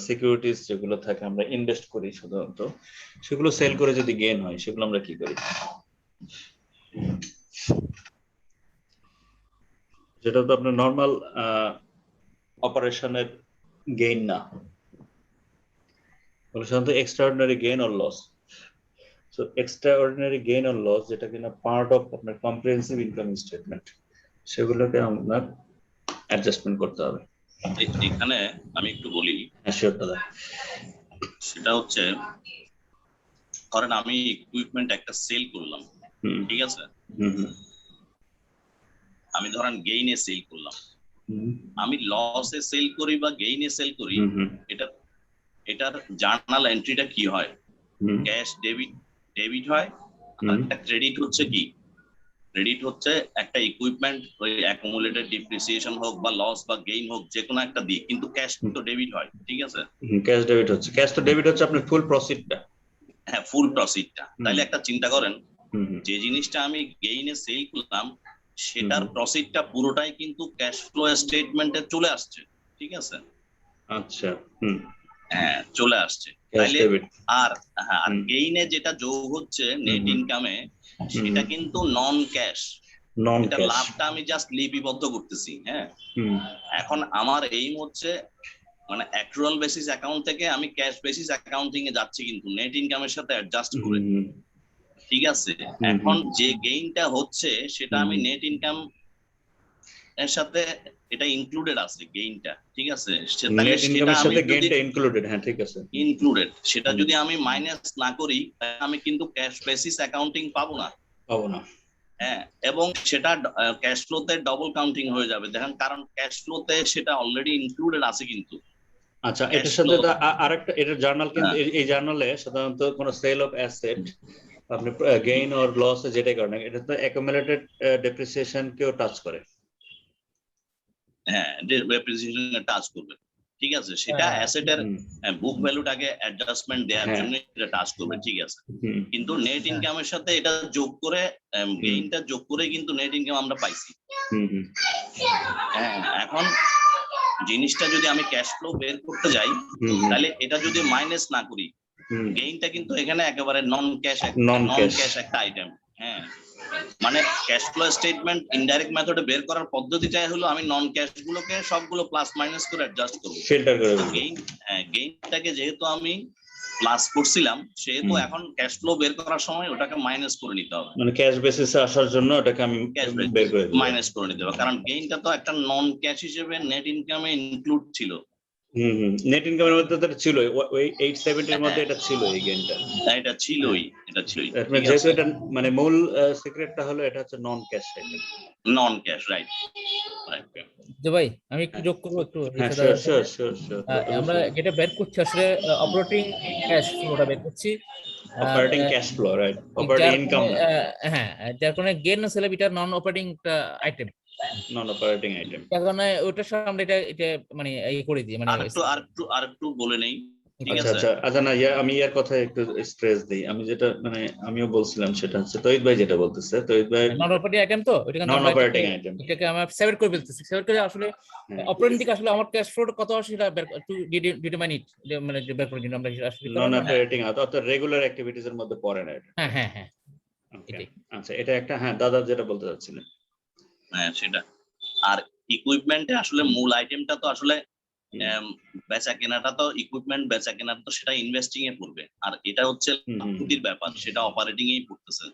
সিকিউরিটিজ যেগুলো থাকে আমরা ইনভেস্ট করি সাধারণত, সেগুলো সেল করে যদি গেইন হয়, সেগুলো আমরা কি করি, যেটা তো আপনার নর্মাল অপারেশনের গেইন না, সাধারণত extraordinary gain or loss. So extraordinary gain or loss, যেটা কিনা পার্ট অফ আপনার কম্প্রিহেনসিভ ইনকাম স্টেটমেন্ট, সেগুলোকে আপনার অ্যাডজাস্টমেন্ট করতে হবে। এখানে আমি একটু বলি, হ্যাঁ শিওর দাদা। সেটা হচ্ছে ধরেন আমি ইকুইপমেন্ট একটা সেল করলাম, ঠিক আছে, আমি ধরেন গেইনে সেল করলাম, আমি লসে সেল করি বা গেইনে সেল করি, এটার জার্নাল এন্ট্রিটা কি হয়, ক্যাশ ডেবিট হয়, আর একটা ক্রেডিট হচ্ছে কি, ক্রেডিট হচ্ছে একটা ইকুইপমেন্ট ওই অ্যাকুমুলেটেড ডিপ্রিসিয়েশন হোক বা লস বা গেইন হোক, যে কোনো একটা দিক, কিন্তু ক্যাশ তো ডেবিট হয়, ঠিক আছে? ক্যাশ ডেবিট হচ্ছে, ক্যাশ তো ডেবিট হচ্ছে আপনার ফুল প্রসিডটা। হ্যাঁ, ফুল প্রসিডটা। তাইলে একটা চিন্তা করেন, যে জিনিসটা আমি গেইনে সেল করলাম, সেটার প্রসিডটা পুরোটাই কিন্তু ক্যাশ ফ্লো স্টেটমেন্টে চলে আসছে, ঠিক আছে? আচ্ছা, হ্যাঁ, চলে আসছে। তাইলে আর হ্যাঁ, আর গেইনে যেটা যোগ হচ্ছে নেট ইনকামে, সেটা কিন্তু নন ক্যাশ, এটা লাভটা আমি জাস্ট লিপিবদ্ধ করতেছি। হ্যাঁ, এখন আমার এইম হচ্ছে মানে অ্যাকচুয়াল বেসিস অ্যাকাউন্ট থেকে আমি ক্যাশ বেসিস অ্যাকাউন্টিং এ যাচ্ছি, কিন্তু নেট ইনকামের সাথে অ্যাডজাস্ট করে, ঠিক আছে? এখন যে গেইনটা হচ্ছে সেটা আমি নেট ইনকাম এর সাথে এটা ইনক্লুডেড আছে, গেইনটা, ঠিক আছে? নেট ইনকামের সাথে গেইনটা ইনক্লুডেড, হ্যাঁ ঠিক আছে, ইনক্লুডেড। সেটা যদি আমি মাইনাস না করি, আমি কিন্তু ক্যাশ বেসিস অ্যাকাউন্টিং পাবো না। হ্যাঁ, এবং সেটা ক্যাশ ফ্লোতে ডবল কাউন্টিং হয়ে যাবে, দেখেন, কারণ ক্যাশ ফ্লোতে সেটা অলরেডি ইনক্লুডেড আছে কিন্তু। আচ্ছা, এটার সাথে আরেকটা, এটার জার্নাল কিন্তু এই জার্নালে সাধারণত কোনো সেল অফ অ্যাসেট আপনি গেইন অর লস যেটাই করেন এটা তো অ্যাকুমুলেটেড ডেপ্রিসিয়েশন কেও টাচ করে। হ্যাঁ, ডেপ্রিসিয়েশন টাচ করবে, ঠিক আছে, সেটা অ্যাসেটের বুক ভ্যালুটাকে অ্যাডজাস্টমেন্ট দেওয়ার জন্য এটা টাচ করবে, ঠিক আছে। কিন্তু নেট ইনকামের সাথে এটা যোগ করে গেইনটা যোগ করে কিন্তু নেট ইনকাম আমরা পাইছি। হ্যাঁ, এখন জিনিসটা যদি আমি ক্যাশ ফ্লো বের করতে যাই তাহলে এটা যদি মাইনাস না করি, গেইনটা কিন্তু এখানে একেবারে নন ক্যাশ একটা আইটেম। হ্যাঁ, মানে ক্যাশ ফ্লো স্টেটমেন্ট ইনডাইরেক্ট মেথডে বের করার পদ্ধতিটাই হলো আমি নন ক্যাশ গুলোকে সবগুলো প্লাস মাইনাস করে অ্যাডজাস্ট করব, ফিল্টার করে দেব। গেইনটাকে যেহেতু আমি প্লাস করছিলাম সেহেতু এখন ক্যাশ ফ্লো বের করার সময় ওটাকে মাইনাস করে নিতে হবে, মানে ক্যাশ বেসিসে আসার জন্য ওটাকে আমি বের করে দেব, মাইনাস করে নিতে হবে, কারণ গেইনটা তো একটা নন ক্যাশ হিসেবে নেট ইনকামে ইনক্লুড ছিল। নেট ইনকামের মধ্যে তো ছিল, ওই 870 এর মধ্যে এটা ছিল, এই গেইনটা এটা ছিলই। যেহেতু এটা মানে মূল সিক্রেটটা হলো এটা হচ্ছে নন ক্যাশ আইটেম, নন ক্যাশ, রাইট। যে ভাই আমি একটু যোগ করবো একটু, শিওর আমরা যেটা বের করছি আসলে অপারেটিং ক্যাশ ফ্লোটা বের করছি, operating cash flow, right, operating income. হ্যাঁ, যার কারণে গেইন ও সেল এটা নন অপারেটিং আইটেম, নন অপারেটিং আইটেম, যার কারণে ওটার সাথে আমরা এটা মানে এই করে দিই, মানে আরেকটু বলে নেই, ঠিক আছে। আচ্ছা না, আমি ইয়ার কথা একটু স্ট্রেস দেই, আমি যেটা মানে আমিও বলছিলাম সেটা হচ্ছে তৌহিদ ভাই যেটা বলতেছে, তৌহিদ ভাই নন অপারেটিং আইটেম, তো এটা নন অপারেটিং আইটেম, এটাকে আমরা সেপারেট করে ফেলতেছি, সেপারেট করে আসলে অপারেটিং দিকে আসলে আমার ক্যাশ ফ্লো কত আসে সেটা টু ডিটারমাইন ইট, মানে বের করার জন্য আমরা আসলে নন অপারেটিং অর্থাৎ রেগুলার অ্যাক্টিভিটিজ এর মধ্যে পড়ে না এটা। হ্যাঁ আচ্ছা, এটা একটা, হ্যাঁ দাদা যেটা বলতে চাচ্ছিলেন, হ্যাঁ সেটা। আর ইকুইপমেন্টে আসলে মূল আইটেমটা তো আসলে বেচা কেনাটা, তো ইকুইপমেন্ট বেচা কেনাটা তো সেটা ইনভেস্টিং এ পড়বে, আর এটা হচ্ছে লাভের ব্যাপার, সেটা অপারেটিং এই পড়তেছে।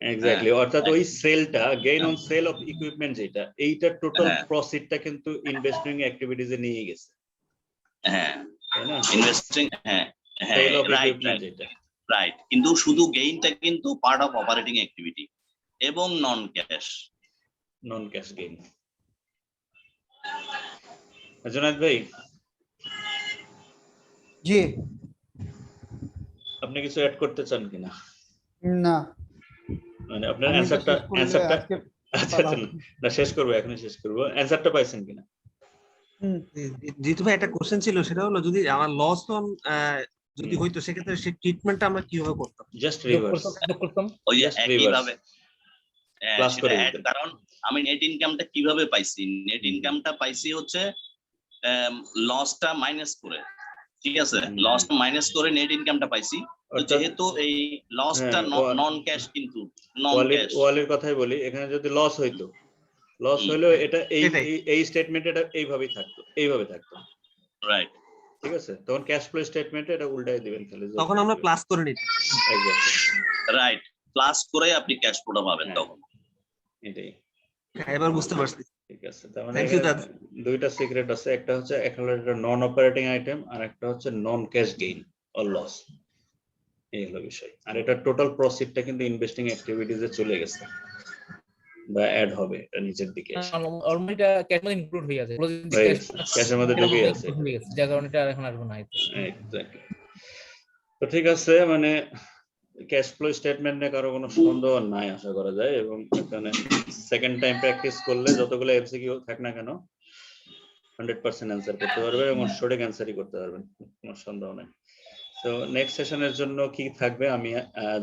এক্স্যাক্টলি, অর্থাৎ ওই সেলটা, gain on sale of equipment যেটা, এইটা টোটাল প্রফিটটা কিন্তু ইনভেস্টিং অ্যাক্টিভিটিজ এ নিয়ে গেছে। হ্যাঁ, তাই না, ইনভেস্টিং, সেল অফ ইকুইপমেন্ট যেটা, রাইট। কিন্তু শুধু গেইনটা কিন্তু পার্ট অফ অপারেটিং অ্যাক্টিভিটি এবং নন ক্যাশ গেইন। জুনায়েদ ভাই, জি, আপনি কিছু অ্যাড করতে চান কিনা? না, মানে আপনার অ্যানসারটা আচ্ছা না, শেষ করব, এখনই শেষ করব। অ্যানসারটা পাইছেন কিনা? জিতু ভাই একটা কোশ্চেন ছিল, সেটা হলো যদি আমার লস অন যদি হইতো সেক্ষেত্রে সেই ট্রিটমেন্টটা আমরা কিভাবে করতাম? জাস্ট রিভার্স করতাম, ওই যে একইভাবে প্লাস করে, কারণ আমি নেট ইনকামটা কিভাবে পাইছি, নেট ইনকামটা পাইছি হচ্ছে লসটা মাইনাস করে, ঠিক আছে, লসটা মাইনাস করে নেট ইনকামটা পাইছি। যেহেতু এই লসটা নন ক্যাশ, কিন্তু নন ক্যাশ, ওয়ালের কথাই বলি, এখানে যদি লস হইতো, লস হলো এটা এই স্টেটমেন্ট এটা এইভাবে থাকতো, রাইট, ঠিক আছে, তখন ক্যাশ ফ্লো স্টেটমেন্টে এটা উল্টাই দিবেন খালি, তখন আমরা প্লাস করে নিতাম, রাইট, প্লাস করে আপনি ক্যাশ ফ্লোটা পাবেন তখন। এটাই, এবার বুঝতে পারছি, ঠিক আছে। তার মানে দুইটা সিক্রেট আছে, একটা হচ্ছে একটা নন অপারেটিং আইটেম, আর একটা হচ্ছে নন ক্যাশ গেইন অর লস, এই হলো বিষয়। আর এটা টোটাল প্রফিটটা কিন্তু ইনভেস্টিং অ্যাক্টিভিটিজ এ চলে গেছে বা অ্যাড হবে এটা নিচের দিকে, অলরেডি এটা ক্যাশের মধ্যে ইনক্লুড হয়ে আছে, ক্যাশের মধ্যে ঢুকে আছে, যার কারণে এটা এখন আসবে না। এক্স্যাক্টলি। তো ঠিক আছে, মানে ক্যাশ ফ্লো স্টেটমেন্ট নিয়ে কারো কোনো সন্দেহ নাই আশা করা যায়, এবং এখানে সেকেন্ড টাইম প্র্যাকটিস করলে যতগুলো এমসিকিউ থাক না কেন 100% অ্যানসার করতে পারবেন এবং সঠিক অ্যানসারই করতে পারবেন, কোনো সন্দেহ নাই। তো নেক্সট সেশনের জন্য কি থাকবে আমি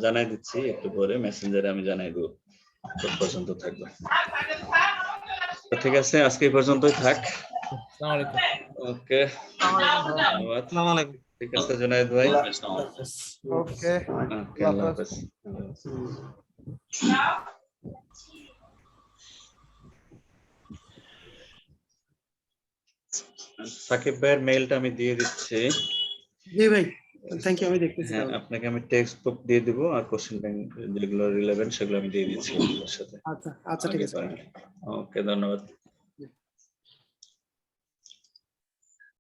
জানাই দিচ্ছি একটু পরে, মেসেঞ্জারে আমি জানাই দেব, পর্যন্ত থাকবে। তো ঠিক আছে, আজকে এই পর্যন্তই থাক। আসসালামু আলাইকুম। ওকে, ধন্যবাদ। আসসালামু আলাইকুম। ঠিক আছে জুনায়েদ ভাই, ওকে, আল্লাহ হাফেজ। সাকিব ভাইয়ের মেইলটা আমি দিয়ে দিচ্ছি। জি ভাই, থ্যাংক ইউ, আমি দেখতেছি। হ্যাঁ, আপনাকে আমি টেক্সট বুক দিয়ে দিব, আর কোশ্চেন ব্যাংক যেগুলো রিলেভেন্ট সেগুলো আমি দিয়ে দিচ্ছি সাথে। আচ্ছা ঠিক আছে। ওকে, ধন্যবাদ।